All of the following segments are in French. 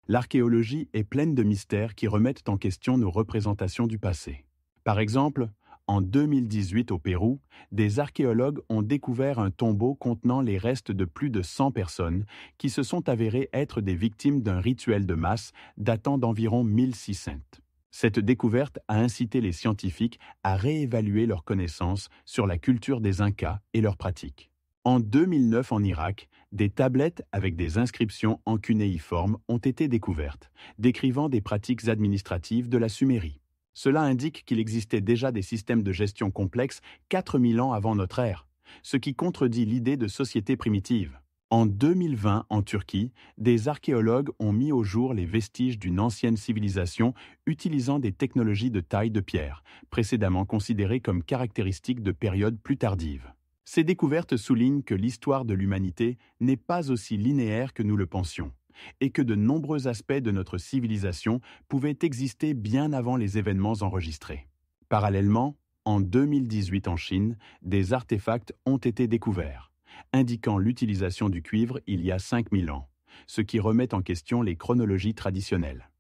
L'archéologie est pleine de mystères qui remettent en question nos représentations du passé. Par exemple, en 2018 au Pérou, des archéologues ont découvert un tombeau contenant les restes de plus de 100 personnes qui se sont avérées être des victimes d'un rituel de masse datant d'environ 1600. Cette découverte a incité les scientifiques à réévaluer leurs connaissances sur la culture des Incas et leurs pratiques. En 2009 en Irak, des tablettes avec des inscriptions en cunéiforme ont été découvertes, décrivant des pratiques administratives de la Sumérie. Cela indique qu'il existait déjà des systèmes de gestion complexes 4000 ans avant notre ère, ce qui contredit l'idée de société primitive. En 2020, en Turquie, des archéologues ont mis au jour les vestiges d'une ancienne civilisation utilisant des technologies de taille de pierre, précédemment considérées comme caractéristiques de périodes plus tardives. Ces découvertes soulignent que l'histoire de l'humanité n'est pas aussi linéaire que nous le pensions, et que de nombreux aspects de notre civilisation pouvaient exister bien avant les événements enregistrés. Parallèlement, en 2018 en Chine, des artefacts ont été découverts, indiquant l'utilisation du cuivre il y a 5000 ans, ce qui remet en question les chronologies traditionnelles.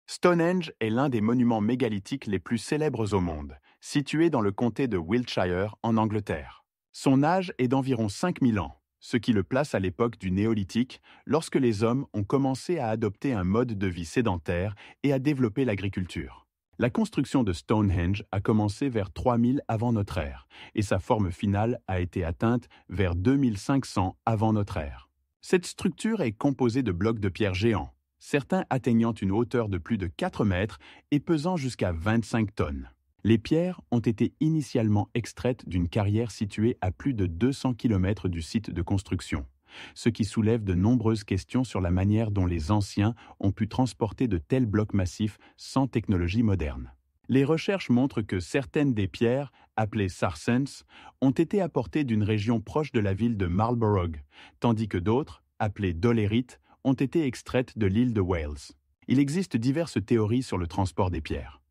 Stonehenge est l'un des monuments mégalithiques les plus célèbres au monde, situé dans le comté de Wiltshire en Angleterre. Son âge est d'environ 5000 ans, ce qui le place à l'époque du néolithique, lorsque les hommes ont commencé à adopter un mode de vie sédentaire et à développer l'agriculture. La construction de Stonehenge a commencé vers 3000 avant notre ère, et sa forme finale a été atteinte vers 2500 avant notre ère. Cette structure est composée de blocs de pierre géants, certains atteignant une hauteur de plus de 4 mètres et pesant jusqu'à 25 tonnes. Les pierres ont été initialement extraites d'une carrière située à plus de 200 km du site de construction, ce qui soulève de nombreuses questions sur la manière dont les anciens ont pu transporter de tels blocs massifs sans technologie moderne. Les recherches montrent que certaines des pierres, appelées sarsens, ont été apportées d'une région proche de la ville de Marlborough, tandis que d'autres, appelées dolérites, ont été extraites de l'île de Wales. Il existe diverses théories sur le transport des pierres.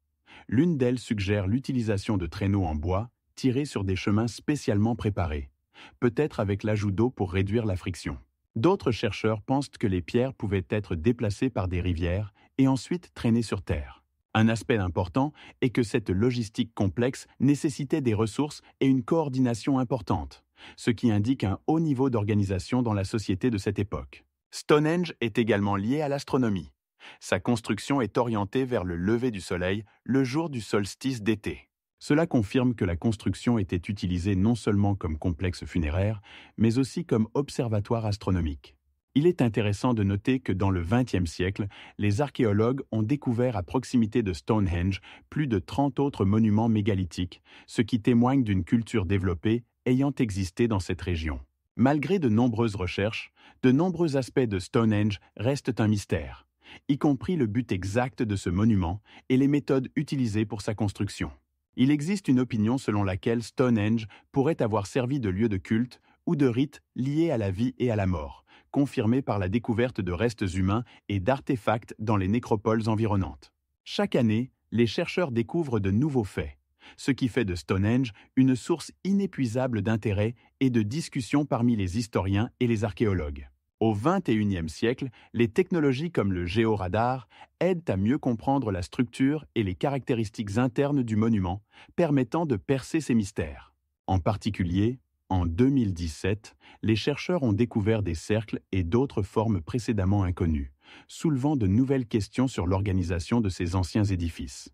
L'une d'elles suggère l'utilisation de traîneaux en bois tirés sur des chemins spécialement préparés, peut-être avec l'ajout d'eau pour réduire la friction. D'autres chercheurs pensent que les pierres pouvaient être déplacées par des rivières et ensuite traînées sur terre. Un aspect important est que cette logistique complexe nécessitait des ressources et une coordination importante, ce qui indique un haut niveau d'organisation dans la société de cette époque. Stonehenge est également lié à l'astronomie. Sa construction est orientée vers le lever du soleil le jour du solstice d'été. Cela confirme que la construction était utilisée non seulement comme complexe funéraire, mais aussi comme observatoire astronomique. Il est intéressant de noter que dans le XXe siècle, les archéologues ont découvert à proximité de Stonehenge plus de 30 autres monuments mégalithiques, ce qui témoigne d'une culture développée ayant existé dans cette région. Malgré de nombreuses recherches, de nombreux aspects de Stonehenge restent un mystère, y compris le but exact de ce monument et les méthodes utilisées pour sa construction. Il existe une opinion selon laquelle Stonehenge pourrait avoir servi de lieu de culte ou de rite lié à la vie et à la mort, confirmée par la découverte de restes humains et d'artefacts dans les nécropoles environnantes. Chaque année, les chercheurs découvrent de nouveaux faits, ce qui fait de Stonehenge une source inépuisable d'intérêt et de discussion parmi les historiens et les archéologues. Au XXIe siècle, les technologies comme le géoradar aident à mieux comprendre la structure et les caractéristiques internes du monument, permettant de percer ces mystères. En particulier, en 2017, les chercheurs ont découvert des cercles et d'autres formes précédemment inconnues, soulevant de nouvelles questions sur l'organisation de ces anciens édifices.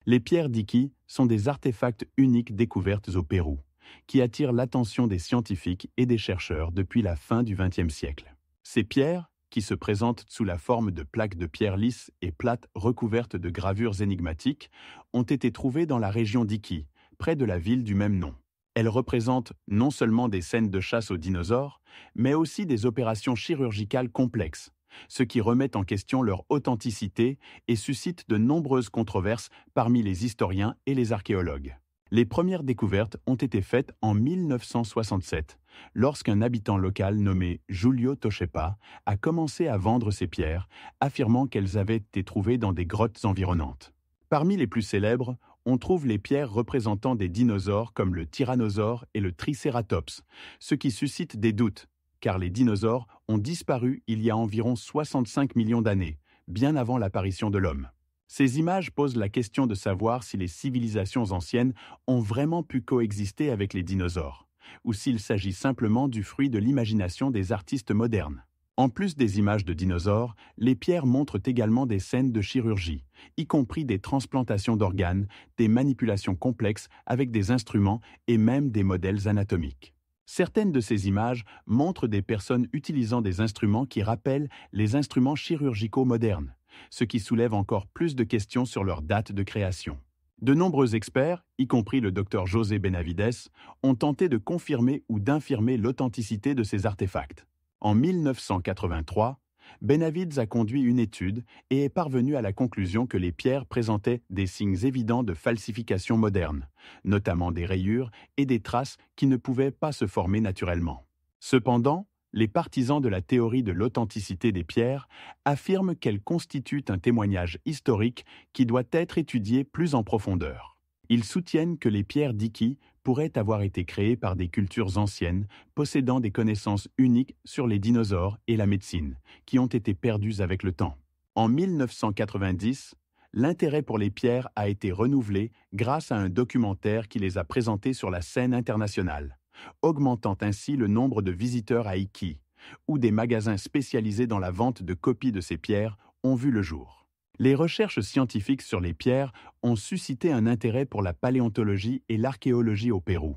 Les pierres d'Iki sont des artefacts uniques découvertes au Pérou, qui attirent l'attention des scientifiques et des chercheurs depuis la fin du XXe siècle. Ces pierres, qui se présentent sous la forme de plaques de pierre lisses et plates recouvertes de gravures énigmatiques, ont été trouvées dans la région d'Iki, près de la ville du même nom. Elles représentent non seulement des scènes de chasse aux dinosaures, mais aussi des opérations chirurgicales complexes, ce qui remet en question leur authenticité et suscite de nombreuses controverses parmi les historiens et les archéologues. Les premières découvertes ont été faites en 1967, lorsqu'un habitant local nommé Julio Tochepa a commencé à vendre ces pierres, affirmant qu'elles avaient été trouvées dans des grottes environnantes. Parmi les plus célèbres, on trouve les pierres représentant des dinosaures comme le tyrannosaure et le tricératops, ce qui suscite des doutes, car les dinosaures ont disparu il y a environ 65 millions d'années, bien avant l'apparition de l'homme. Ces images posent la question de savoir si les civilisations anciennes ont vraiment pu coexister avec les dinosaures, ou s'il s'agit simplement du fruit de l'imagination des artistes modernes. En plus des images de dinosaures, les pierres montrent également des scènes de chirurgie, y compris des transplantations d'organes, des manipulations complexes avec des instruments et même des modèles anatomiques. Certaines de ces images montrent des personnes utilisant des instruments qui rappellent les instruments chirurgicaux modernes, ce qui soulève encore plus de questions sur leur date de création. De nombreux experts, y compris le Dr José Benavides, ont tenté de confirmer ou d'infirmer l'authenticité de ces artefacts. En 1983, Benavides a conduit une étude et est parvenu à la conclusion que les pierres présentaient des signes évidents de falsification moderne, notamment des rayures et des traces qui ne pouvaient pas se former naturellement. Cependant, les partisans de la théorie de l'authenticité des pierres affirment qu'elles constituent un témoignage historique qui doit être étudié plus en profondeur. Ils soutiennent que les pierres d'Iki pourraient avoir été créées par des cultures anciennes possédant des connaissances uniques sur les dinosaures et la médecine, qui ont été perdues avec le temps. En 1990, l'intérêt pour les pierres a été renouvelé grâce à un documentaire qui les a présentées sur la scène internationale, augmentant ainsi le nombre de visiteurs à Iki, où des magasins spécialisés dans la vente de copies de ces pierres ont vu le jour. Les recherches scientifiques sur les pierres ont suscité un intérêt pour la paléontologie et l'archéologie au Pérou.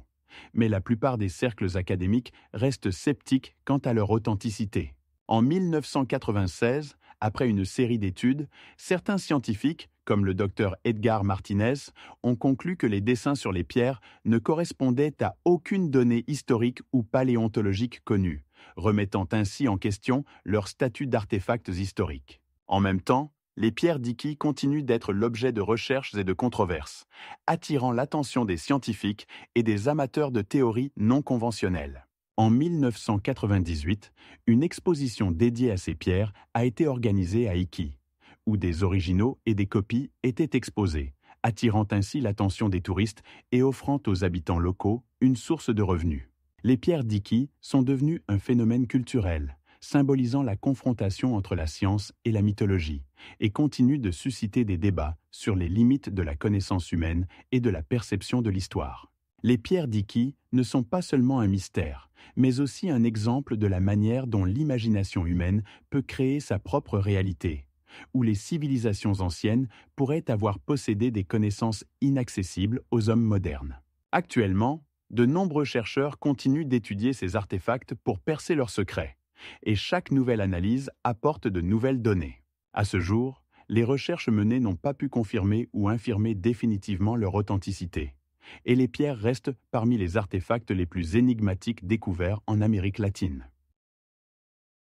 Mais la plupart des cercles académiques restent sceptiques quant à leur authenticité. En 1996, après une série d'études, certains scientifiques, comme le docteur Edgar Martinez, ont conclu que les dessins sur les pierres ne correspondaient à aucune donnée historique ou paléontologique connue, remettant ainsi en question leur statut d'artefacts historiques. En même temps, les pierres d'Iki continuent d'être l'objet de recherches et de controverses, attirant l'attention des scientifiques et des amateurs de théories non conventionnelles. En 1998, une exposition dédiée à ces pierres a été organisée à Iki, où des originaux et des copies étaient exposés, attirant ainsi l'attention des touristes et offrant aux habitants locaux une source de revenus. Les pierres d'Iki sont devenues un phénomène culturel, symbolisant la confrontation entre la science et la mythologie, et continue de susciter des débats sur les limites de la connaissance humaine et de la perception de l'histoire. Les pierres d'Iki ne sont pas seulement un mystère, mais aussi un exemple de la manière dont l'imagination humaine peut créer sa propre réalité, où les civilisations anciennes pourraient avoir possédé des connaissances inaccessibles aux hommes modernes. Actuellement, de nombreux chercheurs continuent d'étudier ces artefacts pour percer leurs secrets, et chaque nouvelle analyse apporte de nouvelles données. À ce jour, les recherches menées n'ont pas pu confirmer ou infirmer définitivement leur authenticité, et les pierres restent parmi les artefacts les plus énigmatiques découverts en Amérique latine.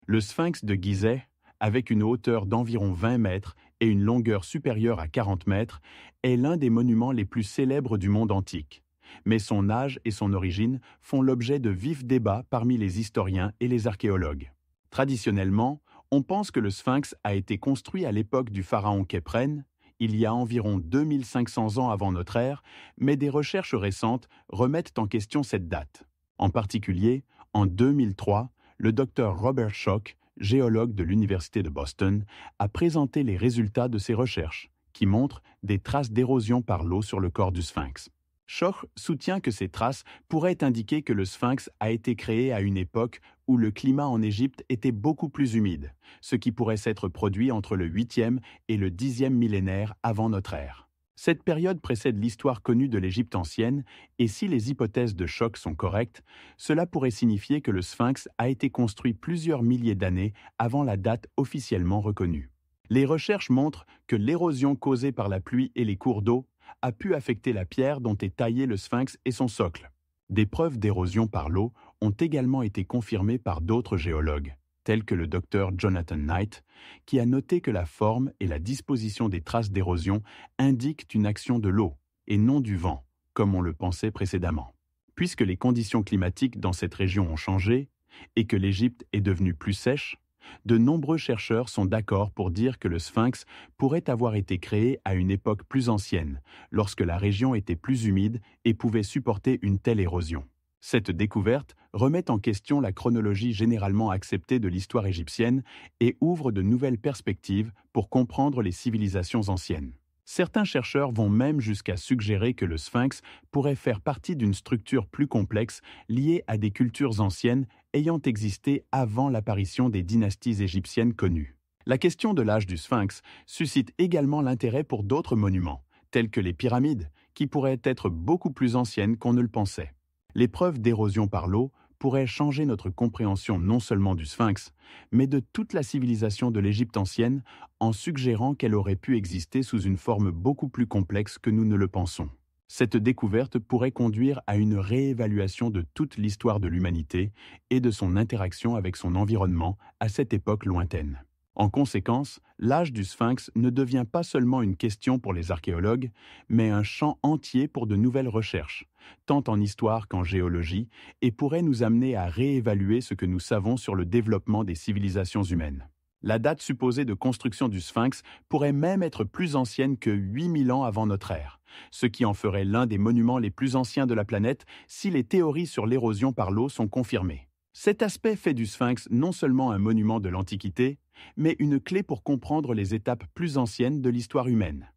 Le sphinx de Gizeh, avec une hauteur d'environ 20 mètres et une longueur supérieure à 40 mètres, est l'un des monuments les plus célèbres du monde antique. Mais son âge et son origine font l'objet de vifs débats parmi les historiens et les archéologues. Traditionnellement, on pense que le sphinx a été construit à l'époque du pharaon Khéphren, il y a environ 2500 ans avant notre ère, mais des recherches récentes remettent en question cette date. En particulier, en 2003, le docteur Robert Schoch, géologue de l'Université de Boston, a présenté les résultats de ses recherches, qui montrent des traces d'érosion par l'eau sur le corps du sphinx. Schoch soutient que ces traces pourraient indiquer que le sphinx a été créé à une époque où le climat en Égypte était beaucoup plus humide, ce qui pourrait s'être produit entre le 8e et le 10e millénaire avant notre ère. Cette période précède l'histoire connue de l'Égypte ancienne, et si les hypothèses de Schoch sont correctes, cela pourrait signifier que le sphinx a été construit plusieurs milliers d'années avant la date officiellement reconnue. Les recherches montrent que l'érosion causée par la pluie et les cours d'eau a pu affecter la pierre dont est taillé le sphinx et son socle. Des preuves d'érosion par l'eau ont également été confirmées par d'autres géologues, tels que le docteur Jonathan Knight, qui a noté que la forme et la disposition des traces d'érosion indiquent une action de l'eau, et non du vent, comme on le pensait précédemment. Puisque les conditions climatiques dans cette région ont changé, et que l'Égypte est devenue plus sèche, de nombreux chercheurs sont d'accord pour dire que le sphinx pourrait avoir été créé à une époque plus ancienne, lorsque la région était plus humide et pouvait supporter une telle érosion. Cette découverte remet en question la chronologie généralement acceptée de l'histoire égyptienne et ouvre de nouvelles perspectives pour comprendre les civilisations anciennes. Certains chercheurs vont même jusqu'à suggérer que le sphinx pourrait faire partie d'une structure plus complexe liée à des cultures anciennes ayant existé avant l'apparition des dynasties égyptiennes connues. La question de l'âge du sphinx suscite également l'intérêt pour d'autres monuments, tels que les pyramides, qui pourraient être beaucoup plus anciennes qu'on ne le pensait. Les preuves d'érosion par l'eau pourraient changer notre compréhension non seulement du sphinx, mais de toute la civilisation de l'Égypte ancienne en suggérant qu'elle aurait pu exister sous une forme beaucoup plus complexe que nous ne le pensons. Cette découverte pourrait conduire à une réévaluation de toute l'histoire de l'humanité et de son interaction avec son environnement à cette époque lointaine. En conséquence, l'âge du sphinx ne devient pas seulement une question pour les archéologues, mais un champ entier pour de nouvelles recherches, tant en histoire qu'en géologie, et pourrait nous amener à réévaluer ce que nous savons sur le développement des civilisations humaines. La date supposée de construction du sphinx pourrait même être plus ancienne que 8000 ans avant notre ère, ce qui en ferait l'un des monuments les plus anciens de la planète si les théories sur l'érosion par l'eau sont confirmées. Cet aspect fait du sphinx non seulement un monument de l'Antiquité, mais une clé pour comprendre les étapes plus anciennes de l'histoire humaine.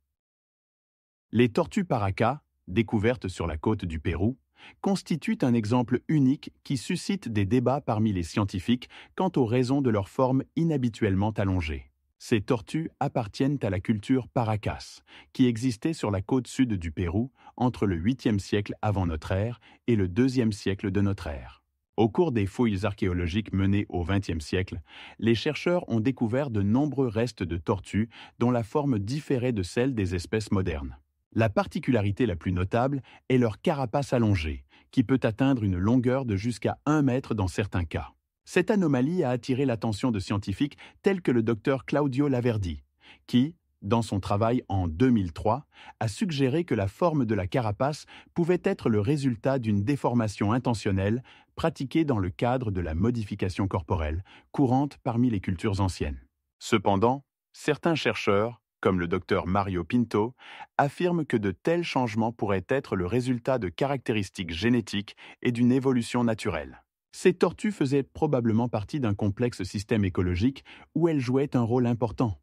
Les tortues Paracas, découvertes sur la côte du Pérou, constituent un exemple unique qui suscite des débats parmi les scientifiques quant aux raisons de leur forme inhabituellement allongée. Ces tortues appartiennent à la culture Paracas, qui existait sur la côte sud du Pérou entre le 8e siècle avant notre ère et le 2e siècle de notre ère. Au cours des fouilles archéologiques menées au XXe siècle, les chercheurs ont découvert de nombreux restes de tortues dont la forme différait de celle des espèces modernes. La particularité la plus notable est leur carapace allongée, qui peut atteindre une longueur de jusqu'à 1 mètre dans certains cas. Cette anomalie a attiré l'attention de scientifiques tels que le docteur Claudio Laverdi, qui, dans son travail en 2003, a suggéré que la forme de la carapace pouvait être le résultat d'une déformation intentionnelle pratiquée dans le cadre de la modification corporelle, courante parmi les cultures anciennes. Cependant, certains chercheurs, comme le docteur Mario Pinto, affirment que de tels changements pourraient être le résultat de caractéristiques génétiques et d'une évolution naturelle. Ces tortues faisaient probablement partie d'un complexe système écologique où elles jouaient un rôle important.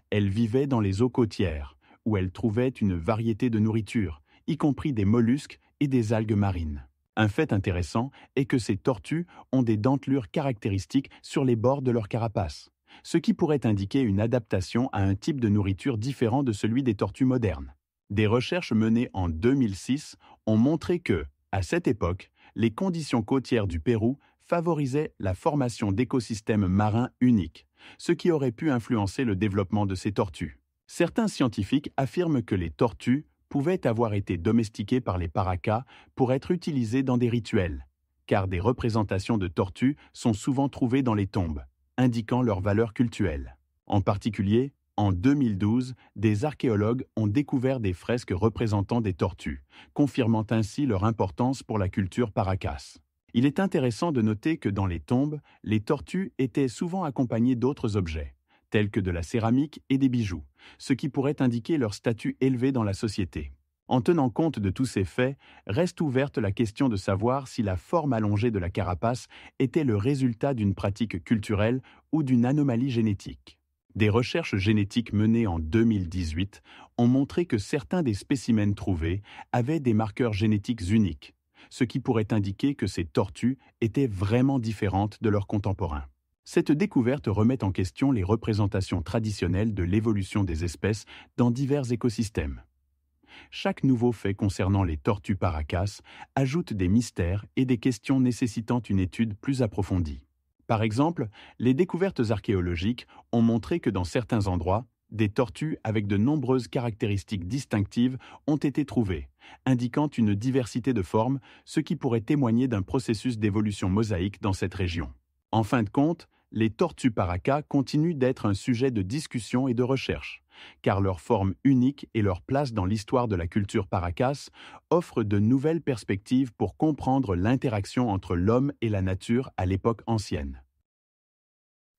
Elles vivaient dans les eaux côtières, où elles trouvaient une variété de nourriture, y compris des mollusques et des algues marines. Un fait intéressant est que ces tortues ont des dentelures caractéristiques sur les bords de leur carapace, ce qui pourrait indiquer une adaptation à un type de nourriture différent de celui des tortues modernes. Des recherches menées en 2006 ont montré que, à cette époque, les conditions côtières du Pérou favorisaient la formation d'écosystèmes marins uniques, ce qui aurait pu influencer le développement de ces tortues. Certains scientifiques affirment que les tortues pouvaient avoir été domestiquées par les Paracas pour être utilisées dans des rituels, car des représentations de tortues sont souvent trouvées dans les tombes, indiquant leur valeur cultuelle. En particulier, en 2012, des archéologues ont découvert des fresques représentant des tortues, confirmant ainsi leur importance pour la culture Paracas. Il est intéressant de noter que dans les tombes, les tortues étaient souvent accompagnées d'autres objets, tels que de la céramique et des bijoux, ce qui pourrait indiquer leur statut élevé dans la société. En tenant compte de tous ces faits, reste ouverte la question de savoir si la forme allongée de la carapace était le résultat d'une pratique culturelle ou d'une anomalie génétique. Des recherches génétiques menées en 2018 ont montré que certains des spécimens trouvés avaient des marqueurs génétiques uniques, ce qui pourrait indiquer que ces tortues étaient vraiment différentes de leurs contemporains. Cette découverte remet en question les représentations traditionnelles de l'évolution des espèces dans divers écosystèmes. Chaque nouveau fait concernant les tortues Paracas ajoute des mystères et des questions nécessitant une étude plus approfondie. Par exemple, les découvertes archéologiques ont montré que dans certains endroits, des tortues avec de nombreuses caractéristiques distinctives ont été trouvées, indiquant une diversité de formes, ce qui pourrait témoigner d'un processus d'évolution mosaïque dans cette région. En fin de compte, les tortues Paracas continuent d'être un sujet de discussion et de recherche, car leur forme unique et leur place dans l'histoire de la culture Paracas offrent de nouvelles perspectives pour comprendre l'interaction entre l'homme et la nature à l'époque ancienne.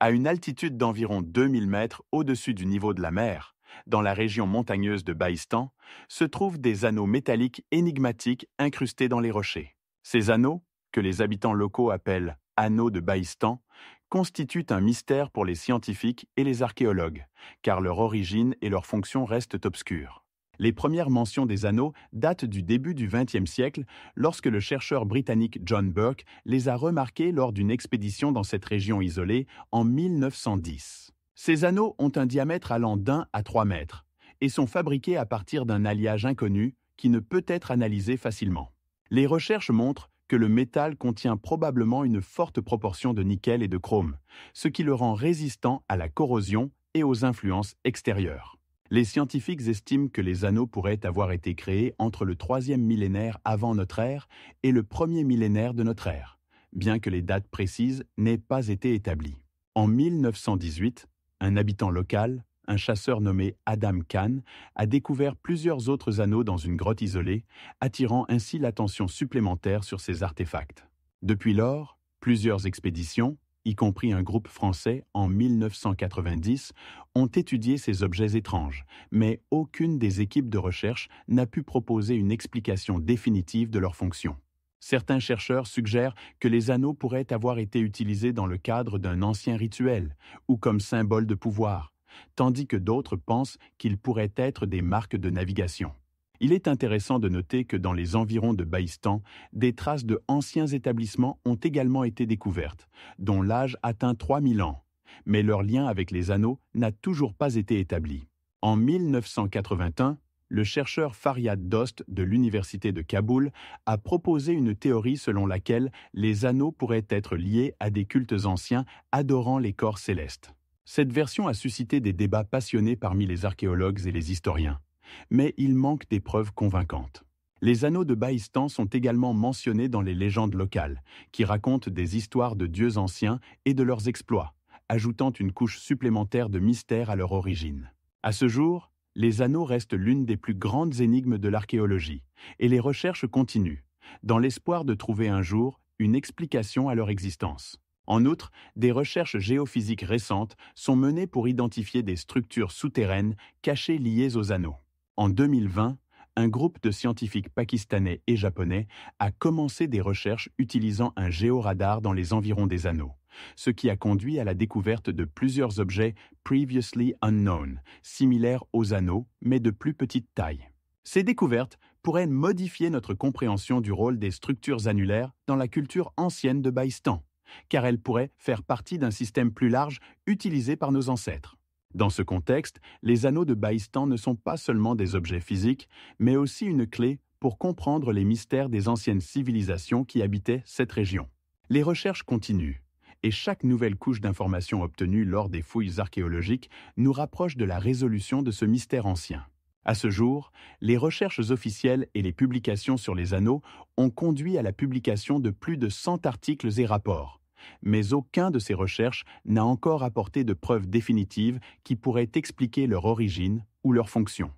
À une altitude d'environ 2000 mètres au-dessus du niveau de la mer, dans la région montagneuse de Baïstan, se trouvent des anneaux métalliques énigmatiques incrustés dans les rochers. Ces anneaux, que les habitants locaux appellent anneaux de Bahistan, constituent un mystère pour les scientifiques et les archéologues, car leur origine et leur fonction restent obscures. Les premières mentions des anneaux datent du début du XXe siècle, lorsque le chercheur britannique John Burke les a remarqués lors d'une expédition dans cette région isolée en 1910. Ces anneaux ont un diamètre allant d'1 à 3 mètres et sont fabriqués à partir d'un alliage inconnu qui ne peut être analysé facilement. Les recherches montrent que le métal contient probablement une forte proportion de nickel et de chrome, ce qui le rend résistant à la corrosion et aux influences extérieures. Les scientifiques estiment que les anneaux pourraient avoir été créés entre le 3e millénaire avant notre ère et le 1er millénaire de notre ère, bien que les dates précises n'aient pas été établies. En 1918, un habitant local, un chasseur nommé Adam Khan, a découvert plusieurs autres anneaux dans une grotte isolée, attirant ainsi l'attention supplémentaire sur ces artefacts. Depuis lors, plusieurs expéditions, y compris un groupe français en 1990, ont étudié ces objets étranges, mais aucune des équipes de recherche n'a pu proposer une explication définitive de leur fonction. Certains chercheurs suggèrent que les anneaux pourraient avoir été utilisés dans le cadre d'un ancien rituel ou comme symbole de pouvoir, tandis que d'autres pensent qu'ils pourraient être des marques de navigation. Il est intéressant de noter que dans les environs de Bahistan, des traces de anciens établissements ont également été découvertes, dont l'âge atteint 3000 ans, mais leur lien avec les anneaux n'a toujours pas été établi. En 1981, le chercheur Faryad Dost de l'Université de Kaboul a proposé une théorie selon laquelle les anneaux pourraient être liés à des cultes anciens adorant les corps célestes. Cette version a suscité des débats passionnés parmi les archéologues et les historiens, mais il manque des preuves convaincantes. Les anneaux de Bahistan sont également mentionnés dans les légendes locales, qui racontent des histoires de dieux anciens et de leurs exploits, ajoutant une couche supplémentaire de mystère à leur origine. À ce jour, les anneaux restent l'une des plus grandes énigmes de l'archéologie, et les recherches continuent, dans l'espoir de trouver un jour une explication à leur existence. En outre, des recherches géophysiques récentes sont menées pour identifier des structures souterraines cachées liées aux anneaux. En 2020, un groupe de scientifiques pakistanais et japonais a commencé des recherches utilisant un géoradar dans les environs des anneaux, ce qui a conduit à la découverte de plusieurs objets previously unknown, similaires aux anneaux, mais de plus petite taille. Ces découvertes pourraient modifier notre compréhension du rôle des structures annulaires dans la culture ancienne de Bahistan, car elles pourraient faire partie d'un système plus large utilisé par nos ancêtres. Dans ce contexte, les anneaux de Bahistan ne sont pas seulement des objets physiques, mais aussi une clé pour comprendre les mystères des anciennes civilisations qui habitaient cette région. Les recherches continuent, et chaque nouvelle couche d'informations obtenue lors des fouilles archéologiques nous rapproche de la résolution de ce mystère ancien. À ce jour, les recherches officielles et les publications sur les anneaux ont conduit à la publication de plus de 100 articles et rapports, mais aucun de ces recherches n'a encore apporté de preuves définitives qui pourraient expliquer leur origine ou leur fonction.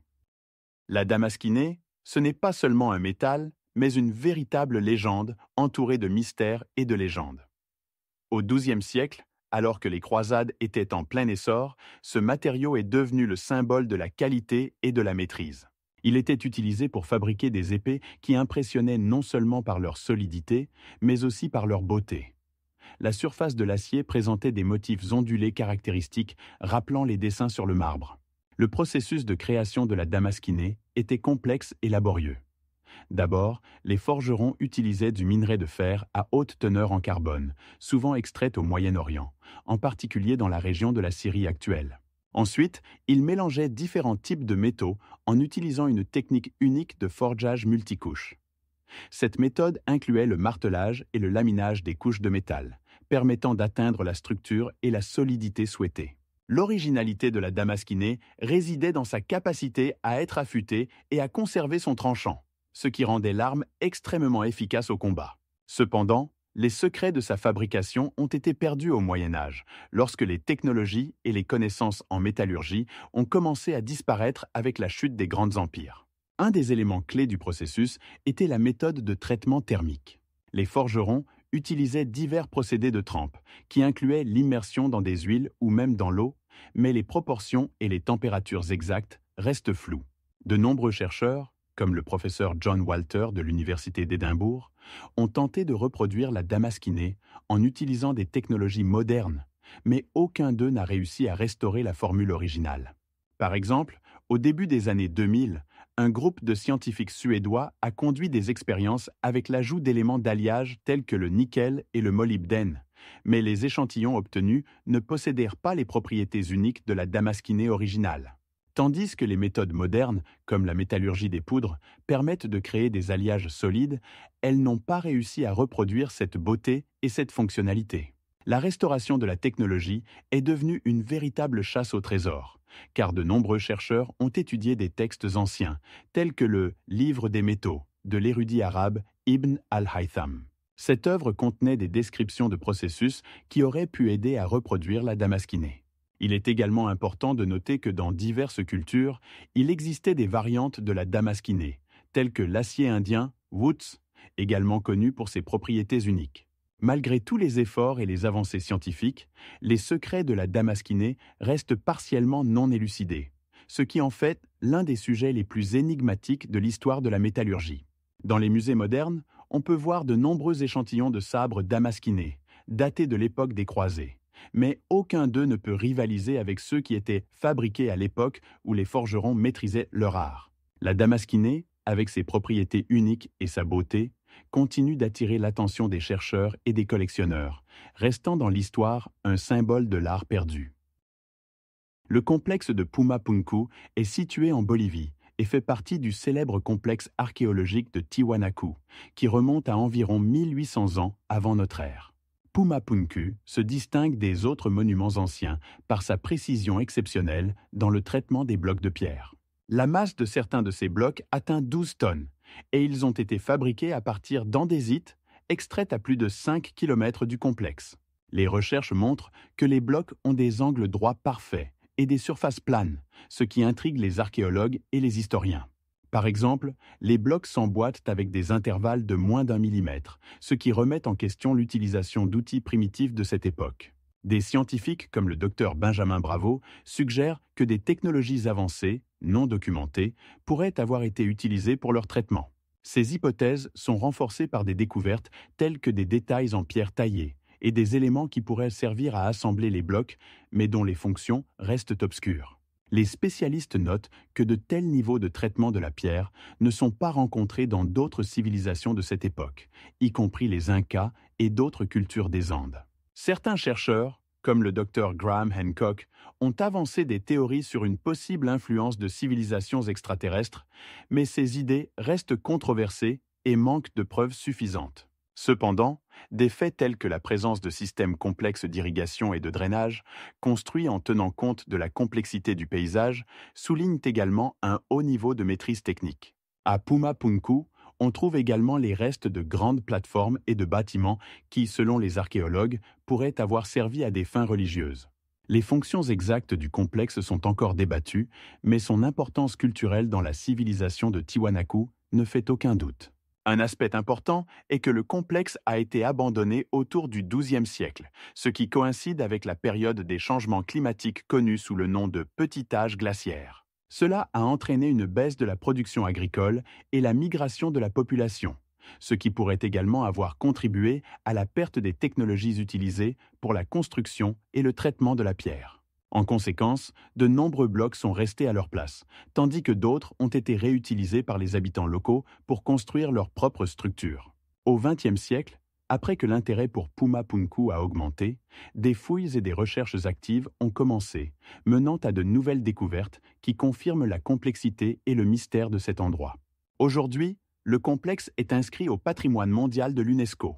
La damasquinée, ce n'est pas seulement un métal, mais une véritable légende entourée de mystères et de légendes. Au XIIe siècle, alors que les croisades étaient en plein essor, ce matériau est devenu le symbole de la qualité et de la maîtrise. Il était utilisé pour fabriquer des épées qui impressionnaient non seulement par leur solidité, mais aussi par leur beauté. La surface de l'acier présentait des motifs ondulés caractéristiques rappelant les dessins sur le marbre. Le processus de création de la damasquinée était complexe et laborieux. D'abord, les forgerons utilisaient du minerai de fer à haute teneur en carbone, souvent extraite au Moyen-Orient, en particulier dans la région de la Syrie actuelle. Ensuite, ils mélangeaient différents types de métaux en utilisant une technique unique de forgeage multicouche. Cette méthode incluait le martelage et le laminage des couches de métal, permettant d'atteindre la structure et la solidité souhaitée. L'originalité de la damasquinée résidait dans sa capacité à être affûtée et à conserver son tranchant, ce qui rendait l'arme extrêmement efficace au combat. Cependant, les secrets de sa fabrication ont été perdus au Moyen Âge, lorsque les technologies et les connaissances en métallurgie ont commencé à disparaître avec la chute des grands empires. Un des éléments clés du processus était la méthode de traitement thermique. Les forgerons utilisaient divers procédés de trempe, qui incluaient l'immersion dans des huiles ou même dans l'eau, mais les proportions et les températures exactes restent floues. De nombreux chercheurs, comme le professeur John Walter de l'Université d'Édimbourg, ont tenté de reproduire la damasquinée en utilisant des technologies modernes, mais aucun d'eux n'a réussi à restaurer la formule originale. Par exemple, au début des années 2000, un groupe de scientifiques suédois a conduit des expériences avec l'ajout d'éléments d'alliage tels que le nickel et le molybdène, mais les échantillons obtenus ne possédèrent pas les propriétés uniques de la damasquinée originale. Tandis que les méthodes modernes, comme la métallurgie des poudres, permettent de créer des alliages solides, elles n'ont pas réussi à reproduire cette beauté et cette fonctionnalité. La restauration de la technologie est devenue une véritable chasse au trésor, car de nombreux chercheurs ont étudié des textes anciens, tels que le Livre des métaux de l'érudit arabe Ibn al-Haytham. Cette œuvre contenait des descriptions de processus qui auraient pu aider à reproduire la damasquinée. Il est également important de noter que dans diverses cultures, il existait des variantes de la damasquinée, telles que l'acier indien, Woods, également connu pour ses propriétés uniques. Malgré tous les efforts et les avancées scientifiques, les secrets de la damasquinée restent partiellement non élucidés, ce qui en fait l'un des sujets les plus énigmatiques de l'histoire de la métallurgie. Dans les musées modernes, on peut voir de nombreux échantillons de sabre damasquinés, datés de l'époque des croisés. Mais aucun d'eux ne peut rivaliser avec ceux qui étaient fabriqués à l'époque où les forgerons maîtrisaient leur art. La damasquinée, avec ses propriétés uniques et sa beauté, continue d'attirer l'attention des chercheurs et des collectionneurs, restant dans l'histoire un symbole de l'art perdu. Le complexe de Pumapunku est situé en Bolivie et fait partie du célèbre complexe archéologique de Tiwanaku, qui remonte à environ 1800 ans avant notre ère. Pumapunku se distingue des autres monuments anciens par sa précision exceptionnelle dans le traitement des blocs de pierre. La masse de certains de ces blocs atteint 12 tonnes, et ils ont été fabriqués à partir d'andésite, extraites à plus de 5 km du complexe. Les recherches montrent que les blocs ont des angles droits parfaits et des surfaces planes, ce qui intrigue les archéologues et les historiens. Par exemple, les blocs s'emboîtent avec des intervalles de moins d'1 millimètre, ce qui remet en question l'utilisation d'outils primitifs de cette époque. Des scientifiques comme le docteur Benjamin Bravo suggèrent que des technologies avancées, non documentées, pourraient avoir été utilisées pour leur traitement. Ces hypothèses sont renforcées par des découvertes telles que des détails en pierre taillée et des éléments qui pourraient servir à assembler les blocs, mais dont les fonctions restent obscures. Les spécialistes notent que de tels niveaux de traitement de la pierre ne sont pas rencontrés dans d'autres civilisations de cette époque, y compris les Incas et d'autres cultures des Andes. Certains chercheurs, comme le docteur Graham Hancock, ont avancé des théories sur une possible influence de civilisations extraterrestres, mais ces idées restent controversées et manquent de preuves suffisantes. Cependant, des faits tels que la présence de systèmes complexes d'irrigation et de drainage, construits en tenant compte de la complexité du paysage, soulignent également un haut niveau de maîtrise technique. À Pumapunku, on trouve également les restes de grandes plateformes et de bâtiments qui, selon les archéologues, pourraient avoir servi à des fins religieuses. Les fonctions exactes du complexe sont encore débattues, mais son importance culturelle dans la civilisation de Tiwanaku ne fait aucun doute. Un aspect important est que le complexe a été abandonné autour du XIIe siècle, ce qui coïncide avec la période des changements climatiques connus sous le nom de petit âge glaciaire. Cela a entraîné une baisse de la production agricole et la migration de la population, ce qui pourrait également avoir contribué à la perte des technologies utilisées pour la construction et le traitement de la pierre. En conséquence, de nombreux blocs sont restés à leur place, tandis que d'autres ont été réutilisés par les habitants locaux pour construire leurs propres structures. Au XXe siècle, après que l'intérêt pour Pumapunku a augmenté, des fouilles et des recherches actives ont commencé, menant à de nouvelles découvertes qui confirment la complexité et le mystère de cet endroit. Aujourd'hui, le complexe est inscrit au patrimoine mondial de l'UNESCO,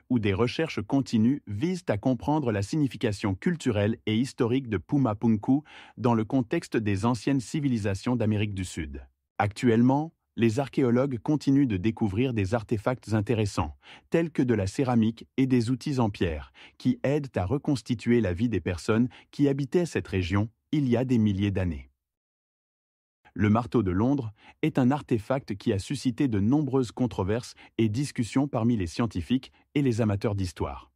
où des recherches continues visent à comprendre la signification culturelle et historique de Pumapunku dans le contexte des anciennes civilisations d'Amérique du Sud. Actuellement, les archéologues continuent de découvrir des artefacts intéressants, tels que de la céramique et des outils en pierre, qui aident à reconstituer la vie des personnes qui habitaient cette région il y a des milliers d'années. Le marteau de Londres est un artefact qui a suscité de nombreuses controverses et discussions parmi les scientifiques et les amateurs d'histoire.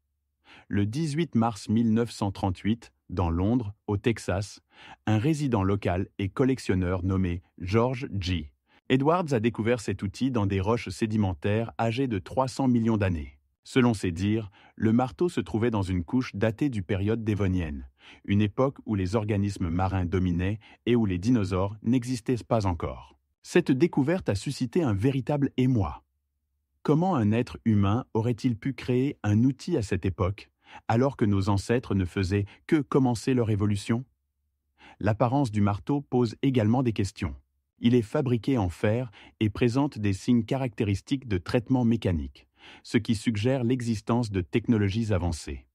Le 18 mars 1938, dans Londres, au Texas, un résident local et collectionneur nommé George G. Edwards a découvert cet outil dans des roches sédimentaires âgées de 300 millions d'années. Selon ses dires, le marteau se trouvait dans une couche datée du période dévonienne, une époque où les organismes marins dominaient et où les dinosaures n'existaient pas encore. Cette découverte a suscité un véritable émoi. Comment un être humain aurait-il pu créer un outil à cette époque, alors que nos ancêtres ne faisaient que commencer leur évolution? L'apparence du marteau pose également des questions. Il est fabriqué en fer et présente des signes caractéristiques de traitement mécanique, ce qui suggère l'existence de technologies avancées.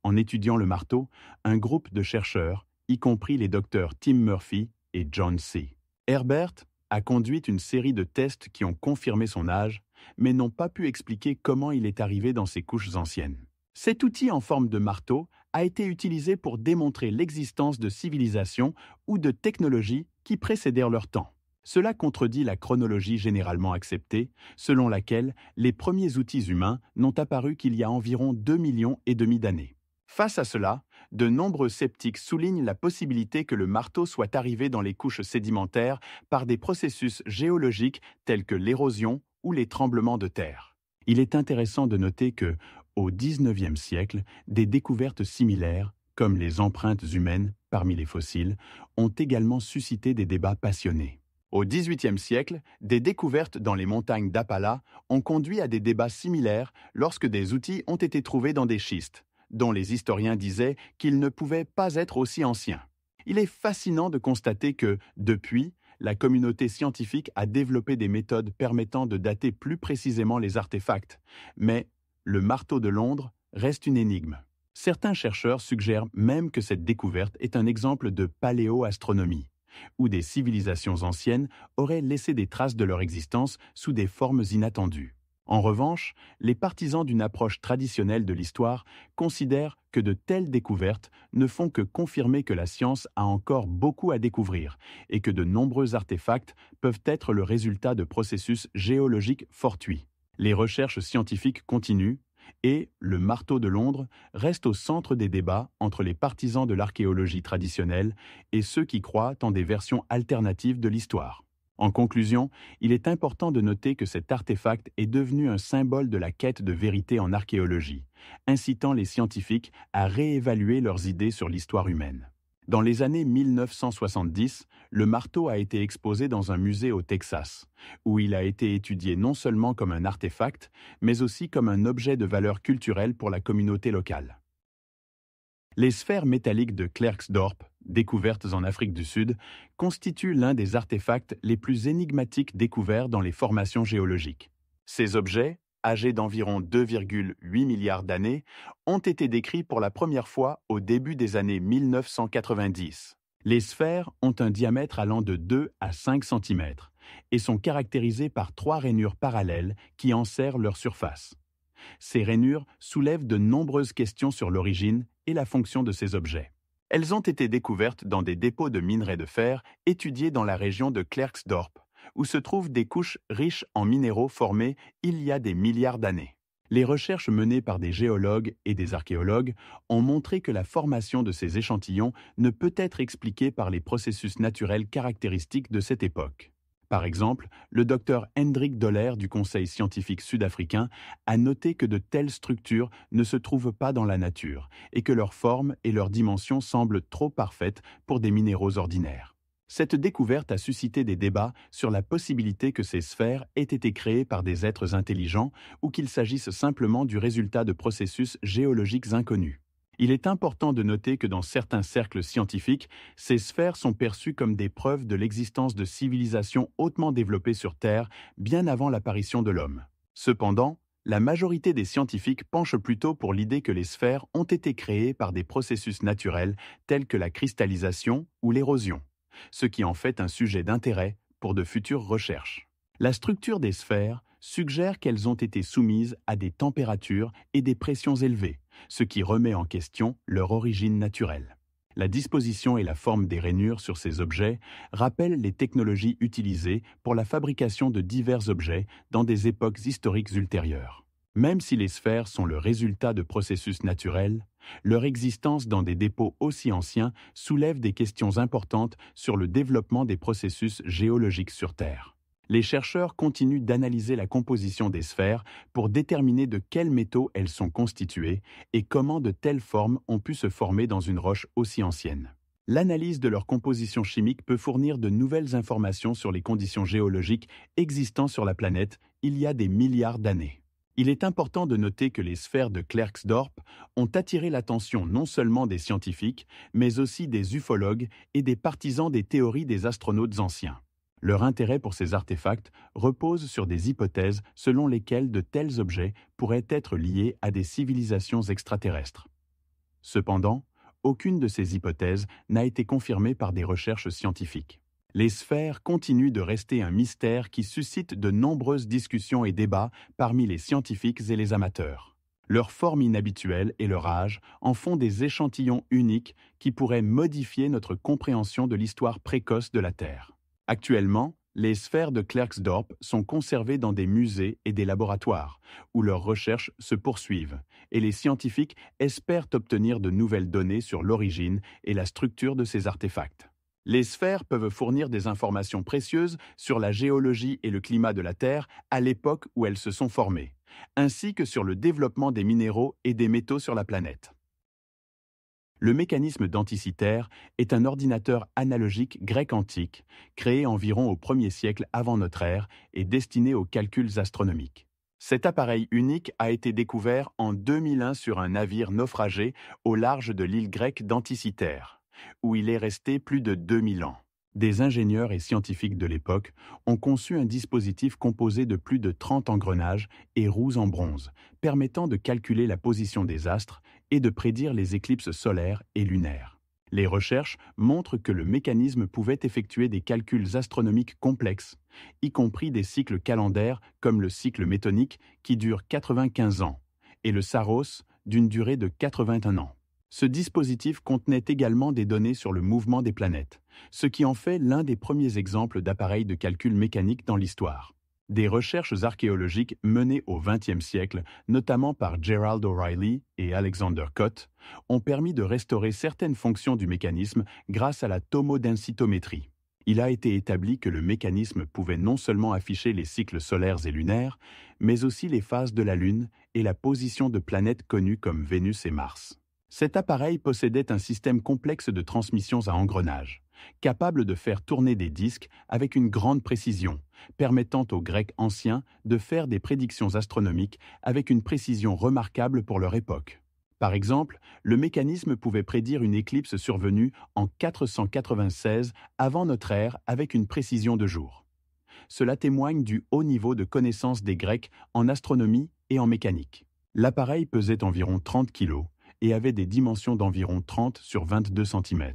En étudiant le marteau, un groupe de chercheurs, y compris les docteurs Tim Murphy et John C. Herbert, a conduit une série de tests qui ont confirmé son âge, mais n'ont pas pu expliquer comment il est arrivé dans ces couches anciennes. Cet outil en forme de marteau a été utilisé pour démontrer l'existence de civilisations ou de technologies qui précédèrent leur temps. Cela contredit la chronologie généralement acceptée, selon laquelle les premiers outils humains n'ont apparu qu'il y a environ 2,5 millions d'années. Face à cela, de nombreux sceptiques soulignent la possibilité que le marteau soit arrivé dans les couches sédimentaires par des processus géologiques tels que l'érosion ou les tremblements de terre. Il est intéressant de noter que, au XIXe siècle, des découvertes similaires, comme les empreintes humaines parmi les fossiles, ont également suscité des débats passionnés. Au XVIIIe siècle, des découvertes dans les montagnes d'Apala ont conduit à des débats similaires lorsque des outils ont été trouvés dans des schistes, dont les historiens disaient qu'ils ne pouvaient pas être aussi anciens. Il est fascinant de constater que, depuis, la communauté scientifique a développé des méthodes permettant de dater plus précisément les artefacts, mais le marteau de Londres reste une énigme. Certains chercheurs suggèrent même que cette découverte est un exemple de paléoastronomie, où des civilisations anciennes auraient laissé des traces de leur existence sous des formes inattendues. En revanche, les partisans d'une approche traditionnelle de l'histoire considèrent que de telles découvertes ne font que confirmer que la science a encore beaucoup à découvrir et que de nombreux artefacts peuvent être le résultat de processus géologiques fortuits. Les recherches scientifiques continuent et le marteau de Londres reste au centre des débats entre les partisans de l'archéologie traditionnelle et ceux qui croient en des versions alternatives de l'histoire. En conclusion, il est important de noter que cet artefact est devenu un symbole de la quête de vérité en archéologie, incitant les scientifiques à réévaluer leurs idées sur l'histoire humaine. Dans les années 1970, le marteau a été exposé dans un musée au Texas, où il a été étudié non seulement comme un artefact, mais aussi comme un objet de valeur culturelle pour la communauté locale. Les sphères métalliques de Klerksdorp, découvertes en Afrique du Sud, constituent l'un des artefacts les plus énigmatiques découverts dans les formations géologiques. Ces objets, âgés d'environ 2,8 milliards d'années, ont été décrits pour la première fois au début des années 1990. Les sphères ont un diamètre allant de 2 à 5 cm et sont caractérisées par 3 rainures parallèles qui enserrent leur surface. Ces rainures soulèvent de nombreuses questions sur l'origine et la fonction de ces objets. Elles ont été découvertes dans des dépôts de minerais de fer étudiés dans la région de Klerksdorp, où se trouvent des couches riches en minéraux formés il y a des milliards d'années. Les recherches menées par des géologues et des archéologues ont montré que la formation de ces échantillons ne peut être expliquée par les processus naturels caractéristiques de cette époque. Par exemple, le docteur Hendrik Doller du Conseil scientifique sud-africain a noté que de telles structures ne se trouvent pas dans la nature et que leur forme et leurs dimensions semblent trop parfaites pour des minéraux ordinaires. Cette découverte a suscité des débats sur la possibilité que ces sphères aient été créées par des êtres intelligents ou qu'il s'agisse simplement du résultat de processus géologiques inconnus. Il est important de noter que dans certains cercles scientifiques, ces sphères sont perçues comme des preuves de l'existence de civilisations hautement développées sur Terre bien avant l'apparition de l'homme. Cependant, la majorité des scientifiques penchent plutôt pour l'idée que les sphères ont été créées par des processus naturels tels que la cristallisation ou l'érosion, ce qui en fait un sujet d'intérêt pour de futures recherches. La structure des sphères suggère qu'elles ont été soumises à des températures et des pressions élevées, ce qui remet en question leur origine naturelle. La disposition et la forme des rainures sur ces objets rappellent les technologies utilisées pour la fabrication de divers objets dans des époques historiques ultérieures. Même si les sphères sont le résultat de processus naturels, leur existence dans des dépôts aussi anciens soulève des questions importantes sur le développement des processus géologiques sur Terre. Les chercheurs continuent d'analyser la composition des sphères pour déterminer de quels métaux elles sont constituées et comment de telles formes ont pu se former dans une roche aussi ancienne. L'analyse de leur composition chimique peut fournir de nouvelles informations sur les conditions géologiques existant sur la planète il y a des milliards d'années. Il est important de noter que les sphères de Klerksdorp ont attiré l'attention non seulement des scientifiques, mais aussi des ufologues et des partisans des théories des astronautes anciens. Leur intérêt pour ces artefacts repose sur des hypothèses selon lesquelles de tels objets pourraient être liés à des civilisations extraterrestres. Cependant, aucune de ces hypothèses n'a été confirmée par des recherches scientifiques. Les sphères continuent de rester un mystère qui suscite de nombreuses discussions et débats parmi les scientifiques et les amateurs. Leur forme inhabituelle et leur âge en font des échantillons uniques qui pourraient modifier notre compréhension de l'histoire précoce de la Terre. Actuellement, les sphères de Klerksdorp sont conservées dans des musées et des laboratoires, où leurs recherches se poursuivent, et les scientifiques espèrent obtenir de nouvelles données sur l'origine et la structure de ces artefacts. Les sphères peuvent fournir des informations précieuses sur la géologie et le climat de la Terre à l'époque où elles se sont formées, ainsi que sur le développement des minéraux et des métaux sur la planète. Le mécanisme denticitaire est un ordinateur analogique grec antique, créé environ au 1er siècle avant notre ère et destiné aux calculs astronomiques. Cet appareil unique a été découvert en 2001 sur un navire naufragé au large de l'île grecque d'Anticitère, où il est resté plus de 2000 ans. Des ingénieurs et scientifiques de l'époque ont conçu un dispositif composé de plus de 30 engrenages et roues en bronze, permettant de calculer la position des astres et de prédire les éclipses solaires et lunaires. Les recherches montrent que le mécanisme pouvait effectuer des calculs astronomiques complexes, y compris des cycles calendaires comme le cycle métonique qui dure 95 ans, et le Saros d'une durée de 81 ans. Ce dispositif contenait également des données sur le mouvement des planètes, ce qui en fait l'un des premiers exemples d'appareils de calcul mécanique dans l'histoire. Des recherches archéologiques menées au XXe siècle, notamment par Gerald O'Reilly et Alexander Cott, ont permis de restaurer certaines fonctions du mécanisme grâce à la tomodensitométrie. Il a été établi que le mécanisme pouvait non seulement afficher les cycles solaires et lunaires, mais aussi les phases de la Lune et la position de planètes connues comme Vénus et Mars. Cet appareil possédait un système complexe de transmissions à engrenages, capable de faire tourner des disques avec une grande précision, permettant aux Grecs anciens de faire des prédictions astronomiques avec une précision remarquable pour leur époque. Par exemple, le mécanisme pouvait prédire une éclipse survenue en 496 avant notre ère avec une précision de jour. Cela témoigne du haut niveau de connaissance des Grecs en astronomie et en mécanique. L'appareil pesait environ 30 kg et avait des dimensions d'environ 30 sur 22 cm,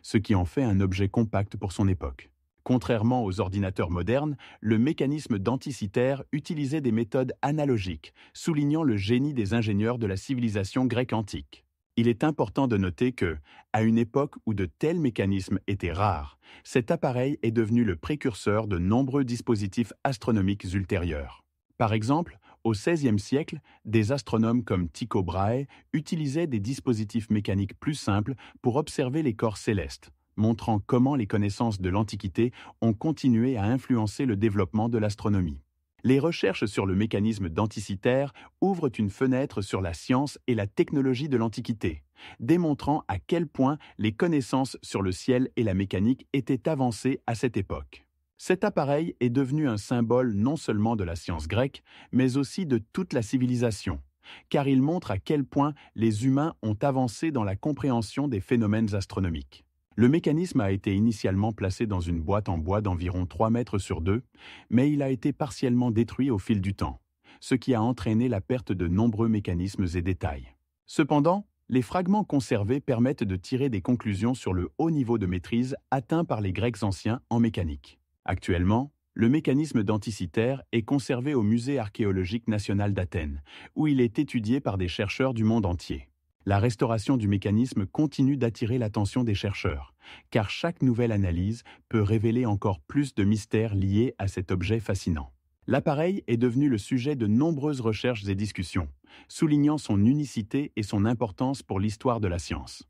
ce qui en fait un objet compact pour son époque. Contrairement aux ordinateurs modernes, le mécanisme denticitaire utilisait des méthodes analogiques, soulignant le génie des ingénieurs de la civilisation grecque antique. Il est important de noter que, à une époque où de tels mécanismes étaient rares, cet appareil est devenu le précurseur de nombreux dispositifs astronomiques ultérieurs. Par exemple, au XVIe siècle, des astronomes comme Tycho Brahe utilisaient des dispositifs mécaniques plus simples pour observer les corps célestes, montrant comment les connaissances de l'Antiquité ont continué à influencer le développement de l'astronomie. Les recherches sur le mécanisme denticitaire ouvrent une fenêtre sur la science et la technologie de l'Antiquité, démontrant à quel point les connaissances sur le ciel et la mécanique étaient avancées à cette époque. Cet appareil est devenu un symbole non seulement de la science grecque, mais aussi de toute la civilisation, car il montre à quel point les humains ont avancé dans la compréhension des phénomènes astronomiques. Le mécanisme a été initialement placé dans une boîte en bois d'environ 3 mètres sur 2, mais il a été partiellement détruit au fil du temps, ce qui a entraîné la perte de nombreux mécanismes et détails. Cependant, les fragments conservés permettent de tirer des conclusions sur le haut niveau de maîtrise atteint par les Grecs anciens en mécanique. Actuellement, le mécanisme denticitaire est conservé au Musée archéologique national d'Athènes, où il est étudié par des chercheurs du monde entier. La restauration du mécanisme continue d'attirer l'attention des chercheurs, car chaque nouvelle analyse peut révéler encore plus de mystères liés à cet objet fascinant. L'appareil est devenu le sujet de nombreuses recherches et discussions, soulignant son unicité et son importance pour l'histoire de la science.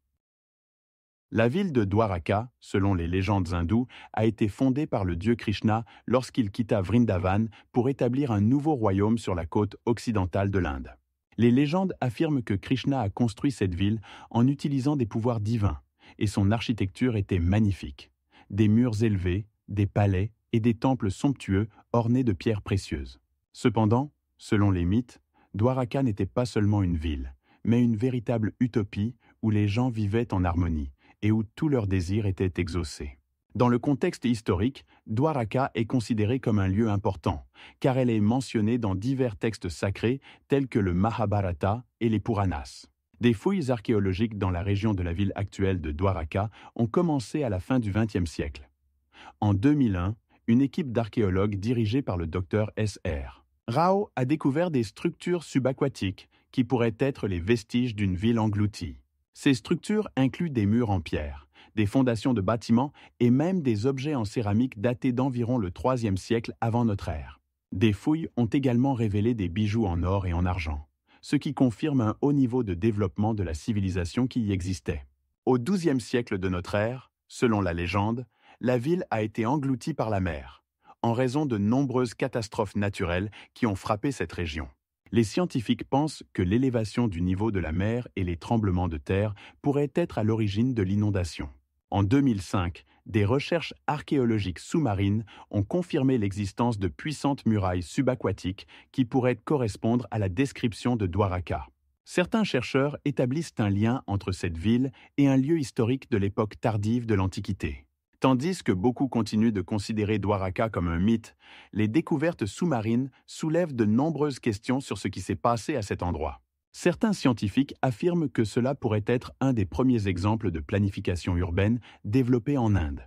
La ville de Dwaraka, selon les légendes hindoues, a été fondée par le dieu Krishna lorsqu'il quitta Vrindavan pour établir un nouveau royaume sur la côte occidentale de l'Inde. Les légendes affirment que Krishna a construit cette ville en utilisant des pouvoirs divins, et son architecture était magnifique. Des murs élevés, des palais et des temples somptueux ornés de pierres précieuses. Cependant, selon les mythes, Dwaraka n'était pas seulement une ville, mais une véritable utopie où les gens vivaient en harmonie et où tous leurs désirs étaient exaucés. Dans le contexte historique, Dwaraka est considérée comme un lieu important, car elle est mentionnée dans divers textes sacrés tels que le Mahabharata et les Puranas. Des fouilles archéologiques dans la région de la ville actuelle de Dwaraka ont commencé à la fin du XXe siècle. En 2001, une équipe d'archéologues dirigée par le docteur S.R. Rao a découvert des structures subaquatiques qui pourraient être les vestiges d'une ville engloutie. Ces structures incluent des murs en pierre, des fondations de bâtiments et même des objets en céramique datés d'environ le IIIe siècle avant notre ère. Des fouilles ont également révélé des bijoux en or et en argent, ce qui confirme un haut niveau de développement de la civilisation qui y existait. Au XIIe siècle de notre ère, selon la légende, la ville a été engloutie par la mer, en raison de nombreuses catastrophes naturelles qui ont frappé cette région. Les scientifiques pensent que l'élévation du niveau de la mer et les tremblements de terre pourraient être à l'origine de l'inondation. En 2005, des recherches archéologiques sous-marines ont confirmé l'existence de puissantes murailles subaquatiques qui pourraient correspondre à la description de Dwaraka. Certains chercheurs établissent un lien entre cette ville et un lieu historique de l'époque tardive de l'Antiquité. Tandis que beaucoup continuent de considérer Dwaraka comme un mythe, les découvertes sous-marines soulèvent de nombreuses questions sur ce qui s'est passé à cet endroit. Certains scientifiques affirment que cela pourrait être un des premiers exemples de planification urbaine développée en Inde.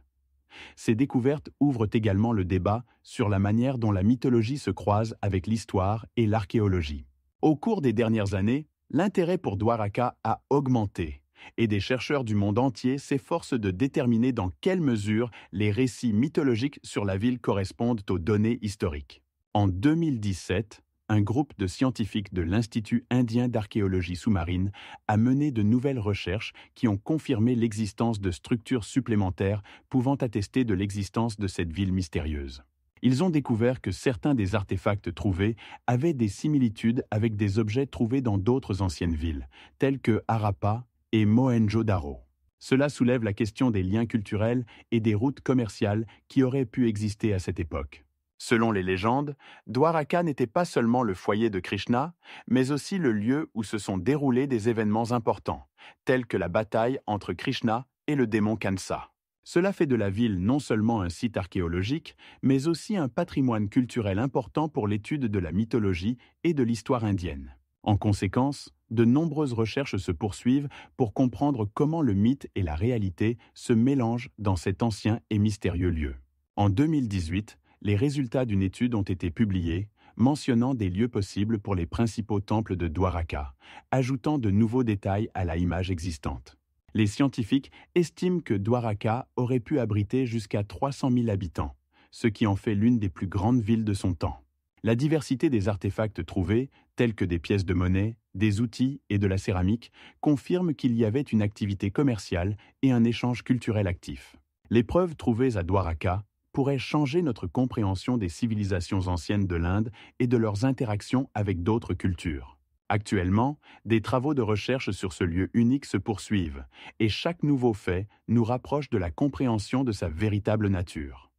Ces découvertes ouvrent également le débat sur la manière dont la mythologie se croise avec l'histoire et l'archéologie. Au cours des dernières années, l'intérêt pour Dwaraka a augmenté, et des chercheurs du monde entier s'efforcent de déterminer dans quelle mesure les récits mythologiques sur la ville correspondent aux données historiques. En 2017, un groupe de scientifiques de l'Institut indien d'archéologie sous-marine a mené de nouvelles recherches qui ont confirmé l'existence de structures supplémentaires pouvant attester de l'existence de cette ville mystérieuse. Ils ont découvert que certains des artefacts trouvés avaient des similitudes avec des objets trouvés dans d'autres anciennes villes, telles que Harappa et Mohenjo-Daro. Cela soulève la question des liens culturels et des routes commerciales qui auraient pu exister à cette époque. Selon les légendes, Dwaraka n'était pas seulement le foyer de Krishna, mais aussi le lieu où se sont déroulés des événements importants, tels que la bataille entre Krishna et le démon Kansa. Cela fait de la ville non seulement un site archéologique, mais aussi un patrimoine culturel important pour l'étude de la mythologie et de l'histoire indienne. En conséquence, de nombreuses recherches se poursuivent pour comprendre comment le mythe et la réalité se mélangent dans cet ancien et mystérieux lieu. En 2018, les résultats d'une étude ont été publiés, mentionnant des lieux possibles pour les principaux temples de Dwaraka, ajoutant de nouveaux détails à la image existante. Les scientifiques estiment que Dwaraka aurait pu abriter jusqu'à 300 000 habitants, ce qui en fait l'une des plus grandes villes de son temps. La diversité des artefacts trouvés, tels que des pièces de monnaie, des outils et de la céramique, confirme qu'il y avait une activité commerciale et un échange culturel actif. Les preuves trouvées à Dwaraka pourraient changer notre compréhension des civilisations anciennes de l'Inde et de leurs interactions avec d'autres cultures. Actuellement, des travaux de recherche sur ce lieu unique se poursuivent, et chaque nouveau fait nous rapproche de la compréhension de sa véritable nature.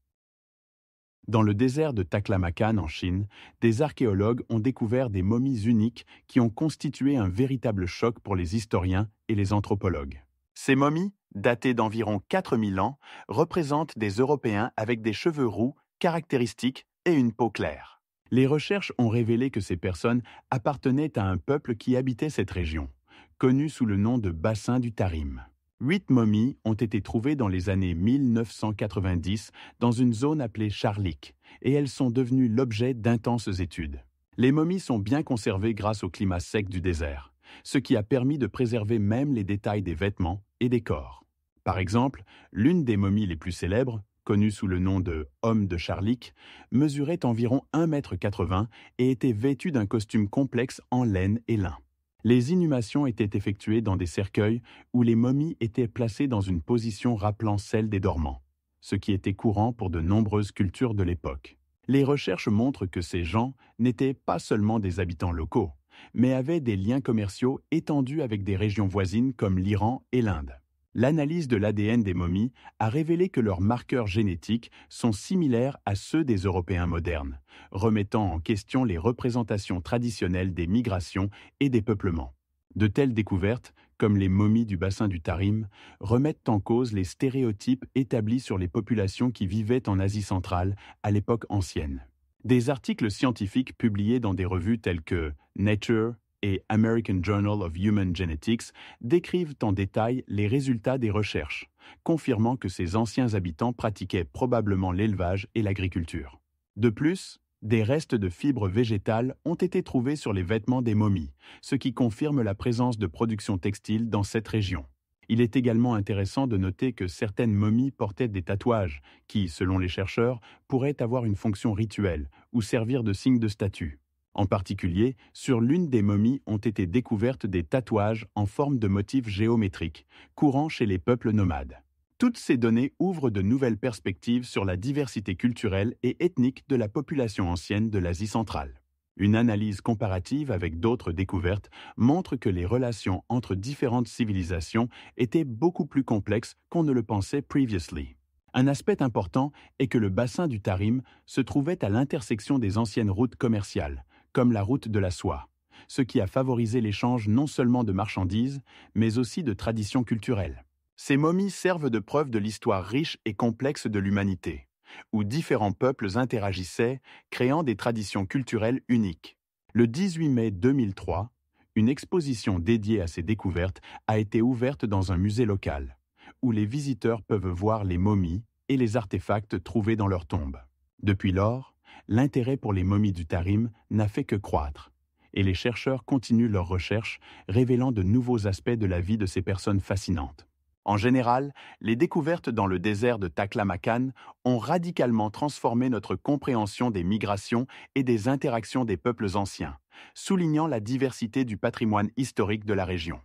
Dans le désert de Taklamakan en Chine, des archéologues ont découvert des momies uniques qui ont constitué un véritable choc pour les historiens et les anthropologues. Ces momies, datées d'environ 4000 ans, représentent des Européens avec des cheveux roux, caractéristiques et une peau claire. Les recherches ont révélé que ces personnes appartenaient à un peuple qui habitait cette région, connu sous le nom de bassin du Tarim. 8 momies ont été trouvées dans les années 1990 dans une zone appelée Charlik, et elles sont devenues l'objet d'intenses études. Les momies sont bien conservées grâce au climat sec du désert, ce qui a permis de préserver même les détails des vêtements et des corps. Par exemple, l'une des momies les plus célèbres, connue sous le nom de « homme de Charlik », mesurait environ 1,80 m et était vêtue d'un costume complexe en laine et lin. Les inhumations étaient effectuées dans des cercueils où les momies étaient placées dans une position rappelant celle des dormants, ce qui était courant pour de nombreuses cultures de l'époque. Les recherches montrent que ces gens n'étaient pas seulement des habitants locaux, mais avaient des liens commerciaux étendus avec des régions voisines comme l'Iran et l'Inde. L'analyse de l'ADN des momies a révélé que leurs marqueurs génétiques sont similaires à ceux des Européens modernes, remettant en question les représentations traditionnelles des migrations et des peuplements. De telles découvertes, comme les momies du bassin du Tarim, remettent en cause les stéréotypes établis sur les populations qui vivaient en Asie centrale à l'époque ancienne. Des articles scientifiques publiés dans des revues telles que Nature et American Journal of Human Genetics décrivent en détail les résultats des recherches, confirmant que ces anciens habitants pratiquaient probablement l'élevage et l'agriculture. De plus, des restes de fibres végétales ont été trouvés sur les vêtements des momies, ce qui confirme la présence de production textile dans cette région. Il est également intéressant de noter que certaines momies portaient des tatouages qui, selon les chercheurs, pourraient avoir une fonction rituelle ou servir de signe de statut. En particulier, sur l'une des momies ont été découvertes des tatouages en forme de motifs géométriques, courants chez les peuples nomades. Toutes ces données ouvrent de nouvelles perspectives sur la diversité culturelle et ethnique de la population ancienne de l'Asie centrale. Une analyse comparative avec d'autres découvertes montre que les relations entre différentes civilisations étaient beaucoup plus complexes qu'on ne le pensait previously. Un aspect important est que le bassin du Tarim se trouvait à l'intersection des anciennes routes commerciales, comme la route de la soie, ce qui a favorisé l'échange non seulement de marchandises, mais aussi de traditions culturelles. Ces momies servent de preuve de l'histoire riche et complexe de l'humanité, où différents peuples interagissaient, créant des traditions culturelles uniques. Le 18 mai 2003, une exposition dédiée à ces découvertes a été ouverte dans un musée local, où les visiteurs peuvent voir les momies et les artefacts trouvés dans leurs tombes. Depuis lors, l'intérêt pour les momies du Tarim n'a fait que croître, et les chercheurs continuent leurs recherches, révélant de nouveaux aspects de la vie de ces personnes fascinantes. En général, les découvertes dans le désert de Taklamakan ont radicalement transformé notre compréhension des migrations et des interactions des peuples anciens, soulignant la diversité du patrimoine historique de la région.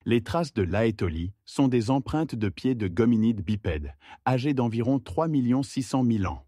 Les traces de Laetoli sont des empreintes de pieds de gominides bipèdes, âgés d'environ 3 600 000 ans.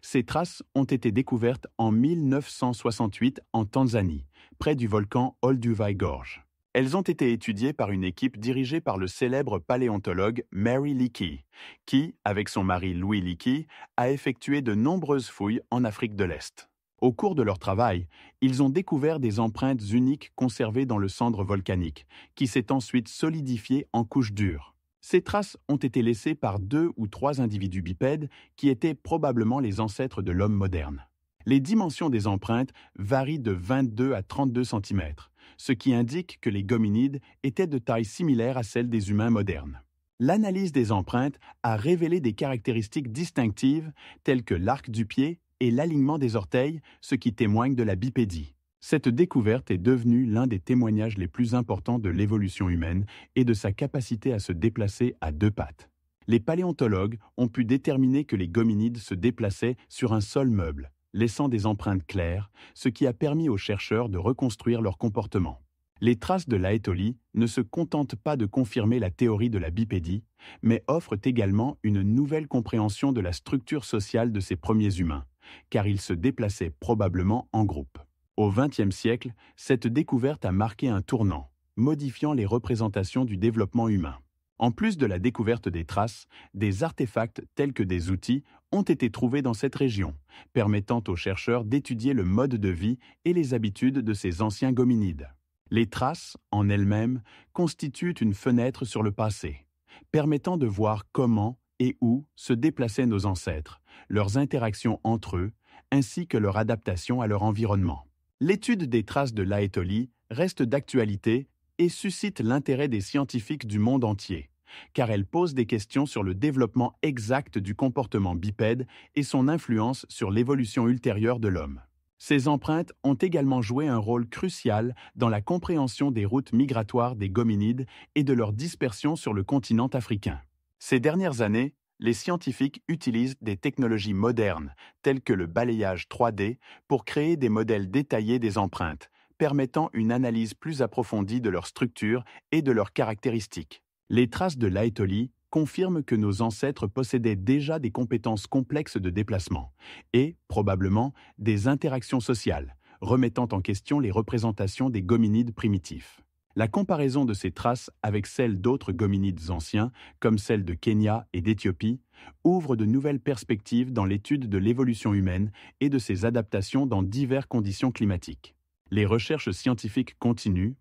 Ces traces ont été découvertes en 1968 en Tanzanie, près du volcan Olduvai Gorge. Elles ont été étudiées par une équipe dirigée par le célèbre paléontologue Mary Leakey, qui, avec son mari Louis Leakey, a effectué de nombreuses fouilles en Afrique de l'Est. Au cours de leur travail, ils ont découvert des empreintes uniques conservées dans le cendre volcanique, qui s'est ensuite solidifié en couches dures. Ces traces ont été laissées par 2 ou 3 individus bipèdes qui étaient probablement les ancêtres de l'homme moderne. Les dimensions des empreintes varient de 22 à 32 cm, ce qui indique que les gominides étaient de taille similaire à celle des humains modernes. L'analyse des empreintes a révélé des caractéristiques distinctives telles que l'arc du pied et l'alignement des orteils, ce qui témoigne de la bipédie. Cette découverte est devenue l'un des témoignages les plus importants de l'évolution humaine et de sa capacité à se déplacer à 2 pattes. Les paléontologues ont pu déterminer que les gominides se déplaçaient sur un sol meuble, laissant des empreintes claires, ce qui a permis aux chercheurs de reconstruire leur comportement. Les traces de Laetoli ne se contentent pas de confirmer la théorie de la bipédie, mais offrent également une nouvelle compréhension de la structure sociale de ces premiers humains, car ils se déplaçaient probablement en groupe. Au XXe siècle, cette découverte a marqué un tournant, modifiant les représentations du développement humain. En plus de la découverte des traces, des artefacts tels que des outils ont été trouvés dans cette région, permettant aux chercheurs d'étudier le mode de vie et les habitudes de ces anciens gominides. Les traces, en elles-mêmes, constituent une fenêtre sur le passé, permettant de voir comment et où se déplaçaient nos ancêtres, leurs interactions entre eux, ainsi que leur adaptation à leur environnement. L'étude des traces de Laetoli reste d'actualité et suscite l'intérêt des scientifiques du monde entier, car elle pose des questions sur le développement exact du comportement bipède et son influence sur l'évolution ultérieure de l'homme. Ces empreintes ont également joué un rôle crucial dans la compréhension des routes migratoires des gominides et de leur dispersion sur le continent africain. Ces dernières années, les scientifiques utilisent des technologies modernes, telles que le balayage 3D, pour créer des modèles détaillés des empreintes, permettant une analyse plus approfondie de leur structure et de leurs caractéristiques. Les traces de l'Aétolie confirment que nos ancêtres possédaient déjà des compétences complexes de déplacement et, probablement, des interactions sociales, remettant en question les représentations des hominides primitifs. La comparaison de ces traces avec celles d'autres hominides anciens, comme celles de Kenya et d'Éthiopie, ouvre de nouvelles perspectives dans l'étude de l'évolution humaine et de ses adaptations dans diverses conditions climatiques. Les recherches scientifiques continuent,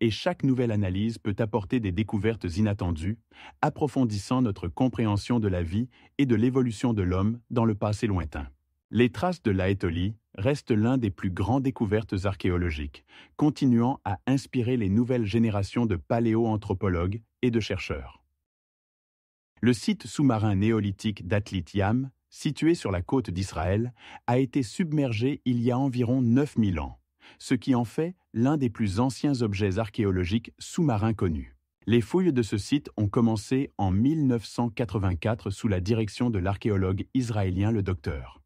et chaque nouvelle analyse peut apporter des découvertes inattendues, approfondissant notre compréhension de la vie et de l'évolution de l'homme dans le passé lointain. Les traces de l'Aétolie restent l'un des plus grandes découvertes archéologiques, continuant à inspirer les nouvelles générations de paléoanthropologues et de chercheurs. Le site sous-marin néolithique d'Atlit Yam, situé sur la côte d'Israël, a été submergé il y a environ 9000 ans, ce qui en fait l'un des plus anciens objets archéologiques sous-marins connus. Les fouilles de ce site ont commencé en 1984 sous la direction de l'archéologue israélien le Dr.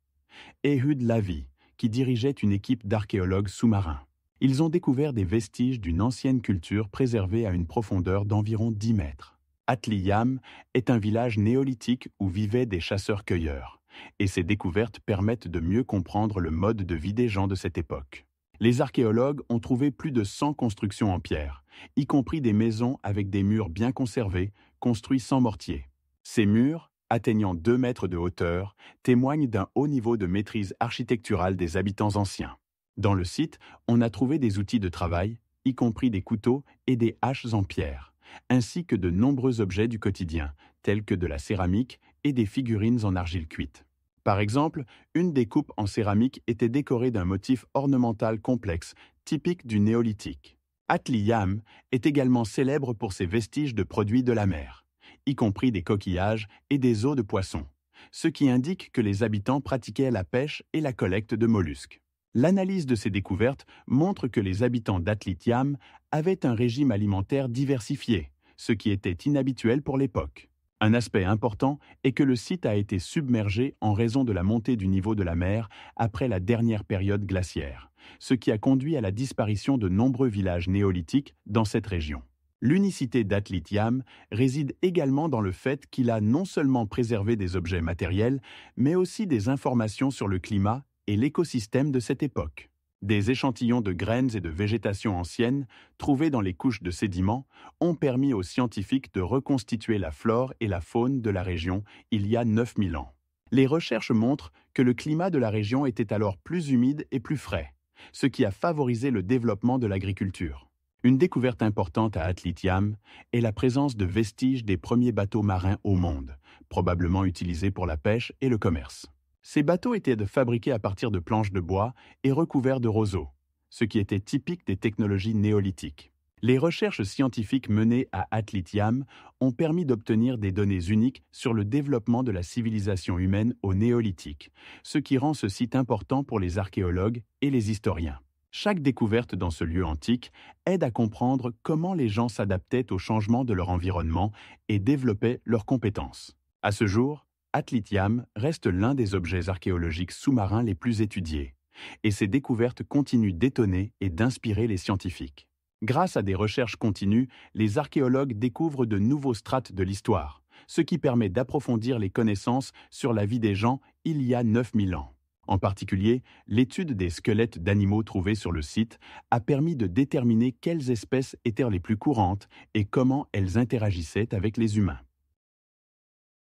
Ehud Lavi, qui dirigeait une équipe d'archéologues sous-marins. Ils ont découvert des vestiges d'une ancienne culture préservée à une profondeur d'environ 10 mètres. Atli Yam est un village néolithique où vivaient des chasseurs-cueilleurs, et ces découvertes permettent de mieux comprendre le mode de vie des gens de cette époque. Les archéologues ont trouvé plus de 100 constructions en pierre, y compris des maisons avec des murs bien conservés, construits sans mortier. Ces murs, atteignant 2 mètres de hauteur, témoignent d'un haut niveau de maîtrise architecturale des habitants anciens. Dans le site, on a trouvé des outils de travail, y compris des couteaux et des haches en pierre, ainsi que de nombreux objets du quotidien, tels que de la céramique et des figurines en argile cuite. Par exemple, une des coupes en céramique était décorée d'un motif ornemental complexe, typique du néolithique. Atli Yam est également célèbre pour ses vestiges de produits de la mer, y compris des coquillages et des os de poissons, ce qui indique que les habitants pratiquaient la pêche et la collecte de mollusques. L'analyse de ces découvertes montre que les habitants d'Atlit Yam avaient un régime alimentaire diversifié, ce qui était inhabituel pour l'époque. Un aspect important est que le site a été submergé en raison de la montée du niveau de la mer après la dernière période glaciaire, ce qui a conduit à la disparition de nombreux villages néolithiques dans cette région. L'unicité d'Atlit Yam réside également dans le fait qu'il a non seulement préservé des objets matériels, mais aussi des informations sur le climat et l'écosystème de cette époque. Des échantillons de graines et de végétation anciennes, trouvés dans les couches de sédiments, ont permis aux scientifiques de reconstituer la flore et la faune de la région il y a 9000 ans. Les recherches montrent que le climat de la région était alors plus humide et plus frais, ce qui a favorisé le développement de l'agriculture. Une découverte importante à Atlit Yam est la présence de vestiges des premiers bateaux marins au monde, probablement utilisés pour la pêche et le commerce. Ces bateaux étaient fabriqués à partir de planches de bois et recouverts de roseaux, ce qui était typique des technologies néolithiques. Les recherches scientifiques menées à Atlit Yam ont permis d'obtenir des données uniques sur le développement de la civilisation humaine au néolithique, ce qui rend ce site important pour les archéologues et les historiens. Chaque découverte dans ce lieu antique aide à comprendre comment les gens s'adaptaient au changement de leur environnement et développaient leurs compétences. À ce jour, Atlit Yam reste l'un des objets archéologiques sous-marins les plus étudiés, et ses découvertes continuent d'étonner et d'inspirer les scientifiques. Grâce à des recherches continues, les archéologues découvrent de nouveaux strates de l'histoire, ce qui permet d'approfondir les connaissances sur la vie des gens il y a 9000 ans. En particulier, l'étude des squelettes d'animaux trouvés sur le site a permis de déterminer quelles espèces étaient les plus courantes et comment elles interagissaient avec les humains.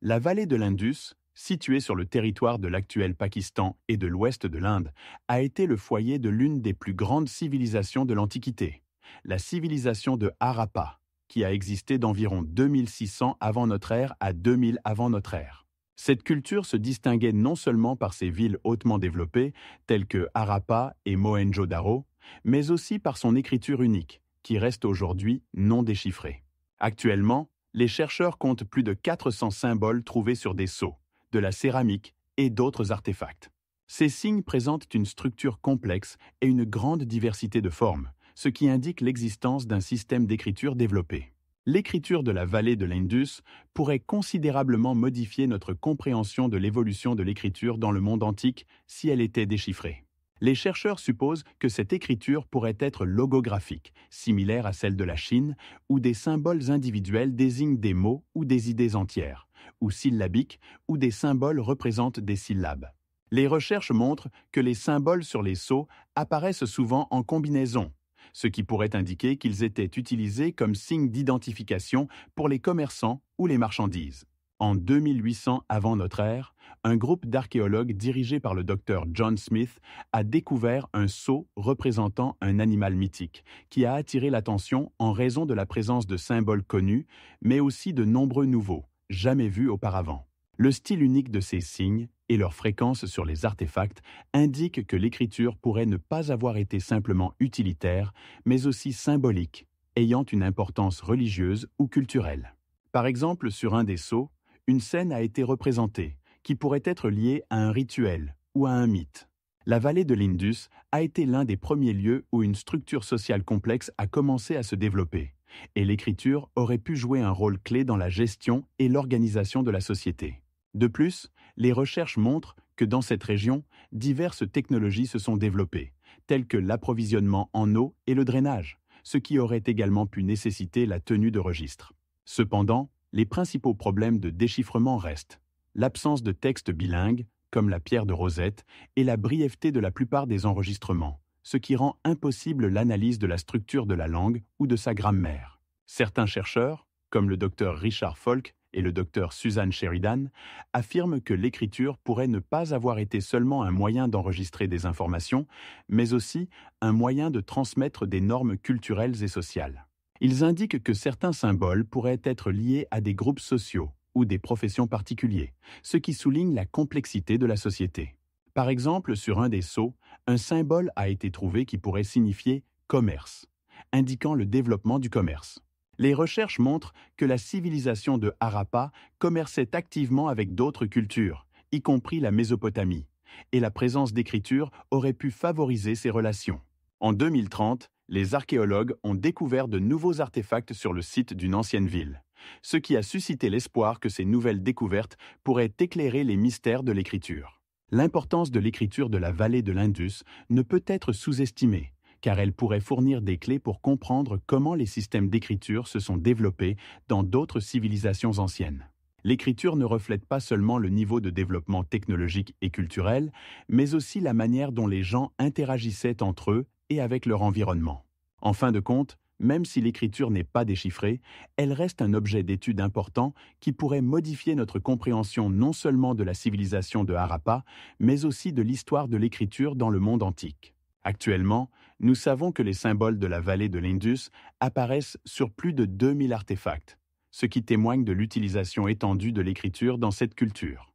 La vallée de l'Indus, située sur le territoire de l'actuel Pakistan et de l'ouest de l'Inde, a été le foyer de l'une des plus grandes civilisations de l'Antiquité, la civilisation de Harappa, qui a existé d'environ 2600 avant notre ère à 2000 avant notre ère. Cette culture se distinguait non seulement par ses villes hautement développées, telles que Harappa et Mohenjo-Daro, mais aussi par son écriture unique, qui reste aujourd'hui non déchiffrée. Actuellement, les chercheurs comptent plus de 400 symboles trouvés sur des sceaux, de la céramique et d'autres artefacts. Ces signes présentent une structure complexe et une grande diversité de formes, ce qui indique l'existence d'un système d'écriture développé. L'écriture de la vallée de l'Indus pourrait considérablement modifier notre compréhension de l'évolution de l'écriture dans le monde antique si elle était déchiffrée. Les chercheurs supposent que cette écriture pourrait être logographique, similaire à celle de la Chine, où des symboles individuels désignent des mots ou des idées entières, ou syllabique, où des symboles représentent des syllabes. Les recherches montrent que les symboles sur les sceaux apparaissent souvent en combinaison, ce qui pourrait indiquer qu'ils étaient utilisés comme signe d'identification pour les commerçants ou les marchandises. En 2800 avant notre ère, un groupe d'archéologues dirigé par le docteur John Smith a découvert un sceau représentant un animal mythique qui a attiré l'attention en raison de la présence de symboles connus, mais aussi de nombreux nouveaux, jamais vus auparavant. Le style unique de ces signes et leur fréquence sur les artefacts indiquent que l'écriture pourrait ne pas avoir été simplement utilitaire, mais aussi symbolique, ayant une importance religieuse ou culturelle. Par exemple, sur un des sceaux, une scène a été représentée, qui pourrait être liée à un rituel ou à un mythe. La vallée de l'Indus a été l'un des premiers lieux où une structure sociale complexe a commencé à se développer, et l'écriture aurait pu jouer un rôle clé dans la gestion et l'organisation de la société. De plus, les recherches montrent que dans cette région, diverses technologies se sont développées, telles que l'approvisionnement en eau et le drainage, ce qui aurait également pu nécessiter la tenue de registres. Cependant, les principaux problèmes de déchiffrement restent l'absence de texte bilingue, comme la pierre de Rosette, et la brièveté de la plupart des enregistrements, ce qui rend impossible l'analyse de la structure de la langue ou de sa grammaire. Certains chercheurs, comme le docteur Richard Falk et le docteur Susan Sheridan, affirment que l'écriture pourrait ne pas avoir été seulement un moyen d'enregistrer des informations, mais aussi un moyen de transmettre des normes culturelles et sociales. Ils indiquent que certains symboles pourraient être liés à des groupes sociaux ou des professions particuliers, ce qui souligne la complexité de la société. Par exemple, sur un des sceaux, un symbole a été trouvé qui pourrait signifier « commerce », indiquant le développement du commerce. Les recherches montrent que la civilisation de Harappa commerçait activement avec d'autres cultures, y compris la Mésopotamie, et la présence d'écriture aurait pu favoriser ces relations. En 2030, les archéologues ont découvert de nouveaux artefacts sur le site d'une ancienne ville, ce qui a suscité l'espoir que ces nouvelles découvertes pourraient éclairer les mystères de l'écriture. L'importance de l'écriture de la vallée de l'Indus ne peut être sous-estimée, car elle pourrait fournir des clés pour comprendre comment les systèmes d'écriture se sont développés dans d'autres civilisations anciennes. L'écriture ne reflète pas seulement le niveau de développement technologique et culturel, mais aussi la manière dont les gens interagissaient entre eux et avec leur environnement. En fin de compte, même si l'écriture n'est pas déchiffrée, elle reste un objet d'étude important qui pourrait modifier notre compréhension non seulement de la civilisation de Harappa, mais aussi de l'histoire de l'écriture dans le monde antique. Actuellement, nous savons que les symboles de la vallée de l'Indus apparaissent sur plus de 2000 artefacts, ce qui témoigne de l'utilisation étendue de l'écriture dans cette culture.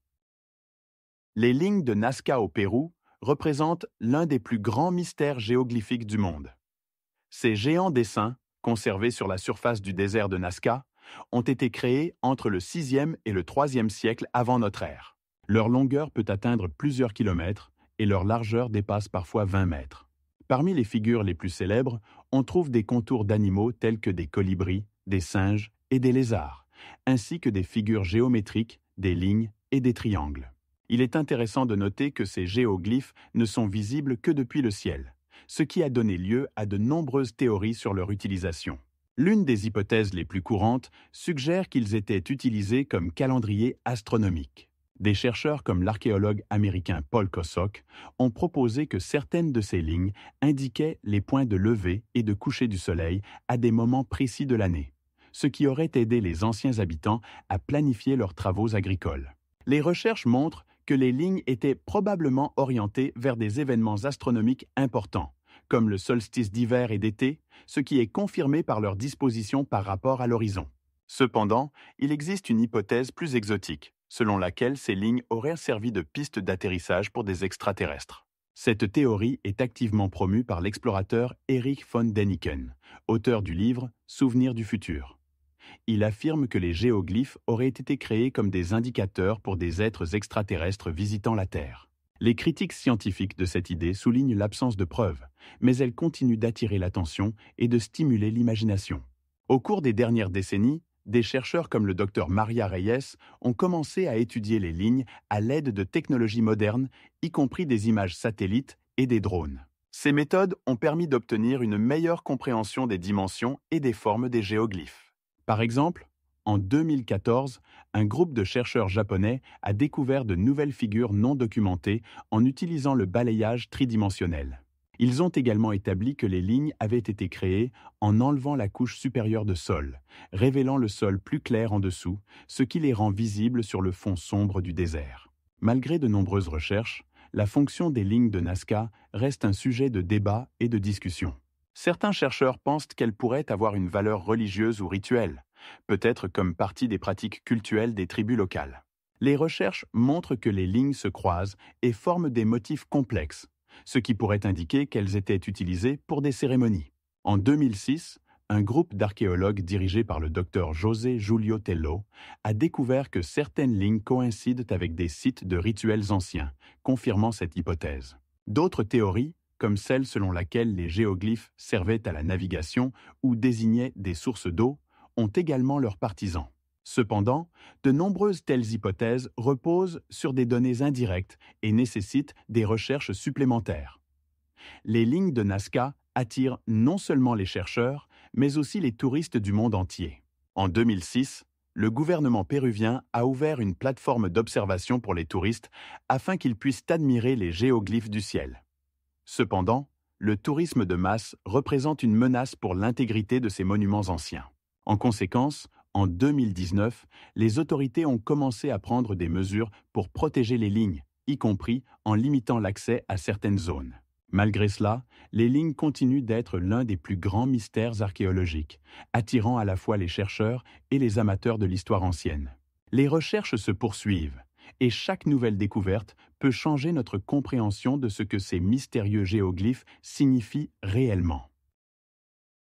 Les lignes de Nazca au Pérou représentent l'un des plus grands mystères géoglyphiques du monde. Ces géants dessins, conservés sur la surface du désert de Nazca, ont été créés entre le 6e et le 3e siècle avant notre ère. Leur longueur peut atteindre plusieurs kilomètres et leur largeur dépasse parfois 20 mètres. Parmi les figures les plus célèbres, on trouve des contours d'animaux tels que des colibris, des singes et des lézards, ainsi que des figures géométriques, des lignes et des triangles. Il est intéressant de noter que ces géoglyphes ne sont visibles que depuis le ciel, ce qui a donné lieu à de nombreuses théories sur leur utilisation. L'une des hypothèses les plus courantes suggère qu'ils étaient utilisés comme calendrier astronomique. Des chercheurs comme l'archéologue américain Paul Kosok ont proposé que certaines de ces lignes indiquaient les points de lever et de coucher du soleil à des moments précis de l'année, ce qui aurait aidé les anciens habitants à planifier leurs travaux agricoles. Les recherches montrent que les lignes étaient probablement orientées vers des événements astronomiques importants, comme le solstice d'hiver et d'été, ce qui est confirmé par leur disposition par rapport à l'horizon. Cependant, il existe une hypothèse plus exotique, selon laquelle ces lignes auraient servi de piste d'atterrissage pour des extraterrestres. Cette théorie est activement promue par l'explorateur Erich von Däniken, auteur du livre « Souvenirs du futur ». Il affirme que les géoglyphes auraient été créés comme des indicateurs pour des êtres extraterrestres visitant la Terre. Les critiques scientifiques de cette idée soulignent l'absence de preuves, mais elle continue d'attirer l'attention et de stimuler l'imagination. Au cours des dernières décennies, des chercheurs comme le Dr Maria Reyes ont commencé à étudier les lignes à l'aide de technologies modernes, y compris des images satellites et des drones. Ces méthodes ont permis d'obtenir une meilleure compréhension des dimensions et des formes des géoglyphes. Par exemple, en 2014, un groupe de chercheurs japonais a découvert de nouvelles figures non documentées en utilisant le balayage tridimensionnel. Ils ont également établi que les lignes avaient été créées en enlevant la couche supérieure de sol, révélant le sol plus clair en dessous, ce qui les rend visibles sur le fond sombre du désert. Malgré de nombreuses recherches, la fonction des lignes de Nazca reste un sujet de débat et de discussion. Certains chercheurs pensent qu'elles pourraient avoir une valeur religieuse ou rituelle, peut-être comme partie des pratiques cultuelles des tribus locales. Les recherches montrent que les lignes se croisent et forment des motifs complexes, ce qui pourrait indiquer qu'elles étaient utilisées pour des cérémonies. En 2006, un groupe d'archéologues dirigé par le docteur José Julio Tello a découvert que certaines lignes coïncident avec des sites de rituels anciens, confirmant cette hypothèse. D'autres théories, comme celle selon laquelle les géoglyphes servaient à la navigation ou désignaient des sources d'eau, ont également leurs partisans. Cependant, de nombreuses telles hypothèses reposent sur des données indirectes et nécessitent des recherches supplémentaires. Les lignes de Nazca attirent non seulement les chercheurs, mais aussi les touristes du monde entier. En 2006, le gouvernement péruvien a ouvert une plateforme d'observation pour les touristes afin qu'ils puissent admirer les géoglyphes du ciel. Cependant, le tourisme de masse représente une menace pour l'intégrité de ces monuments anciens. En conséquence, en 2019, les autorités ont commencé à prendre des mesures pour protéger les lignes, y compris en limitant l'accès à certaines zones. Malgré cela, les lignes continuent d'être l'un des plus grands mystères archéologiques, attirant à la fois les chercheurs et les amateurs de l'histoire ancienne. Les recherches se poursuivent, et chaque nouvelle découverte peut changer notre compréhension de ce que ces mystérieux géoglyphes signifient réellement.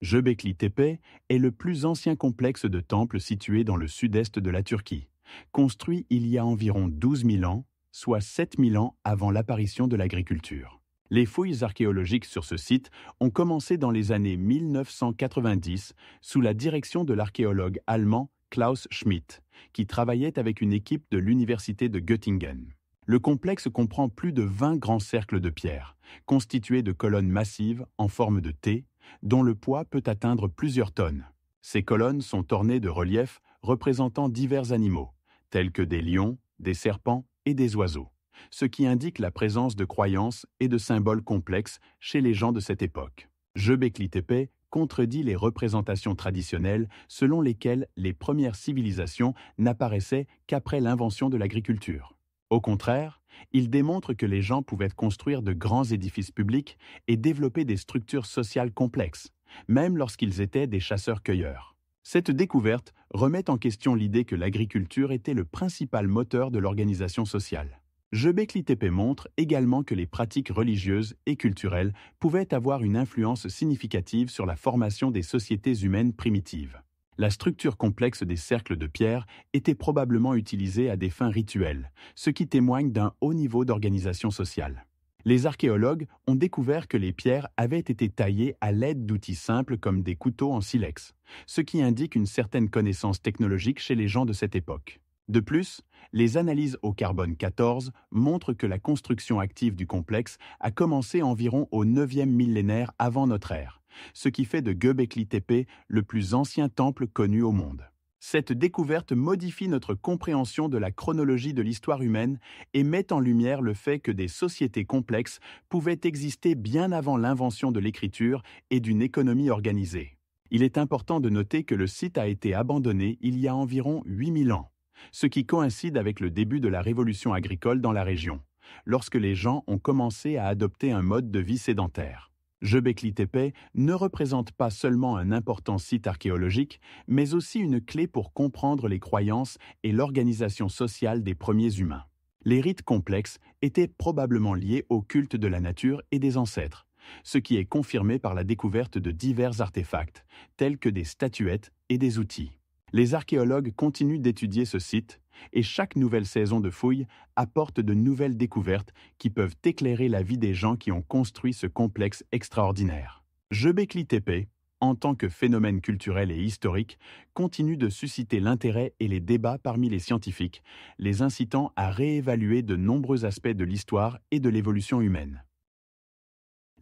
Göbekli Tepe est le plus ancien complexe de temples situé dans le sud-est de la Turquie, construit il y a environ 12 000 ans, soit 7 000 ans avant l'apparition de l'agriculture. Les fouilles archéologiques sur ce site ont commencé dans les années 1990 sous la direction de l'archéologue allemand Klaus Schmidt, qui travaillait avec une équipe de l'université de Göttingen. Le complexe comprend plus de 20 grands cercles de pierre, constitués de colonnes massives en forme de T, dont le poids peut atteindre plusieurs tonnes. Ces colonnes sont ornées de reliefs représentant divers animaux, tels que des lions, des serpents et des oiseaux, ce qui indique la présence de croyances et de symboles complexes chez les gens de cette époque. Göbekli Tepe contredit les représentations traditionnelles selon lesquelles les premières civilisations n'apparaissaient qu'après l'invention de l'agriculture. Au contraire, il démontre que les gens pouvaient construire de grands édifices publics et développer des structures sociales complexes, même lorsqu'ils étaient des chasseurs-cueilleurs. Cette découverte remet en question l'idée que l'agriculture était le principal moteur de l'organisation sociale. Göbekli Tepe montre également que les pratiques religieuses et culturelles pouvaient avoir une influence significative sur la formation des sociétés humaines primitives. La structure complexe des cercles de pierre était probablement utilisée à des fins rituelles, ce qui témoigne d'un haut niveau d'organisation sociale. Les archéologues ont découvert que les pierres avaient été taillées à l'aide d'outils simples comme des couteaux en silex, ce qui indique une certaine connaissance technologique chez les gens de cette époque. De plus, les analyses au carbone 14 montrent que la construction active du complexe a commencé environ au 9e millénaire avant notre ère, ce qui fait de Göbekli Tepe le plus ancien temple connu au monde. Cette découverte modifie notre compréhension de la chronologie de l'histoire humaine et met en lumière le fait que des sociétés complexes pouvaient exister bien avant l'invention de l'écriture et d'une économie organisée. Il est important de noter que le site a été abandonné il y a environ 8000 ans, ce qui coïncide avec le début de la révolution agricole dans la région, lorsque les gens ont commencé à adopter un mode de vie sédentaire. Göbekli Tepe ne représente pas seulement un important site archéologique, mais aussi une clé pour comprendre les croyances et l'organisation sociale des premiers humains. Les rites complexes étaient probablement liés au culte de la nature et des ancêtres, ce qui est confirmé par la découverte de divers artefacts, tels que des statuettes et des outils. Les archéologues continuent d'étudier ce site et chaque nouvelle saison de fouilles apporte de nouvelles découvertes qui peuvent éclairer la vie des gens qui ont construit ce complexe extraordinaire. Göbekli Tepe, en tant que phénomène culturel et historique, continue de susciter l'intérêt et les débats parmi les scientifiques, les incitant à réévaluer de nombreux aspects de l'histoire et de l'évolution humaine.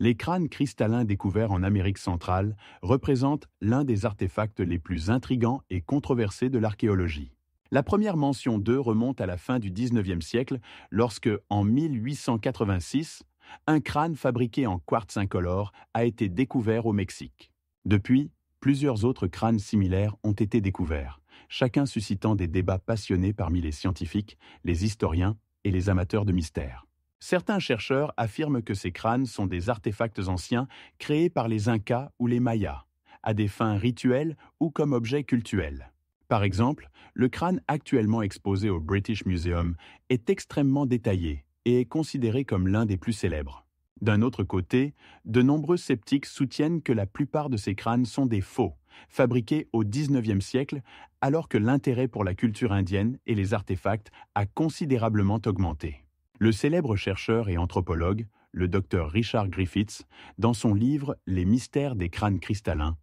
Les crânes cristallins découverts en Amérique centrale représentent l'un des artefacts les plus intrigants et controversés de l'archéologie. La première mention d'eux remonte à la fin du XIXe siècle, lorsque, en 1886, un crâne fabriqué en quartz incolore a été découvert au Mexique. Depuis, plusieurs autres crânes similaires ont été découverts, chacun suscitant des débats passionnés parmi les scientifiques, les historiens et les amateurs de mystères. Certains chercheurs affirment que ces crânes sont des artefacts anciens créés par les Incas ou les Mayas, à des fins rituelles ou comme objets cultuels. Par exemple, le crâne actuellement exposé au British Museum est extrêmement détaillé et est considéré comme l'un des plus célèbres. D'un autre côté, de nombreux sceptiques soutiennent que la plupart de ces crânes sont des faux, fabriqués au XIXe siècle, alors que l'intérêt pour la culture indienne et les artefacts a considérablement augmenté. Le célèbre chercheur et anthropologue, le Dr Richard Griffiths, dans son livre « Les mystères des crânes cristallins »,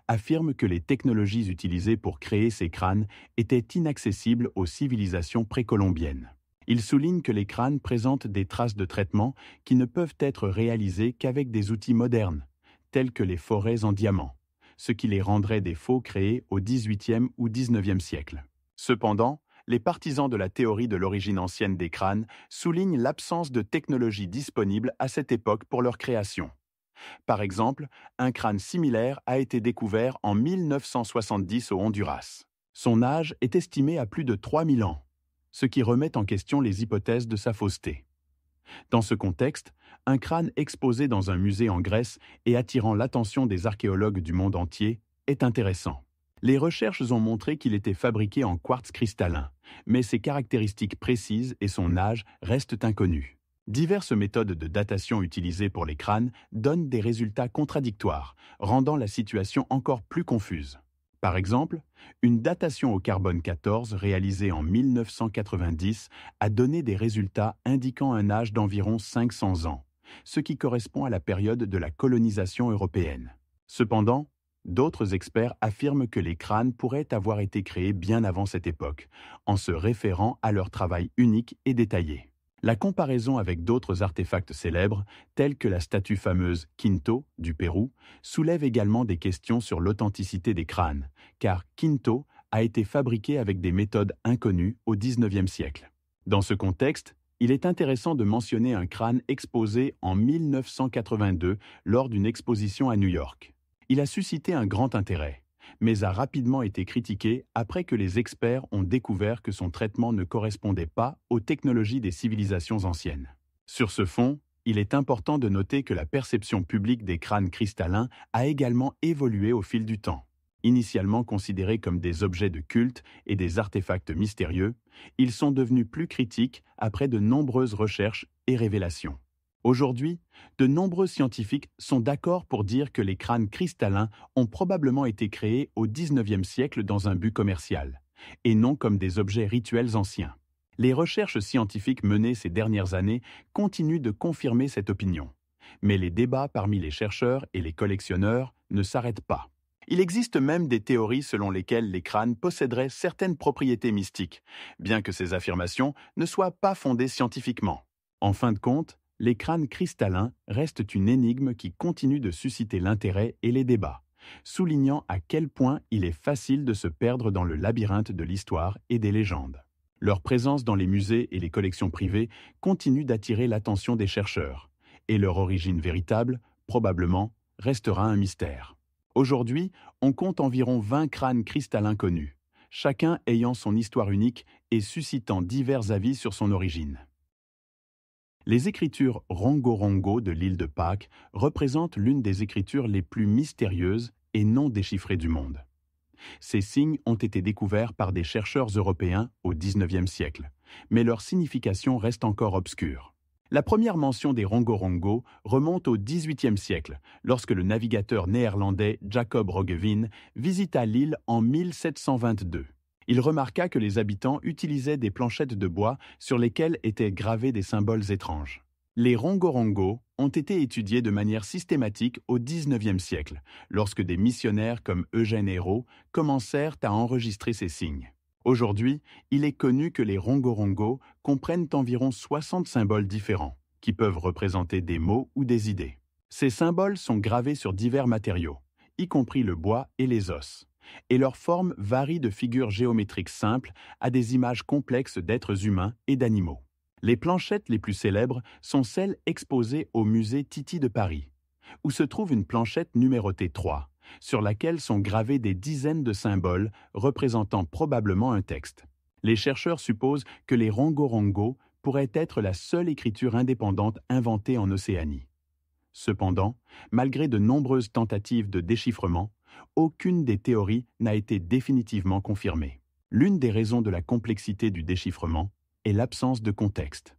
affirme que les technologies utilisées pour créer ces crânes étaient inaccessibles aux civilisations précolombiennes. Il souligne que les crânes présentent des traces de traitement qui ne peuvent être réalisées qu'avec des outils modernes, tels que les forêts en diamant, ce qui les rendrait des faux créés au XVIIIe ou XIXe siècle. Cependant, les partisans de la théorie de l'origine ancienne des crânes soulignent l'absence de technologie disponible à cette époque pour leur création. Par exemple, un crâne similaire a été découvert en 1970 au Honduras. Son âge est estimé à plus de 3000 ans, ce qui remet en question les hypothèses de sa fausseté. Dans ce contexte, un crâne exposé dans un musée en Grèce et attirant l'attention des archéologues du monde entier est intéressant. Les recherches ont montré qu'il était fabriqué en quartz cristallin, mais ses caractéristiques précises et son âge restent inconnus. Diverses méthodes de datation utilisées pour les crânes donnent des résultats contradictoires, rendant la situation encore plus confuse. Par exemple, une datation au carbone 14 réalisée en 1990 a donné des résultats indiquant un âge d'environ 500 ans, ce qui correspond à la période de la colonisation européenne. Cependant, d'autres experts affirment que les crânes pourraient avoir été créés bien avant cette époque, en se référant à leur travail unique et détaillé. La comparaison avec d'autres artefacts célèbres, tels que la statue fameuse Quinto du Pérou, soulève également des questions sur l'authenticité des crânes, car Quinto a été fabriqué avec des méthodes inconnues au XIXe siècle. Dans ce contexte, il est intéressant de mentionner un crâne exposé en 1982 lors d'une exposition à New York. Il a suscité un grand intérêt, mais a rapidement été critiqué après que les experts ont découvert que son traitement ne correspondait pas aux technologies des civilisations anciennes. Sur ce fond, il est important de noter que la perception publique des crânes cristallins a également évolué au fil du temps. Initialement considérés comme des objets de culte et des artefacts mystérieux, ils sont devenus plus critiques après de nombreuses recherches et révélations. Aujourd'hui, de nombreux scientifiques sont d'accord pour dire que les crânes cristallins ont probablement été créés au XIXe siècle dans un but commercial, et non comme des objets rituels anciens. Les recherches scientifiques menées ces dernières années continuent de confirmer cette opinion, mais les débats parmi les chercheurs et les collectionneurs ne s'arrêtent pas. Il existe même des théories selon lesquelles les crânes posséderaient certaines propriétés mystiques, bien que ces affirmations ne soient pas fondées scientifiquement. En fin de compte, les crânes cristallins restent une énigme qui continue de susciter l'intérêt et les débats, soulignant à quel point il est facile de se perdre dans le labyrinthe de l'histoire et des légendes. Leur présence dans les musées et les collections privées continue d'attirer l'attention des chercheurs, et leur origine véritable, probablement, restera un mystère. Aujourd'hui, on compte environ 20 crânes cristallins connus, chacun ayant son histoire unique et suscitant divers avis sur son origine. Les écritures Rongorongo de l'île de Pâques représentent l'une des écritures les plus mystérieuses et non déchiffrées du monde. Ces signes ont été découverts par des chercheurs européens au XIXe siècle, mais leur signification reste encore obscure. La première mention des Rongorongo remonte au XVIIIe siècle, lorsque le navigateur néerlandais Jacob Roggeveen visita l'île en 1722. Il remarqua que les habitants utilisaient des planchettes de bois sur lesquelles étaient gravés des symboles étranges. Les Rongorongo ont été étudiés de manière systématique au XIXe siècle, lorsque des missionnaires comme Eugène Ayrault commencèrent à enregistrer ces signes. Aujourd'hui, il est connu que les Rongorongo comprennent environ 60 symboles différents, qui peuvent représenter des mots ou des idées. Ces symboles sont gravés sur divers matériaux, y compris le bois et les os, et leur forme varie de figures géométriques simples à des images complexes d'êtres humains et d'animaux. Les planchettes les plus célèbres sont celles exposées au musée Titi de Paris, où se trouve une planchette numérotée 3, sur laquelle sont gravés des dizaines de symboles représentant probablement un texte. Les chercheurs supposent que les rongorongo pourraient être la seule écriture indépendante inventée en Océanie. Cependant, malgré de nombreuses tentatives de déchiffrement, aucune des théories n'a été définitivement confirmée. L'une des raisons de la complexité du déchiffrement est l'absence de contexte.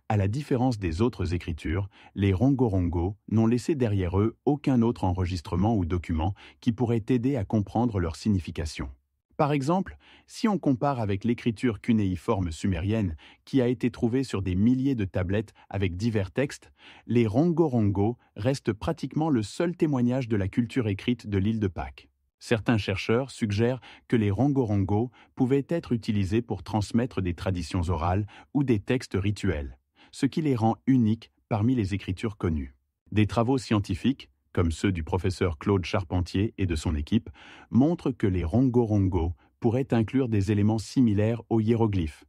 À la différence des autres écritures, les rongorongo n'ont laissé derrière eux aucun autre enregistrement ou document qui pourrait aider à comprendre leur signification. Par exemple, si on compare avec l'écriture cunéiforme sumérienne qui a été trouvée sur des milliers de tablettes avec divers textes, les rongorongo restent pratiquement le seul témoignage de la culture écrite de l'île de Pâques. Certains chercheurs suggèrent que les rongorongo pouvaient être utilisés pour transmettre des traditions orales ou des textes rituels, ce qui les rend uniques parmi les écritures connues. Des travaux scientifiques, comme ceux du professeur Claude Charpentier et de son équipe, montrent que les rongorongo pourraient inclure des éléments similaires aux hiéroglyphes,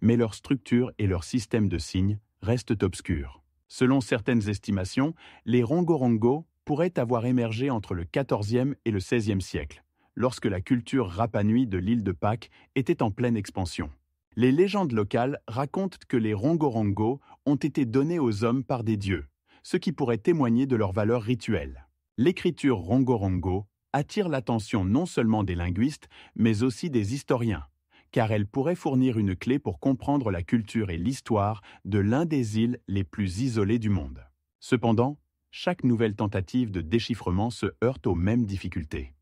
mais leur structure et leur système de signes restent obscurs. Selon certaines estimations, les rongorongo pourraient avoir émergé entre le XIVe et le XVIe siècle, lorsque la culture Rapa Nui de l'île de Pâques était en pleine expansion. Les légendes locales racontent que les rongorongo ont été donnés aux hommes par des dieux, ce qui pourrait témoigner de leur valeur rituelle. L'écriture rongorongo attire l'attention non seulement des linguistes, mais aussi des historiens, car elle pourrait fournir une clé pour comprendre la culture et l'histoire de l'un des îles les plus isolées du monde. Cependant, chaque nouvelle tentative de déchiffrement se heurte aux mêmes difficultés: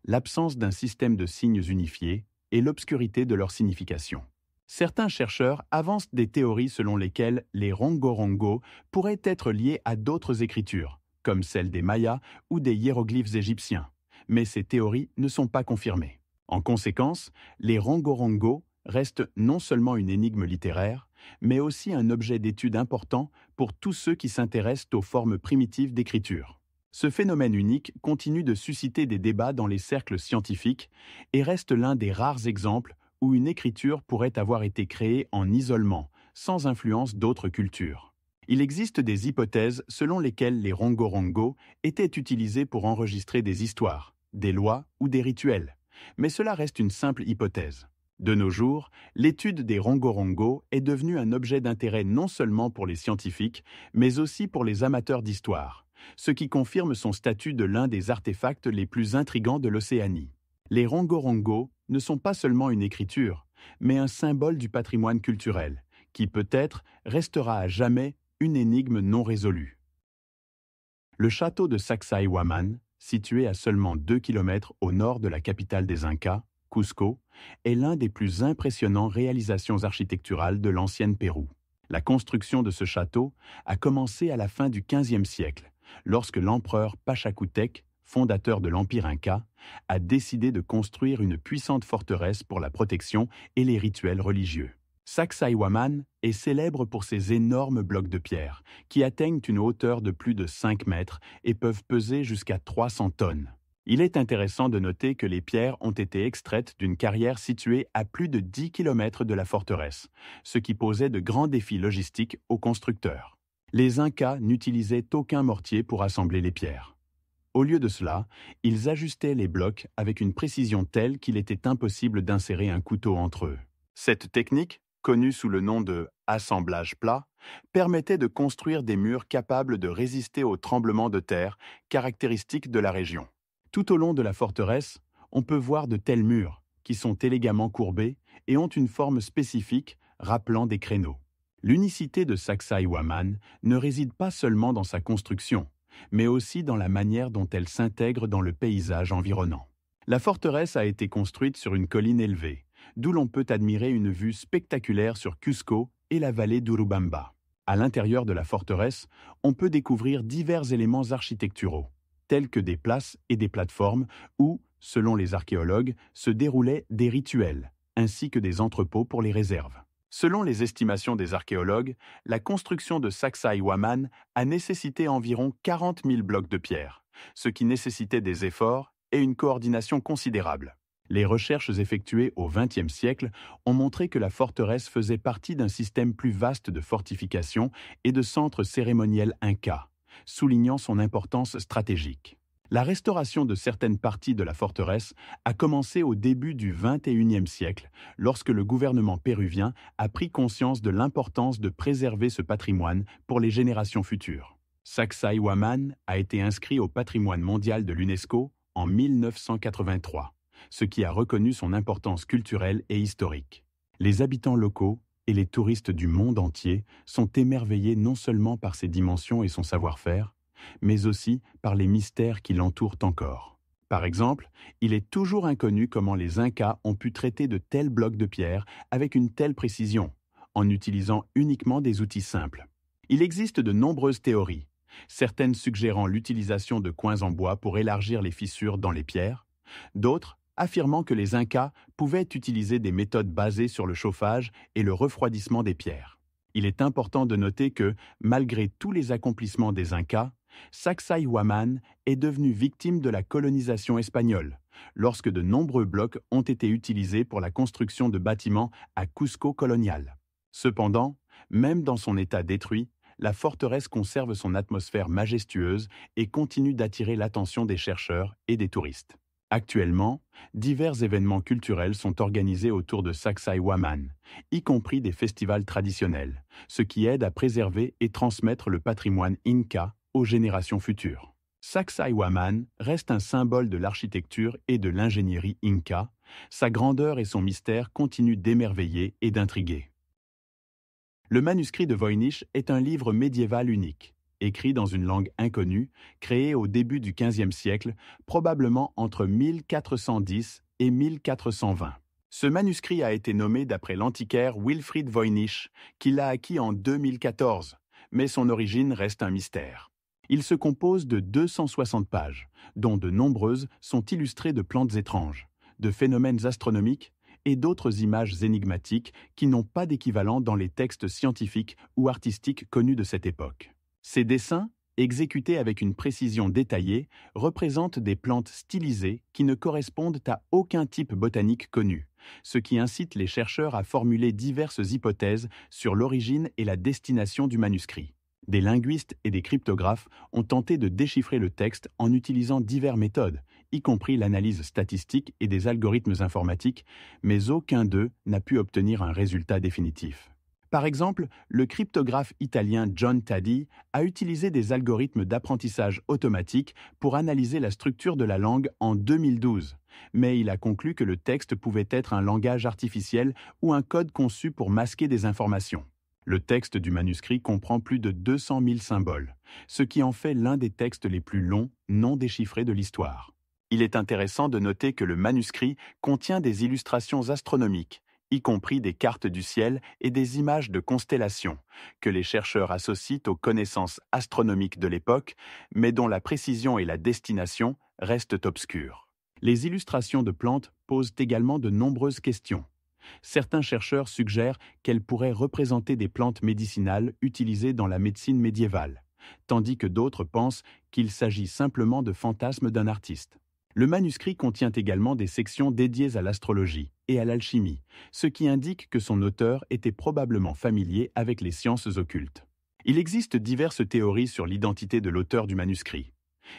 l'absence d'un système de signes unifiés et l'obscurité de leur signification. Certains chercheurs avancent des théories selon lesquelles les rongorongo pourraient être liés à d'autres écritures, comme celles des Mayas ou des hiéroglyphes égyptiens, mais ces théories ne sont pas confirmées. En conséquence, les rongorongo restent non seulement une énigme littéraire, mais aussi un objet d'étude important pour tous ceux qui s'intéressent aux formes primitives d'écriture. Ce phénomène unique continue de susciter des débats dans les cercles scientifiques et reste l'un des rares exemples où une écriture pourrait avoir été créée en isolement, sans influence d'autres cultures. Il existe des hypothèses selon lesquelles les rongorongo étaient utilisés pour enregistrer des histoires, des lois ou des rituels, mais cela reste une simple hypothèse. De nos jours, l'étude des rongorongo est devenue un objet d'intérêt non seulement pour les scientifiques, mais aussi pour les amateurs d'histoire, ce qui confirme son statut de l'un des artefacts les plus intrigants de l'Océanie. Les rongorongo ne sont pas seulement une écriture, mais un symbole du patrimoine culturel, qui peut-être restera à jamais une énigme non résolue. Le château de Sacsayhuaman, situé à seulement 2 km au nord de la capitale des Incas, Cusco, est l'un des plus impressionnants réalisations architecturales de l'ancienne Pérou. La construction de ce château a commencé à la fin du XVe siècle, lorsque l'empereur Pachacútec, fondateur de l'Empire Inca, a décidé de construire une puissante forteresse pour la protection et les rituels religieux. Sacsayhuaman est célèbre pour ses énormes blocs de pierre, qui atteignent une hauteur de plus de 5 mètres et peuvent peser jusqu'à 300 tonnes. Il est intéressant de noter que les pierres ont été extraites d'une carrière située à plus de 10 km de la forteresse, ce qui posait de grands défis logistiques aux constructeurs. Les Incas n'utilisaient aucun mortier pour assembler les pierres. Au lieu de cela, ils ajustaient les blocs avec une précision telle qu'il était impossible d'insérer un couteau entre eux. Cette technique, connue sous le nom de « assemblage plat », permettait de construire des murs capables de résister aux tremblements de terre caractéristiques de la région. Tout au long de la forteresse, on peut voir de tels murs, qui sont élégamment courbés et ont une forme spécifique rappelant des créneaux. L'unicité de Sacsayhuaman ne réside pas seulement dans sa construction, mais aussi dans la manière dont elle s'intègre dans le paysage environnant. La forteresse a été construite sur une colline élevée, d'où l'on peut admirer une vue spectaculaire sur Cusco et la vallée d'Urubamba. À l'intérieur de la forteresse, on peut découvrir divers éléments architecturaux, tels que des places et des plateformes où, selon les archéologues, se déroulaient des rituels, ainsi que des entrepôts pour les réserves. Selon les estimations des archéologues, la construction de Sacsayhuaman a nécessité environ 40 000 blocs de pierre, ce qui nécessitait des efforts et une coordination considérable. Les recherches effectuées au XXe siècle ont montré que la forteresse faisait partie d'un système plus vaste de fortifications et de centres cérémoniels incas, soulignant son importance stratégique. La restauration de certaines parties de la forteresse a commencé au début du XXIe siècle, lorsque le gouvernement péruvien a pris conscience de l'importance de préserver ce patrimoine pour les générations futures. Sacsayhuaman a été inscrit au patrimoine mondial de l'UNESCO en 1983, ce qui a reconnu son importance culturelle et historique. Les habitants locaux et les touristes du monde entier sont émerveillés non seulement par ses dimensions et son savoir-faire, mais aussi par les mystères qui l'entourent encore. Par exemple, il est toujours inconnu comment les Incas ont pu traiter de tels blocs de pierre avec une telle précision, en utilisant uniquement des outils simples. Il existe de nombreuses théories, certaines suggérant l'utilisation de coins en bois pour élargir les fissures dans les pierres, d'autres affirmant que les Incas pouvaient utiliser des méthodes basées sur le chauffage et le refroidissement des pierres. Il est important de noter que, malgré tous les accomplissements des Incas, Sacsayhuaman est devenu victime de la colonisation espagnole, lorsque de nombreux blocs ont été utilisés pour la construction de bâtiments à Cusco colonial. Cependant, même dans son état détruit, la forteresse conserve son atmosphère majestueuse et continue d'attirer l'attention des chercheurs et des touristes. Actuellement, divers événements culturels sont organisés autour de Sacsayhuaman, y compris des festivals traditionnels, ce qui aide à préserver et transmettre le patrimoine Inca aux générations futures. Sacsayhuaman reste un symbole de l'architecture et de l'ingénierie Inca. Sa grandeur et son mystère continuent d'émerveiller et d'intriguer. Le manuscrit de Voynich est un livre médiéval unique, écrit dans une langue inconnue, créé au début du XVe siècle, probablement entre 1410 et 1420. Ce manuscrit a été nommé d'après l'antiquaire Wilfrid Voynich, qui l'a acquis en 2014, mais son origine reste un mystère. Il se compose de 260 pages, dont de nombreuses sont illustrées de plantes étranges, de phénomènes astronomiques et d'autres images énigmatiques qui n'ont pas d'équivalent dans les textes scientifiques ou artistiques connus de cette époque. Ces dessins, exécutés avec une précision détaillée, représentent des plantes stylisées qui ne correspondent à aucun type botanique connu, ce qui incite les chercheurs à formuler diverses hypothèses sur l'origine et la destination du manuscrit. Des linguistes et des cryptographes ont tenté de déchiffrer le texte en utilisant diverses méthodes, y compris l'analyse statistique et des algorithmes informatiques, mais aucun d'eux n'a pu obtenir un résultat définitif. Par exemple, le cryptographe italien John Taddy a utilisé des algorithmes d'apprentissage automatique pour analyser la structure de la langue en 2012, mais il a conclu que le texte pouvait être un langage artificiel ou un code conçu pour masquer des informations. Le texte du manuscrit comprend plus de 200 000 symboles, ce qui en fait l'un des textes les plus longs non déchiffrés de l'histoire. Il est intéressant de noter que le manuscrit contient des illustrations astronomiques, y compris des cartes du ciel et des images de constellations, que les chercheurs associent aux connaissances astronomiques de l'époque, mais dont la précision et la destination restent obscures. Les illustrations de plantes posent également de nombreuses questions. Certains chercheurs suggèrent qu'elles pourraient représenter des plantes médicinales utilisées dans la médecine médiévale, tandis que d'autres pensent qu'il s'agit simplement de fantasmes d'un artiste. Le manuscrit contient également des sections dédiées à l'astrologie et à l'alchimie, ce qui indique que son auteur était probablement familier avec les sciences occultes. Il existe diverses théories sur l'identité de l'auteur du manuscrit.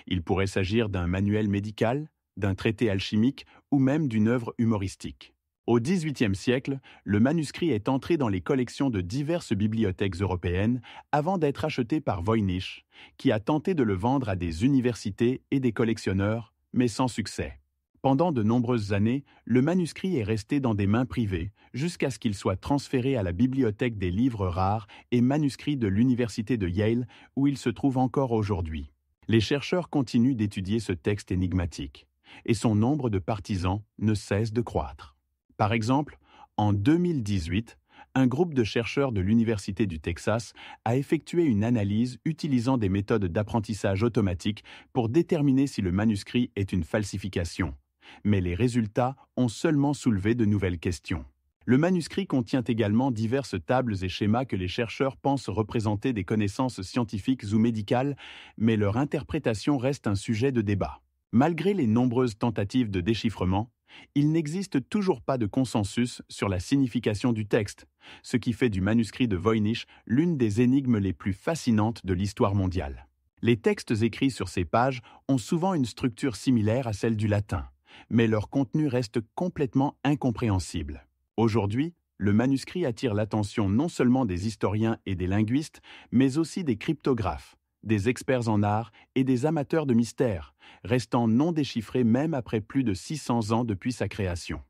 Il pourrait s'agir d'un manuel médical, d'un traité alchimique ou même d'une œuvre humoristique. Au XVIIIe siècle, le manuscrit est entré dans les collections de diverses bibliothèques européennes avant d'être acheté par Voynich, qui a tenté de le vendre à des universités et des collectionneurs, mais sans succès. Pendant de nombreuses années, le manuscrit est resté dans des mains privées jusqu'à ce qu'il soit transféré à la bibliothèque des livres rares et manuscrits de l'université de Yale, où il se trouve encore aujourd'hui. Les chercheurs continuent d'étudier ce texte énigmatique, et son nombre de partisans ne cesse de croître. Par exemple, en 2018, un groupe de chercheurs de l'Université du Texas a effectué une analyse utilisant des méthodes d'apprentissage automatique pour déterminer si le manuscrit est une falsification. Mais les résultats ont seulement soulevé de nouvelles questions. Le manuscrit contient également diverses tables et schémas que les chercheurs pensent représenter des connaissances scientifiques ou médicales, mais leur interprétation reste un sujet de débat. Malgré les nombreuses tentatives de déchiffrement, il n'existe toujours pas de consensus sur la signification du texte, ce qui fait du manuscrit de Voynich l'une des énigmes les plus fascinantes de l'histoire mondiale. Les textes écrits sur ces pages ont souvent une structure similaire à celle du latin, mais leur contenu reste complètement incompréhensible. Aujourd'hui, le manuscrit attire l'attention non seulement des historiens et des linguistes, mais aussi des cryptographes, des experts en art et des amateurs de mystères, restant non déchiffré même après plus de 600 ans depuis sa création.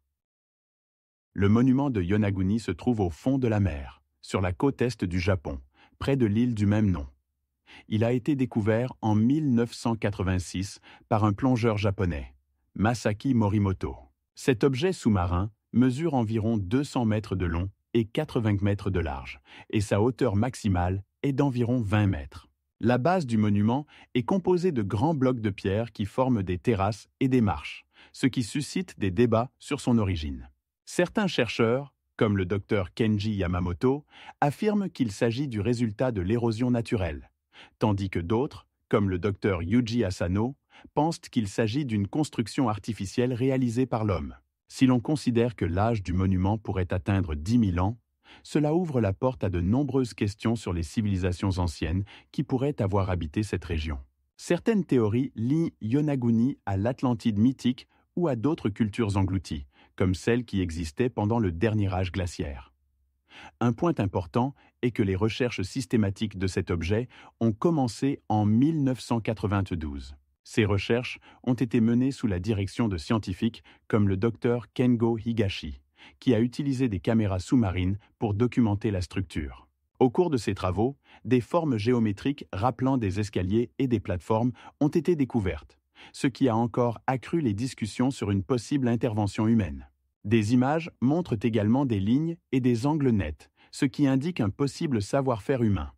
Le monument de Yonaguni se trouve au fond de la mer, sur la côte est du Japon, près de l'île du même nom. Il a été découvert en 1986 par un plongeur japonais, Masaki Morimoto. Cet objet sous-marin mesure environ 200 mètres de long et 80 mètres de large, et sa hauteur maximale est d'environ 20 mètres. La base du monument est composée de grands blocs de pierre qui forment des terrasses et des marches, ce qui suscite des débats sur son origine. Certains chercheurs, comme le docteur Kenji Yamamoto, affirment qu'il s'agit du résultat de l'érosion naturelle, tandis que d'autres, comme le docteur Yuji Asano, pensent qu'il s'agit d'une construction artificielle réalisée par l'homme. Si l'on considère que l'âge du monument pourrait atteindre 10 000 ans, cela ouvre la porte à de nombreuses questions sur les civilisations anciennes qui pourraient avoir habité cette région. Certaines théories lient Yonaguni à l'Atlantide mythique ou à d'autres cultures englouties, comme celles qui existaient pendant le dernier âge glaciaire. Un point important est que les recherches systématiques de cet objet ont commencé en 1992. Ces recherches ont été menées sous la direction de scientifiques comme le docteur Kengo Higashi, qui a utilisé des caméras sous-marines pour documenter la structure. Au cours de ces travaux, des formes géométriques rappelant des escaliers et des plateformes ont été découvertes, ce qui a encore accru les discussions sur une possible intervention humaine. Des images montrent également des lignes et des angles nets, ce qui indique un possible savoir-faire humain.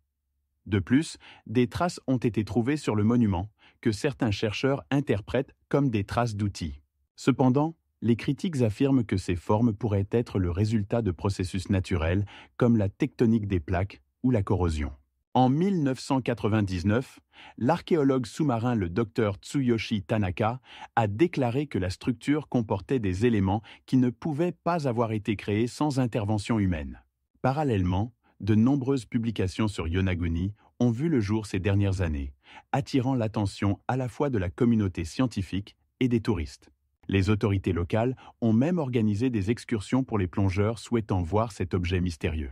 De plus, des traces ont été trouvées sur le monument, que certains chercheurs interprètent comme des traces d'outils. Cependant, les critiques affirment que ces formes pourraient être le résultat de processus naturels comme la tectonique des plaques ou la corrosion. En 1999, l'archéologue sous-marin le Dr Tsuyoshi Tanaka a déclaré que la structure comportait des éléments qui ne pouvaient pas avoir été créés sans intervention humaine. Parallèlement, de nombreuses publications sur Yonaguni ont vu le jour ces dernières années, attirant l'attention à la fois de la communauté scientifique et des touristes. Les autorités locales ont même organisé des excursions pour les plongeurs souhaitant voir cet objet mystérieux.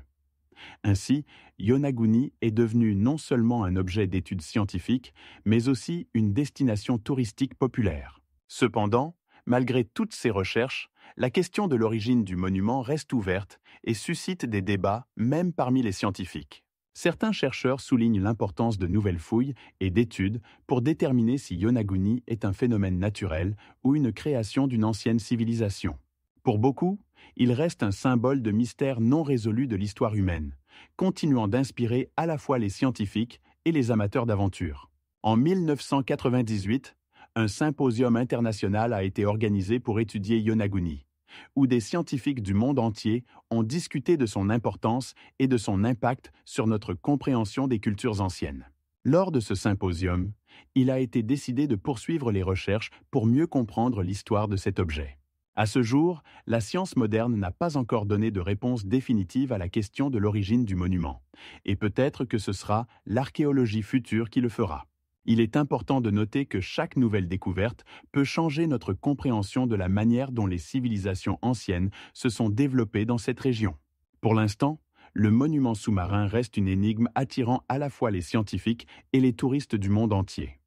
Ainsi, Yonaguni est devenu non seulement un objet d'étude scientifique, mais aussi une destination touristique populaire. Cependant, malgré toutes ces recherches, la question de l'origine du monument reste ouverte et suscite des débats même parmi les scientifiques. Certains chercheurs soulignent l'importance de nouvelles fouilles et d'études pour déterminer si Yonaguni est un phénomène naturel ou une création d'une ancienne civilisation. Pour beaucoup, il reste un symbole de mystère non résolu de l'histoire humaine, continuant d'inspirer à la fois les scientifiques et les amateurs d'aventure. En 1998, un symposium international a été organisé pour étudier Yonaguni, où des scientifiques du monde entier ont discuté de son importance et de son impact sur notre compréhension des cultures anciennes. Lors de ce symposium, il a été décidé de poursuivre les recherches pour mieux comprendre l'histoire de cet objet. À ce jour, la science moderne n'a pas encore donné de réponse définitive à la question de l'origine du monument, et peut-être que ce sera l'archéologie future qui le fera. Il est important de noter que chaque nouvelle découverte peut changer notre compréhension de la manière dont les civilisations anciennes se sont développées dans cette région. Pour l'instant, le monument sous-marin reste une énigme attirant à la fois les scientifiques et les touristes du monde entier.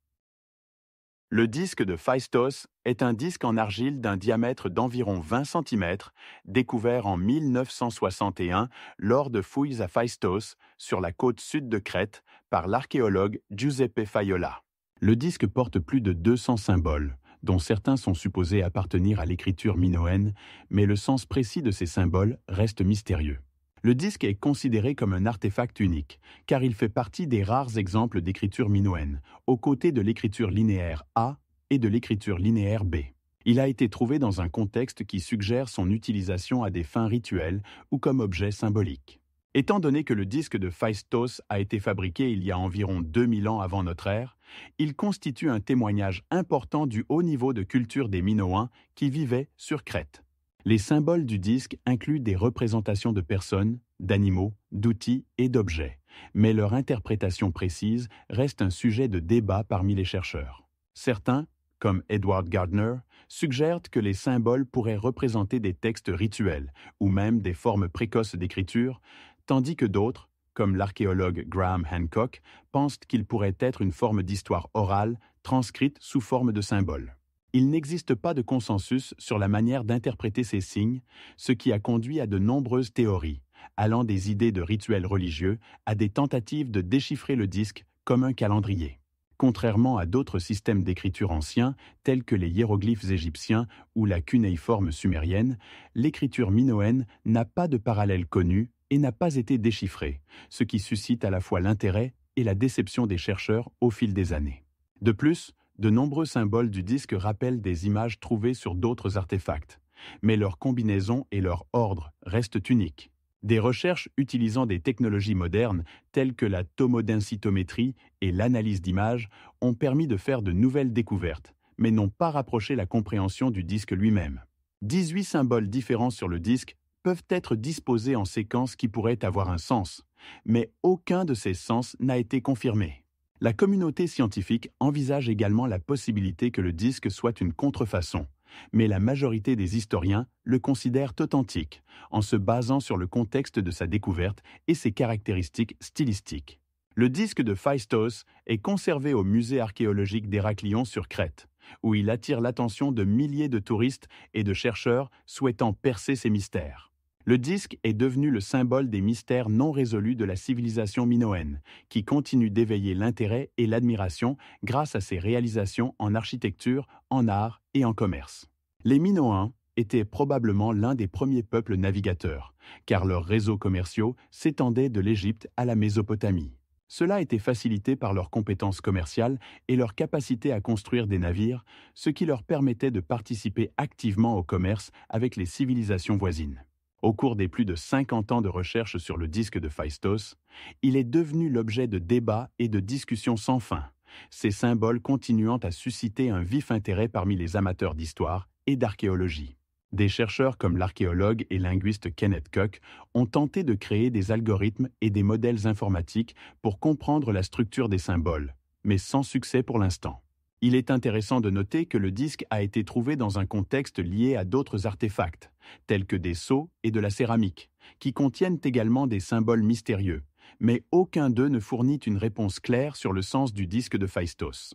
Le disque de Phaistos est un disque en argile d'un diamètre d'environ 20 cm, découvert en 1961 lors de fouilles à Phaistos, sur la côte sud de Crète, par l'archéologue Giuseppe Faiola. Le disque porte plus de 200 symboles, dont certains sont supposés appartenir à l'écriture minoenne, mais le sens précis de ces symboles reste mystérieux. Le disque est considéré comme un artefact unique, car il fait partie des rares exemples d'écriture minoenne, aux côtés de l'écriture linéaire A et de l'écriture linéaire B. Il a été trouvé dans un contexte qui suggère son utilisation à des fins rituelles ou comme objet symbolique. Étant donné que le disque de Phaistos a été fabriqué il y a environ 2000 ans avant notre ère, il constitue un témoignage important du haut niveau de culture des Minoens qui vivaient sur Crète. Les symboles du disque incluent des représentations de personnes, d'animaux, d'outils et d'objets, mais leur interprétation précise reste un sujet de débat parmi les chercheurs. Certains, comme Edward Gardner, suggèrent que les symboles pourraient représenter des textes rituels ou même des formes précoces d'écriture, tandis que d'autres, comme l'archéologue Graham Hancock, pensent qu'ils pourraient être une forme d'histoire orale transcrite sous forme de symboles. Il n'existe pas de consensus sur la manière d'interpréter ces signes, ce qui a conduit à de nombreuses théories, allant des idées de rituels religieux à des tentatives de déchiffrer le disque comme un calendrier. Contrairement à d'autres systèmes d'écriture anciens, tels que les hiéroglyphes égyptiens ou la cunéiforme sumérienne, l'écriture minoenne n'a pas de parallèle connu et n'a pas été déchiffrée, ce qui suscite à la fois l'intérêt et la déception des chercheurs au fil des années. De plus, de nombreux symboles du disque rappellent des images trouvées sur d'autres artefacts, mais leur combinaison et leur ordre restent uniques. Des recherches utilisant des technologies modernes telles que la tomodensitométrie et l'analyse d'images ont permis de faire de nouvelles découvertes, mais n'ont pas rapproché la compréhension du disque lui-même. 18 symboles différents sur le disque peuvent être disposés en séquences qui pourraient avoir un sens, mais aucun de ces sens n'a été confirmé. La communauté scientifique envisage également la possibilité que le disque soit une contrefaçon, mais la majorité des historiens le considèrent authentique, en se basant sur le contexte de sa découverte et ses caractéristiques stylistiques. Le disque de Phaistos est conservé au musée archéologique d'Héraklion sur Crète, où il attire l'attention de milliers de touristes et de chercheurs souhaitant percer ces mystères. Le disque est devenu le symbole des mystères non résolus de la civilisation minoenne, qui continue d'éveiller l'intérêt et l'admiration grâce à ses réalisations en architecture, en art et en commerce. Les Minoens étaient probablement l'un des premiers peuples navigateurs, car leurs réseaux commerciaux s'étendaient de l'Égypte à la Mésopotamie. Cela était facilité par leurs compétences commerciales et leur capacité à construire des navires, ce qui leur permettait de participer activement au commerce avec les civilisations voisines. Au cours des plus de 50 ans de recherche sur le disque de Phaistos, il est devenu l'objet de débats et de discussions sans fin, ces symboles continuant à susciter un vif intérêt parmi les amateurs d'histoire et d'archéologie. Des chercheurs comme l'archéologue et linguiste Kenneth Koch ont tenté de créer des algorithmes et des modèles informatiques pour comprendre la structure des symboles, mais sans succès pour l'instant. Il est intéressant de noter que le disque a été trouvé dans un contexte lié à d'autres artefacts, tels que des sceaux et de la céramique, qui contiennent également des symboles mystérieux, mais aucun d'eux ne fournit une réponse claire sur le sens du disque de Phaistos.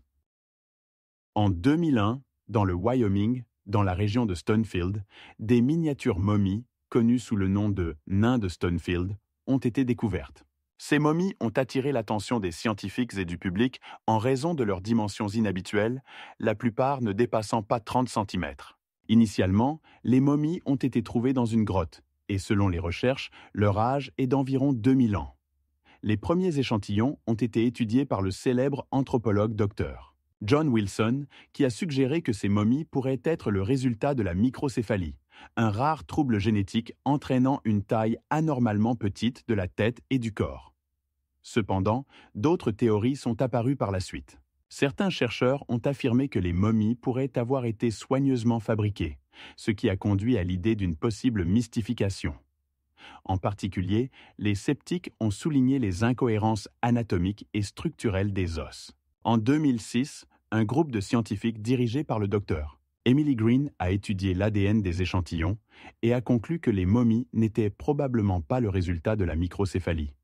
En 2001, dans le Wyoming, dans la région de Stonefield, des miniatures momies, connues sous le nom de nains de Stonefield, ont été découvertes. Ces momies ont attiré l'attention des scientifiques et du public en raison de leurs dimensions inhabituelles, la plupart ne dépassant pas 30 cm. Initialement, les momies ont été trouvées dans une grotte, et selon les recherches, leur âge est d'environ 2000 ans. Les premiers échantillons ont été étudiés par le célèbre anthropologue Dr. John Wilson, qui a suggéré que ces momies pourraient être le résultat de la microcéphalie, un rare trouble génétique entraînant une taille anormalement petite de la tête et du corps. Cependant, d'autres théories sont apparues par la suite. Certains chercheurs ont affirmé que les momies pourraient avoir été soigneusement fabriquées, ce qui a conduit à l'idée d'une possible mystification. En particulier, les sceptiques ont souligné les incohérences anatomiques et structurelles des os. En 2006, un groupe de scientifiques dirigé par le Dr. Emily Green a étudié l'ADN des échantillons et a conclu que les momies n'étaient probablement pas le résultat de la microcéphalie,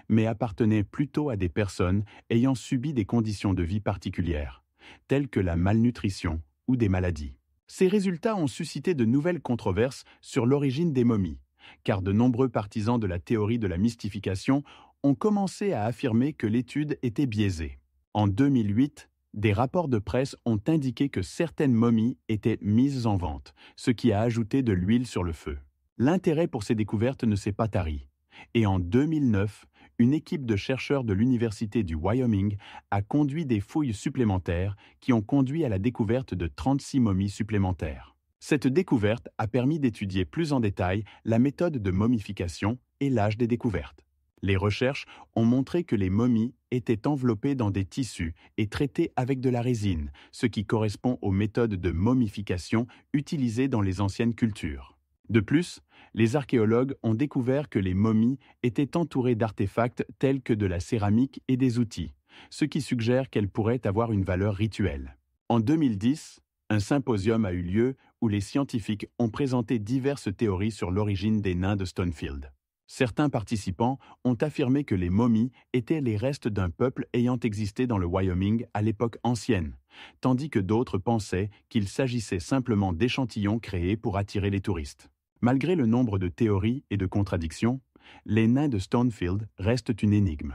mais appartenaient plutôt à des personnes ayant subi des conditions de vie particulières, telles que la malnutrition ou des maladies. Ces résultats ont suscité de nouvelles controverses sur l'origine des momies, car de nombreux partisans de la théorie de la mystification ont commencé à affirmer que l'étude était biaisée. En 2008, des rapports de presse ont indiqué que certaines momies étaient mises en vente, ce qui a ajouté de l'huile sur le feu. L'intérêt pour ces découvertes ne s'est pas tari, et en 2009, une équipe de chercheurs de l'Université du Wyoming a conduit des fouilles supplémentaires qui ont conduit à la découverte de 36 momies supplémentaires. Cette découverte a permis d'étudier plus en détail la méthode de momification et l'âge des découvertes. Les recherches ont montré que les momies étaient enveloppées dans des tissus et traitées avec de la résine, ce qui correspond aux méthodes de momification utilisées dans les anciennes cultures. De plus, les archéologues ont découvert que les momies étaient entourées d'artefacts tels que de la céramique et des outils, ce qui suggère qu'elles pourraient avoir une valeur rituelle. En 2010, un symposium a eu lieu où les scientifiques ont présenté diverses théories sur l'origine des nains de Stonefield. Certains participants ont affirmé que les momies étaient les restes d'un peuple ayant existé dans le Wyoming à l'époque ancienne, tandis que d'autres pensaient qu'il s'agissait simplement d'échantillons créés pour attirer les touristes. Malgré le nombre de théories et de contradictions, les nains de Stonefield restent une énigme.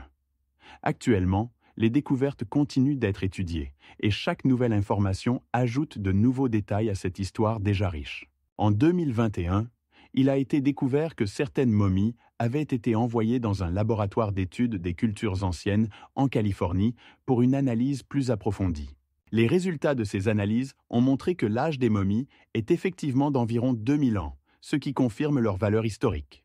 Actuellement, les découvertes continuent d'être étudiées et chaque nouvelle information ajoute de nouveaux détails à cette histoire déjà riche. En 2021, il a été découvert que certaines momies avaient été envoyées dans un laboratoire d'études des cultures anciennes en Californie pour une analyse plus approfondie. Les résultats de ces analyses ont montré que l'âge des momies est effectivement d'environ 2000 ans, ce qui confirme leur valeur historique.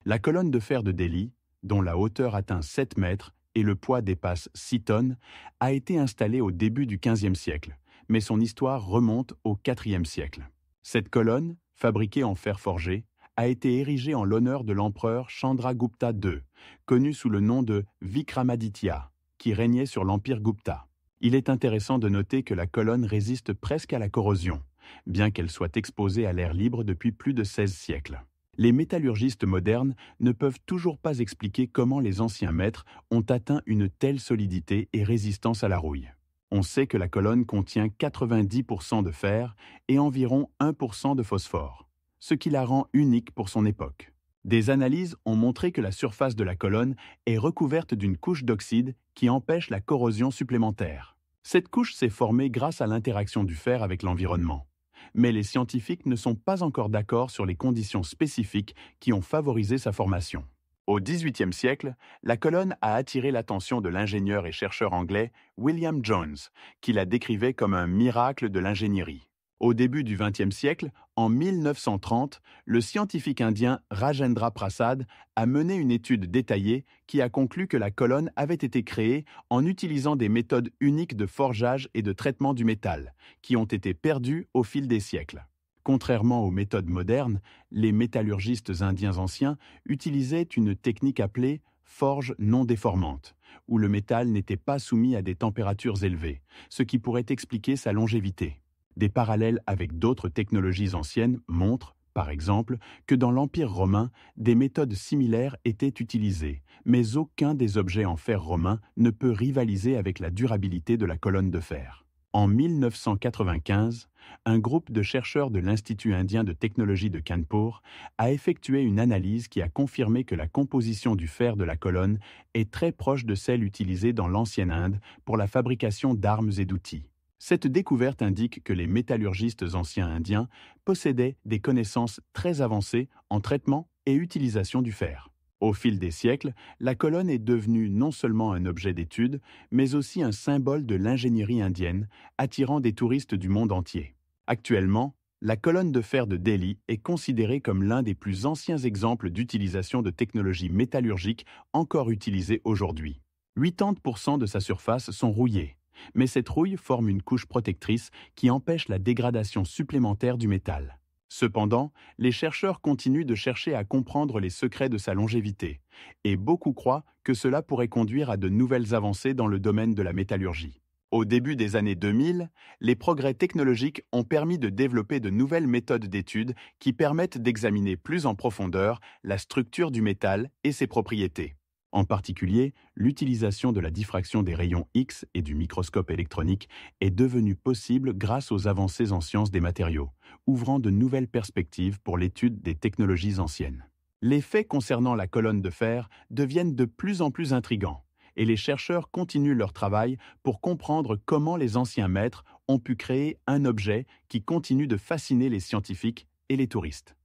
La colonne de fer de Delhi, dont la hauteur atteint 7 mètres et le poids dépasse 6 tonnes, a été installée au début du XVe siècle, mais son histoire remonte au IVe siècle. Cette colonne, fabriquée en fer forgé, a été érigée en l'honneur de l'empereur Chandragupta II, connu sous le nom de Vikramaditya, qui régnait sur l'empire Gupta. Il est intéressant de noter que la colonne résiste presque à la corrosion, bien qu'elle soit exposée à l'air libre depuis plus de 16 siècles. Les métallurgistes modernes ne peuvent toujours pas expliquer comment les anciens maîtres ont atteint une telle solidité et résistance à la rouille. On sait que la colonne contient 90% de fer et environ 1% de phosphore, ce qui la rend unique pour son époque. Des analyses ont montré que la surface de la colonne est recouverte d'une couche d'oxyde qui empêche la corrosion supplémentaire. Cette couche s'est formée grâce à l'interaction du fer avec l'environnement. Mais les scientifiques ne sont pas encore d'accord sur les conditions spécifiques qui ont favorisé sa formation. Au XVIIIe siècle, la colonne a attiré l'attention de l'ingénieur et chercheur anglais William Jones, qui la décrivait comme un miracle de l'ingénierie. Au début du XXe siècle, en 1930, le scientifique indien Rajendra Prasad a mené une étude détaillée qui a conclu que la colonne avait été créée en utilisant des méthodes uniques de forgeage et de traitement du métal, qui ont été perdues au fil des siècles. Contrairement aux méthodes modernes, les métallurgistes indiens anciens utilisaient une technique appelée forge non déformante, où le métal n'était pas soumis à des températures élevées, ce qui pourrait expliquer sa longévité. Des parallèles avec d'autres technologies anciennes montrent, par exemple, que dans l'Empire romain, des méthodes similaires étaient utilisées, mais aucun des objets en fer romain ne peut rivaliser avec la durabilité de la colonne de fer. En 1995, un groupe de chercheurs de l'Institut indien de technologie de Kanpur a effectué une analyse qui a confirmé que la composition du fer de la colonne est très proche de celle utilisée dans l'ancienne Inde pour la fabrication d'armes et d'outils. Cette découverte indique que les métallurgistes anciens indiens possédaient des connaissances très avancées en traitement et utilisation du fer. Au fil des siècles, la colonne est devenue non seulement un objet d'étude, mais aussi un symbole de l'ingénierie indienne, attirant des touristes du monde entier. Actuellement, la colonne de fer de Delhi est considérée comme l'un des plus anciens exemples d'utilisation de technologies métallurgiques encore utilisées aujourd'hui. 80% de sa surface sont rouillées, mais cette rouille forme une couche protectrice qui empêche la dégradation supplémentaire du métal. Cependant, les chercheurs continuent de chercher à comprendre les secrets de sa longévité, et beaucoup croient que cela pourrait conduire à de nouvelles avancées dans le domaine de la métallurgie. Au début des années 2000, les progrès technologiques ont permis de développer de nouvelles méthodes d'études qui permettent d'examiner plus en profondeur la structure du métal et ses propriétés. En particulier, l'utilisation de la diffraction des rayons X et du microscope électronique est devenue possible grâce aux avancées en sciences des matériaux, ouvrant de nouvelles perspectives pour l'étude des technologies anciennes. Les faits concernant la colonne de fer deviennent de plus en plus intrigants, et les chercheurs continuent leur travail pour comprendre comment les anciens maîtres ont pu créer un objet qui continue de fasciner les scientifiques et les touristes.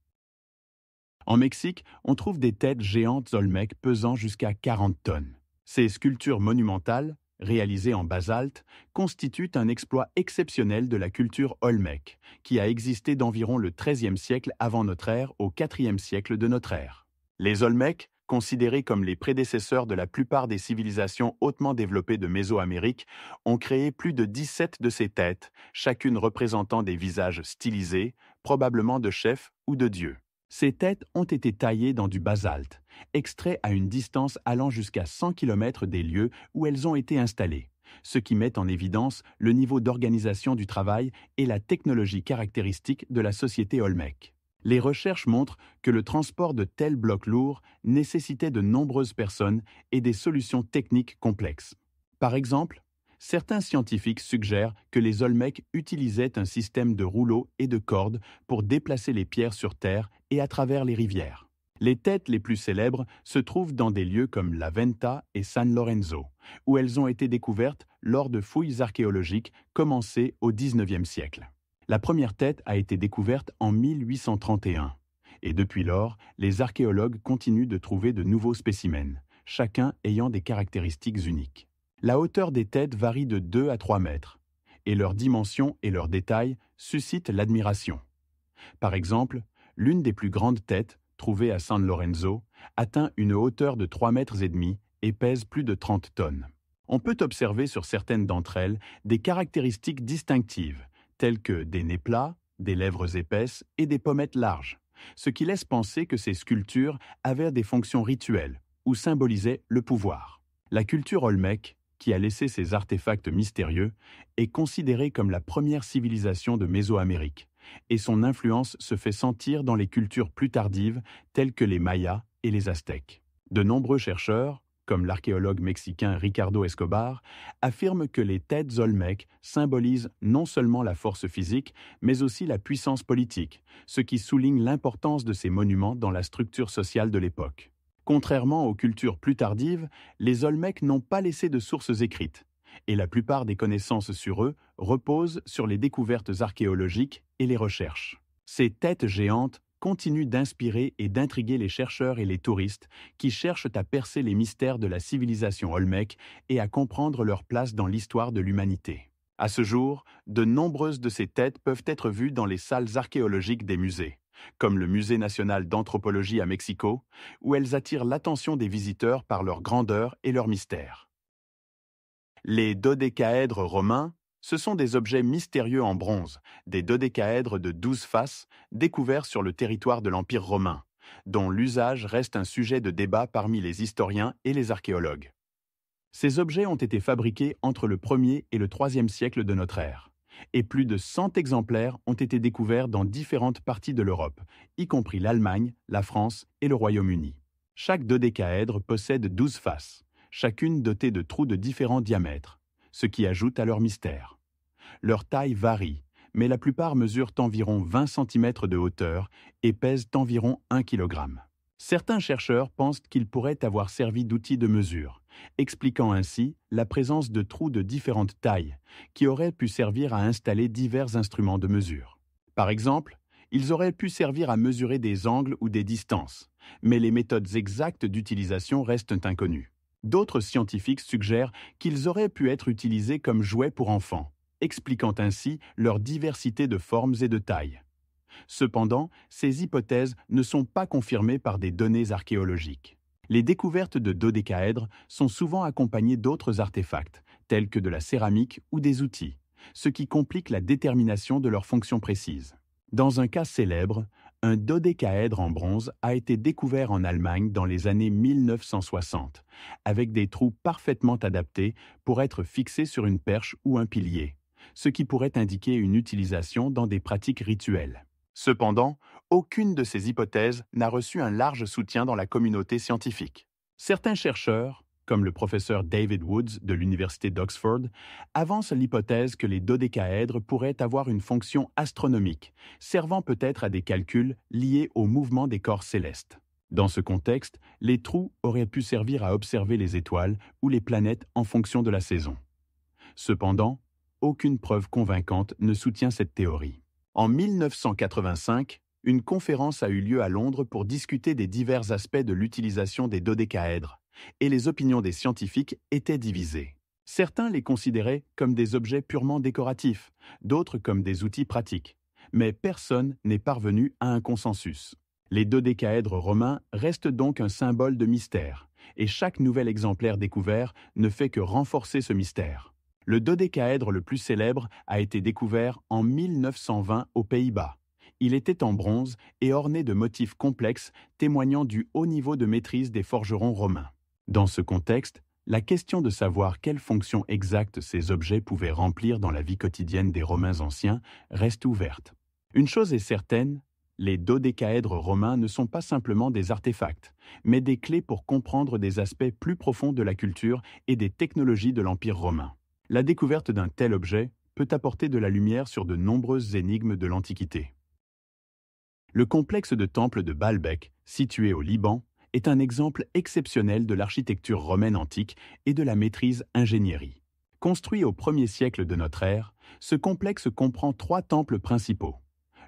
En Mexique, on trouve des têtes géantes Olmec pesant jusqu'à 40 tonnes. Ces sculptures monumentales, réalisées en basalte, constituent un exploit exceptionnel de la culture Olmec, qui a existé d'environ le XIIIe siècle avant notre ère au IVe siècle de notre ère. Les Olmecs, considérés comme les prédécesseurs de la plupart des civilisations hautement développées de Mésoamérique, ont créé plus de 17 de ces têtes, chacune représentant des visages stylisés, probablement de chefs ou de dieux. Ces têtes ont été taillées dans du basalte, extrait à une distance allant jusqu'à 100 km des lieux où elles ont été installées, ce qui met en évidence le niveau d'organisation du travail et la technologie caractéristique de la société Olmec. Les recherches montrent que le transport de tels blocs lourds nécessitait de nombreuses personnes et des solutions techniques complexes. Par exemple, certains scientifiques suggèrent que les Olmecs utilisaient un système de rouleaux et de cordes pour déplacer les pierres sur terre et à travers les rivières. Les têtes les plus célèbres se trouvent dans des lieux comme La Venta et San Lorenzo, où elles ont été découvertes lors de fouilles archéologiques commencées au XIXe siècle. La première tête a été découverte en 1831, et depuis lors, les archéologues continuent de trouver de nouveaux spécimens, chacun ayant des caractéristiques uniques. La hauteur des têtes varie de 2 à 3 mètres, et leurs dimensions et leurs détails suscitent l'admiration. Par exemple, l'une des plus grandes têtes, trouvée à San Lorenzo, atteint une hauteur de 3 mètres et demi et pèse plus de 30 tonnes. On peut observer sur certaines d'entre elles des caractéristiques distinctives, telles que des nez plats, des lèvres épaisses et des pommettes larges, ce qui laisse penser que ces sculptures avaient des fonctions rituelles ou symbolisaient le pouvoir. La culture Olmec, qui a laissé ces artefacts mystérieux, est considérée comme la première civilisation de Mésoamérique, et son influence se fait sentir dans les cultures plus tardives telles que les Mayas et les Aztèques. De nombreux chercheurs, comme l'archéologue mexicain Ricardo Escobar, affirment que les têtes Olmec symbolisent non seulement la force physique, mais aussi la puissance politique, ce qui souligne l'importance de ces monuments dans la structure sociale de l'époque. Contrairement aux cultures plus tardives, les Olmecs n'ont pas laissé de sources écrites, et la plupart des connaissances sur eux reposent sur les découvertes archéologiques et les recherches. Ces têtes géantes continuent d'inspirer et d'intriguer les chercheurs et les touristes qui cherchent à percer les mystères de la civilisation Olmec et à comprendre leur place dans l'histoire de l'humanité. À ce jour, de nombreuses de ces têtes peuvent être vues dans les salles archéologiques des musées, comme le Musée national d'anthropologie à Mexico, où elles attirent l'attention des visiteurs par leur grandeur et leur mystère. Les dodécaèdres romains, ce sont des objets mystérieux en bronze, des dodécaèdres de 12 faces, découverts sur le territoire de l'Empire romain, dont l'usage reste un sujet de débat parmi les historiens et les archéologues. Ces objets ont été fabriqués entre le 1er et le 3e siècle de notre ère, et plus de 100 exemplaires ont été découverts dans différentes parties de l'Europe, y compris l'Allemagne, la France et le Royaume-Uni. Chaque dodécaèdre possède 12 faces, chacune dotée de trous de différents diamètres, ce qui ajoute à leur mystère. Leur taille varie, mais la plupart mesurent environ 20 cm de hauteur et pèsent environ 1 kg. Certains chercheurs pensent qu'ils pourraient avoir servi d'outils de mesure, expliquant ainsi la présence de trous de différentes tailles, qui auraient pu servir à installer divers instruments de mesure. Par exemple, ils auraient pu servir à mesurer des angles ou des distances, mais les méthodes exactes d'utilisation restent inconnues. D'autres scientifiques suggèrent qu'ils auraient pu être utilisés comme jouets pour enfants, expliquant ainsi leur diversité de formes et de tailles. Cependant, ces hypothèses ne sont pas confirmées par des données archéologiques. Les découvertes de dodécaèdres sont souvent accompagnées d'autres artefacts, tels que de la céramique ou des outils, ce qui complique la détermination de leur fonction précise. Dans un cas célèbre, un dodécaèdre en bronze a été découvert en Allemagne dans les années 1960, avec des trous parfaitement adaptés pour être fixés sur une perche ou un pilier, ce qui pourrait indiquer une utilisation dans des pratiques rituelles. Cependant, aucune de ces hypothèses n'a reçu un large soutien dans la communauté scientifique. Certains chercheurs, comme le professeur David Woods de l'Université d'Oxford, avancent l'hypothèse que les dodécaèdres pourraient avoir une fonction astronomique, servant peut-être à des calculs liés au mouvement des corps célestes. Dans ce contexte, les trous auraient pu servir à observer les étoiles ou les planètes en fonction de la saison. Cependant, aucune preuve convaincante ne soutient cette théorie. En 1985, Une conférence a eu lieu à Londres pour discuter des divers aspects de l'utilisation des dodécaèdres, et les opinions des scientifiques étaient divisées. Certains les considéraient comme des objets purement décoratifs, d'autres comme des outils pratiques. Mais personne n'est parvenu à un consensus. Les dodécaèdres romains restent donc un symbole de mystère, et chaque nouvel exemplaire découvert ne fait que renforcer ce mystère. Le dodécaèdre le plus célèbre a été découvert en 1920 aux Pays-Bas. Il était en bronze et orné de motifs complexes témoignant du haut niveau de maîtrise des forgerons romains. Dans ce contexte, la question de savoir quelle fonction exacte ces objets pouvaient remplir dans la vie quotidienne des Romains anciens reste ouverte. Une chose est certaine, les dodécaèdres romains ne sont pas simplement des artefacts, mais des clés pour comprendre des aspects plus profonds de la culture et des technologies de l'Empire romain. La découverte d'un tel objet peut apporter de la lumière sur de nombreuses énigmes de l'Antiquité. Le complexe de temple de Baalbek, situé au Liban, est un exemple exceptionnel de l'architecture romaine antique et de la maîtrise ingénierie. Construit au 1er siècle de notre ère, ce complexe comprend 3 temples principaux: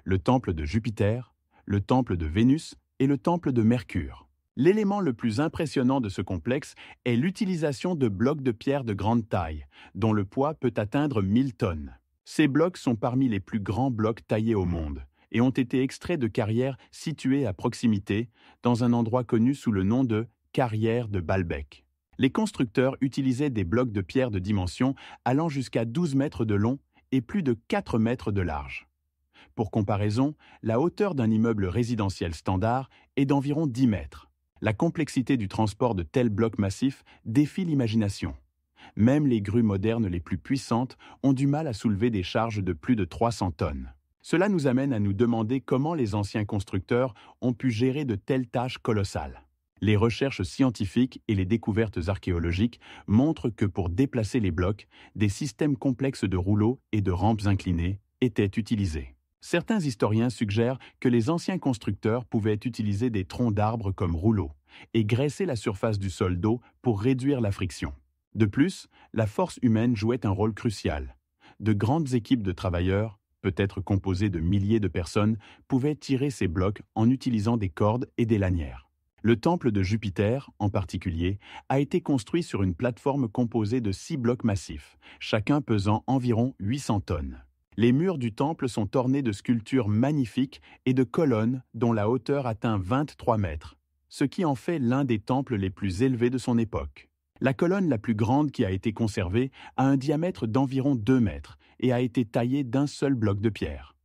le temple de Jupiter, le temple de Vénus et le temple de Mercure. L'élément le plus impressionnant de ce complexe est l'utilisation de blocs de pierre de grande taille, dont le poids peut atteindre 1000 tonnes. Ces blocs sont parmi les plus grands blocs taillés au monde et ont été extraits de carrières situées à proximité, dans un endroit connu sous le nom de carrière de Baalbek. Les constructeurs utilisaient des blocs de pierre de dimension allant jusqu'à 12 mètres de long et plus de 4 mètres de large. Pour comparaison, la hauteur d'un immeuble résidentiel standard est d'environ 10 mètres. La complexité du transport de tels blocs massifs défie l'imagination. Même les grues modernes les plus puissantes ont du mal à soulever des charges de plus de 300 tonnes. Cela nous amène à nous demander comment les anciens constructeurs ont pu gérer de telles tâches colossales. Les recherches scientifiques et les découvertes archéologiques montrent que pour déplacer les blocs, des systèmes complexes de rouleaux et de rampes inclinées étaient utilisés. Certains historiens suggèrent que les anciens constructeurs pouvaient utiliser des troncs d'arbres comme rouleaux et graisser la surface du sol d'eau pour réduire la friction. De plus, la force humaine jouait un rôle crucial. De grandes équipes de travailleurs, peut-être composées de milliers de personnes, pouvaient tirer ces blocs en utilisant des cordes et des lanières. Le temple de Jupiter, en particulier, a été construit sur une plateforme composée de 6 blocs massifs, chacun pesant environ 800 tonnes. Les murs du temple sont ornés de sculptures magnifiques et de colonnes dont la hauteur atteint 23 mètres, ce qui en fait l'un des temples les plus élevés de son époque. La colonne la plus grande qui a été conservée a un diamètre d'environ 2 mètres et a été taillée d'un seul bloc de pierre.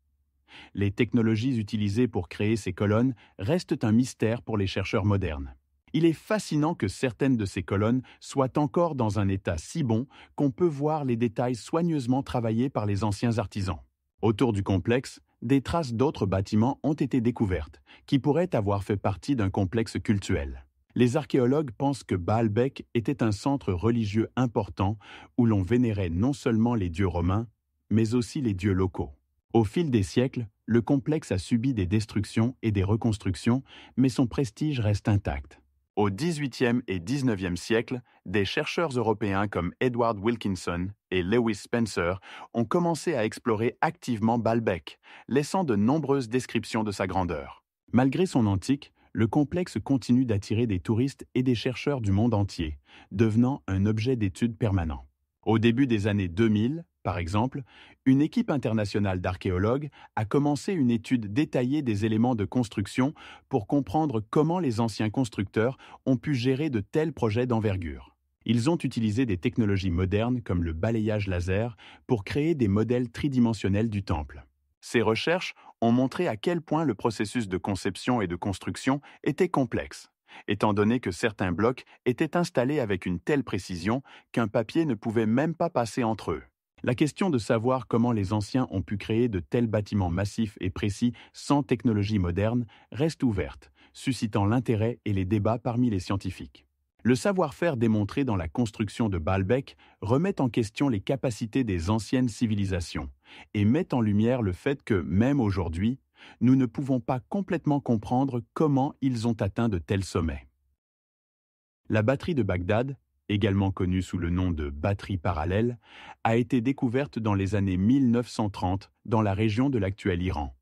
Les technologies utilisées pour créer ces colonnes restent un mystère pour les chercheurs modernes. Il est fascinant que certaines de ces colonnes soient encore dans un état si bon qu'on peut voir les détails soigneusement travaillés par les anciens artisans. Autour du complexe, des traces d'autres bâtiments ont été découvertes, qui pourraient avoir fait partie d'un complexe cultuel. Les archéologues pensent que Baalbek était un centre religieux important où l'on vénérait non seulement les dieux romains, mais aussi les dieux locaux. Au fil des siècles, le complexe a subi des destructions et des reconstructions, mais son prestige reste intact. Au XVIIIe et XIXe siècle, des chercheurs européens comme Edward Wilkinson et Lewis Spencer ont commencé à explorer activement Baalbek, laissant de nombreuses descriptions de sa grandeur. Malgré son antique, le complexe continue d'attirer des touristes et des chercheurs du monde entier, devenant un objet d'étude permanent. Au début des années 2000, par exemple, une équipe internationale d'archéologues a commencé une étude détaillée des éléments de construction pour comprendre comment les anciens constructeurs ont pu gérer de tels projets d'envergure. Ils ont utilisé des technologies modernes comme le balayage laser pour créer des modèles tridimensionnels du temple. Ces recherches ont montré à quel point le processus de conception et de construction était complexe, étant donné que certains blocs étaient installés avec une telle précision qu'un papier ne pouvait même pas passer entre eux. La question de savoir comment les anciens ont pu créer de tels bâtiments massifs et précis sans technologie moderne reste ouverte, suscitant l'intérêt et les débats parmi les scientifiques. Le savoir-faire démontré dans la construction de Baalbek remet en question les capacités des anciennes civilisations et met en lumière le fait que, même aujourd'hui, nous ne pouvons pas complètement comprendre comment ils ont atteint de tels sommets. La batterie de Bagdad, également connue sous le nom de batterie parallèle, a été découverte dans les années 1930 dans la région de l'actuel Iran.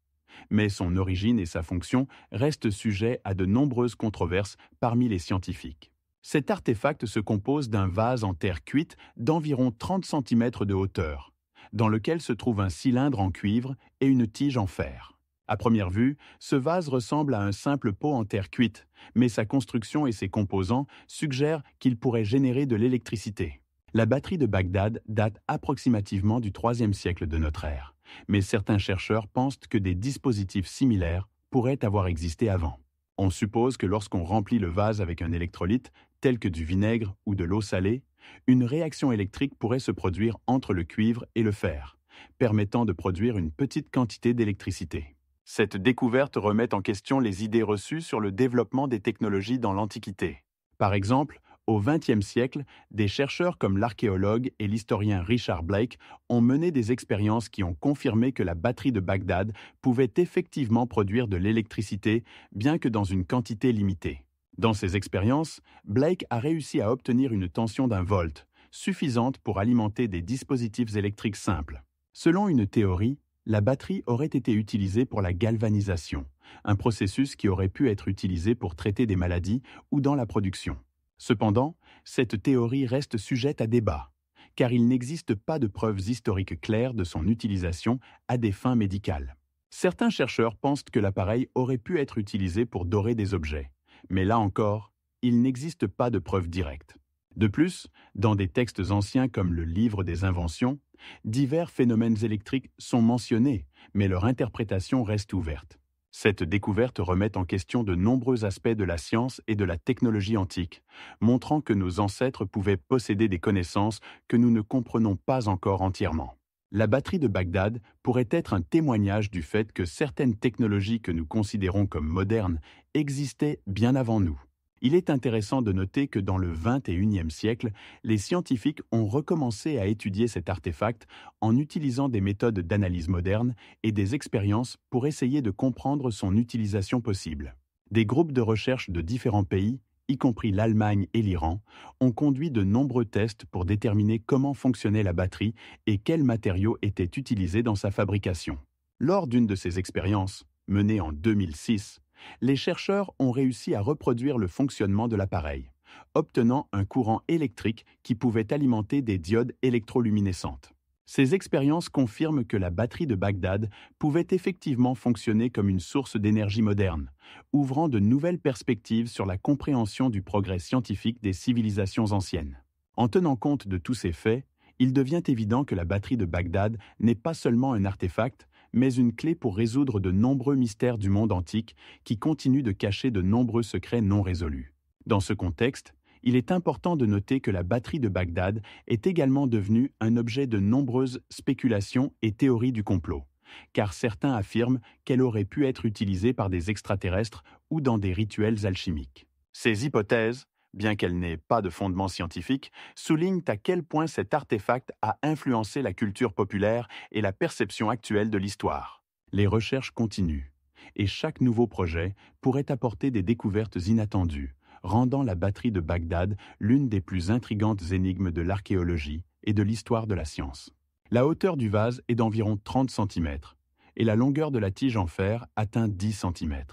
mais son origine et sa fonction restent sujets à de nombreuses controverses parmi les scientifiques. Cet artefact se compose d'un vase en terre cuite d'environ 30 cm de hauteur, dans lequel se trouve un cylindre en cuivre et une tige en fer. À première vue, ce vase ressemble à un simple pot en terre cuite, mais sa construction et ses composants suggèrent qu'il pourrait générer de l'électricité. La batterie de Bagdad date approximativement du IIIe siècle de notre ère, mais certains chercheurs pensent que des dispositifs similaires pourraient avoir existé avant. On suppose que lorsqu'on remplit le vase avec un électrolyte, tel que du vinaigre ou de l'eau salée, une réaction électrique pourrait se produire entre le cuivre et le fer, permettant de produire une petite quantité d'électricité. Cette découverte remet en question les idées reçues sur le développement des technologies dans l'Antiquité. Par exemple, au XXe siècle, des chercheurs comme l'archéologue et l'historien Richard Blake ont mené des expériences qui ont confirmé que la batterie de Bagdad pouvait effectivement produire de l'électricité, bien que dans une quantité limitée. Dans ces expériences, Blake a réussi à obtenir une tension d'1 volt, suffisante pour alimenter des dispositifs électriques simples. Selon une théorie, la batterie aurait été utilisée pour la galvanisation, un processus qui aurait pu être utilisé pour traiter des maladies ou dans la production. Cependant, cette théorie reste sujette à débat, car il n'existe pas de preuves historiques claires de son utilisation à des fins médicales. Certains chercheurs pensent que l'appareil aurait pu être utilisé pour dorer des objets, mais là encore, il n'existe pas de preuves directes. De plus, dans des textes anciens comme le Livre des Inventions, divers phénomènes électriques sont mentionnés, mais leur interprétation reste ouverte. Cette découverte remet en question de nombreux aspects de la science et de la technologie antique, montrant que nos ancêtres pouvaient posséder des connaissances que nous ne comprenons pas encore entièrement. La batterie de Bagdad pourrait être un témoignage du fait que certaines technologies que nous considérons comme modernes existaient bien avant nous. Il est intéressant de noter que dans le XXIe siècle, les scientifiques ont recommencé à étudier cet artefact en utilisant des méthodes d'analyse modernes et des expériences pour essayer de comprendre son utilisation possible. Des groupes de recherche de différents pays, y compris l'Allemagne et l'Iran, ont conduit de nombreux tests pour déterminer comment fonctionnait la batterie et quels matériaux étaient utilisés dans sa fabrication. Lors d'une de ces expériences, menée en 2006, les chercheurs ont réussi à reproduire le fonctionnement de l'appareil, obtenant un courant électrique qui pouvait alimenter des diodes électroluminescentes. Ces expériences confirment que la batterie de Bagdad pouvait effectivement fonctionner comme une source d'énergie moderne, ouvrant de nouvelles perspectives sur la compréhension du progrès scientifique des civilisations anciennes. En tenant compte de tous ces faits, il devient évident que la batterie de Bagdad n'est pas seulement un artefact, mais une clé pour résoudre de nombreux mystères du monde antique qui continuent de cacher de nombreux secrets non résolus. Dans ce contexte, il est important de noter que la batterie de Bagdad est également devenue un objet de nombreuses spéculations et théories du complot, car certains affirment qu'elle aurait pu être utilisée par des extraterrestres ou dans des rituels alchimiques. Ces hypothèses, bien qu'elles n'aient pas de fondement scientifique, soulignent à quel point cet artefact a influencé la culture populaire et la perception actuelle de l'histoire. Les recherches continuent, et chaque nouveau projet pourrait apporter des découvertes inattendues, rendant la batterie de Bagdad l'une des plus intrigantes énigmes de l'archéologie et de l'histoire de la science. La hauteur du vase est d'environ 30 cm, et la longueur de la tige en fer atteint 10 cm.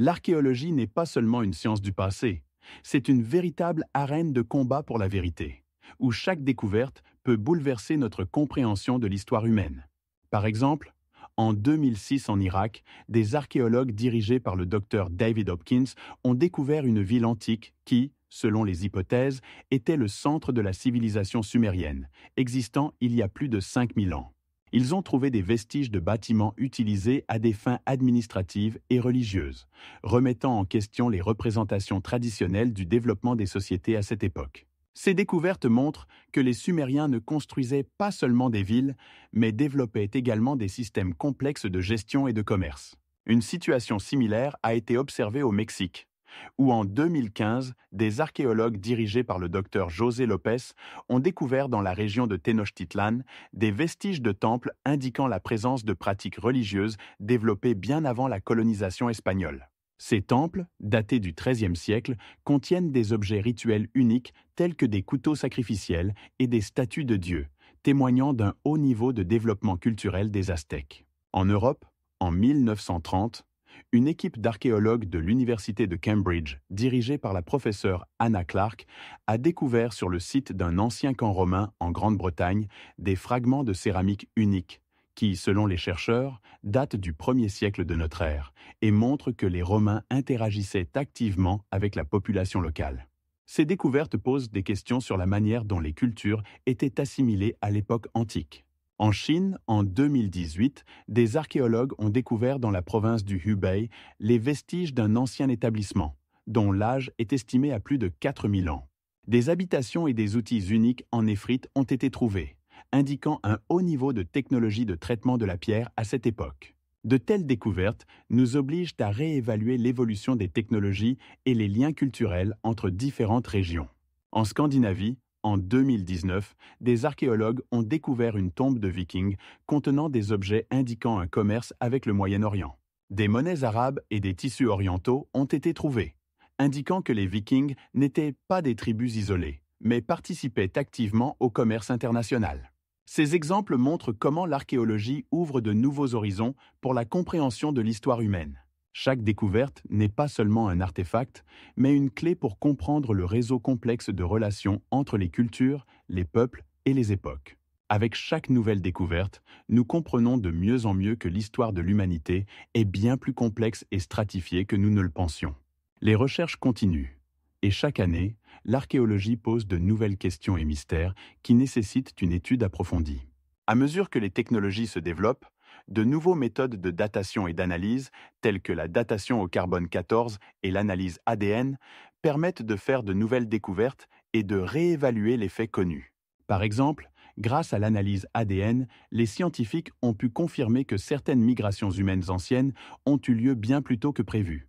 L'archéologie n'est pas seulement une science du passé, c'est une véritable arène de combat pour la vérité, où chaque découverte peut bouleverser notre compréhension de l'histoire humaine. Par exemple, en 2006 en Irak, des archéologues dirigés par le docteur David Hopkins ont découvert une ville antique qui, selon les hypothèses, était le centre de la civilisation sumérienne, existant il y a plus de 5000 ans. Ils ont trouvé des vestiges de bâtiments utilisés à des fins administratives et religieuses, remettant en question les représentations traditionnelles du développement des sociétés à cette époque. Ces découvertes montrent que les Sumériens ne construisaient pas seulement des villes, mais développaient également des systèmes complexes de gestion et de commerce. Une situation similaire a été observée au Mexique, où en 2015, des archéologues dirigés par le docteur José Lopez ont découvert dans la région de Tenochtitlan des vestiges de temples indiquant la présence de pratiques religieuses développées bien avant la colonisation espagnole. Ces temples, datés du XIIIe siècle, contiennent des objets rituels uniques tels que des couteaux sacrificiels et des statues de dieux, témoignant d'un haut niveau de développement culturel des Aztèques. En Europe, En 1930, une équipe d'archéologues de l'Université de Cambridge, dirigée par la professeure Anna Clark, a découvert sur le site d'un ancien camp romain en Grande-Bretagne des fragments de céramique uniques qui, selon les chercheurs, datent du 1er siècle de notre ère et montrent que les Romains interagissaient activement avec la population locale. Ces découvertes posent des questions sur la manière dont les cultures étaient assimilées à l'époque antique. En Chine, en 2018, des archéologues ont découvert dans la province du Hubei les vestiges d'un ancien établissement, dont l'âge est estimé à plus de 4000 ans. Des habitations et des outils uniques en néphrite ont été trouvés, indiquant un haut niveau de technologie de traitement de la pierre à cette époque. De telles découvertes nous obligent à réévaluer l'évolution des technologies et les liens culturels entre différentes régions. En Scandinavie, en 2019, des archéologues ont découvert une tombe de Vikings contenant des objets indiquant un commerce avec le Moyen-Orient. Des monnaies arabes et des tissus orientaux ont été trouvés, indiquant que les Vikings n'étaient pas des tribus isolées, mais participaient activement au commerce international. Ces exemples montrent comment l'archéologie ouvre de nouveaux horizons pour la compréhension de l'histoire humaine. Chaque découverte n'est pas seulement un artefact, mais une clé pour comprendre le réseau complexe de relations entre les cultures, les peuples et les époques. Avec chaque nouvelle découverte, nous comprenons de mieux en mieux que l'histoire de l'humanité est bien plus complexe et stratifiée que nous ne le pensions. Les recherches continuent, et chaque année, l'archéologie pose de nouvelles questions et mystères qui nécessitent une étude approfondie. À mesure que les technologies se développent, de nouvelles méthodes de datation et d'analyse, telles que la datation au carbone 14 et l'analyse ADN, permettent de faire de nouvelles découvertes et de réévaluer les faits connus. Par exemple, grâce à l'analyse ADN, les scientifiques ont pu confirmer que certaines migrations humaines anciennes ont eu lieu bien plus tôt que prévu.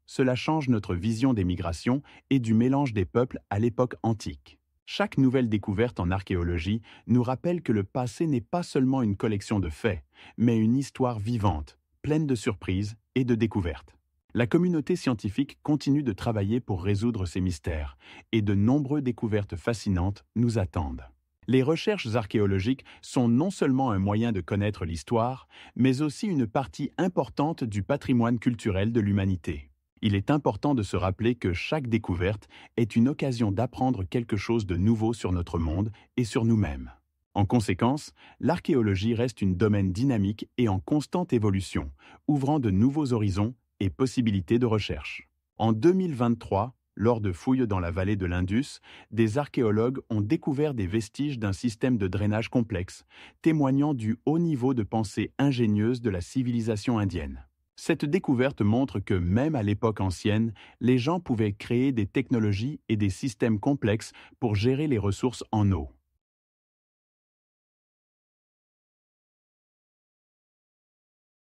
Cela change notre vision des migrations et du mélange des peuples à l'époque antique. Chaque nouvelle découverte en archéologie nous rappelle que le passé n'est pas seulement une collection de faits, mais une histoire vivante, pleine de surprises et de découvertes. La communauté scientifique continue de travailler pour résoudre ces mystères, et de nombreuses découvertes fascinantes nous attendent. Les recherches archéologiques sont non seulement un moyen de connaître l'histoire, mais aussi une partie importante du patrimoine culturel de l'humanité. Il est important de se rappeler que chaque découverte est une occasion d'apprendre quelque chose de nouveau sur notre monde et sur nous-mêmes. En conséquence, l'archéologie reste un domaine dynamique et en constante évolution, ouvrant de nouveaux horizons et possibilités de recherche. En 2023, lors de fouilles dans la vallée de l'Indus, des archéologues ont découvert des vestiges d'un système de drainage complexe, témoignant du haut niveau de pensée ingénieuse de la civilisation indienne. Cette découverte montre que même à l'époque ancienne, les gens pouvaient créer des technologies et des systèmes complexes pour gérer les ressources en eau.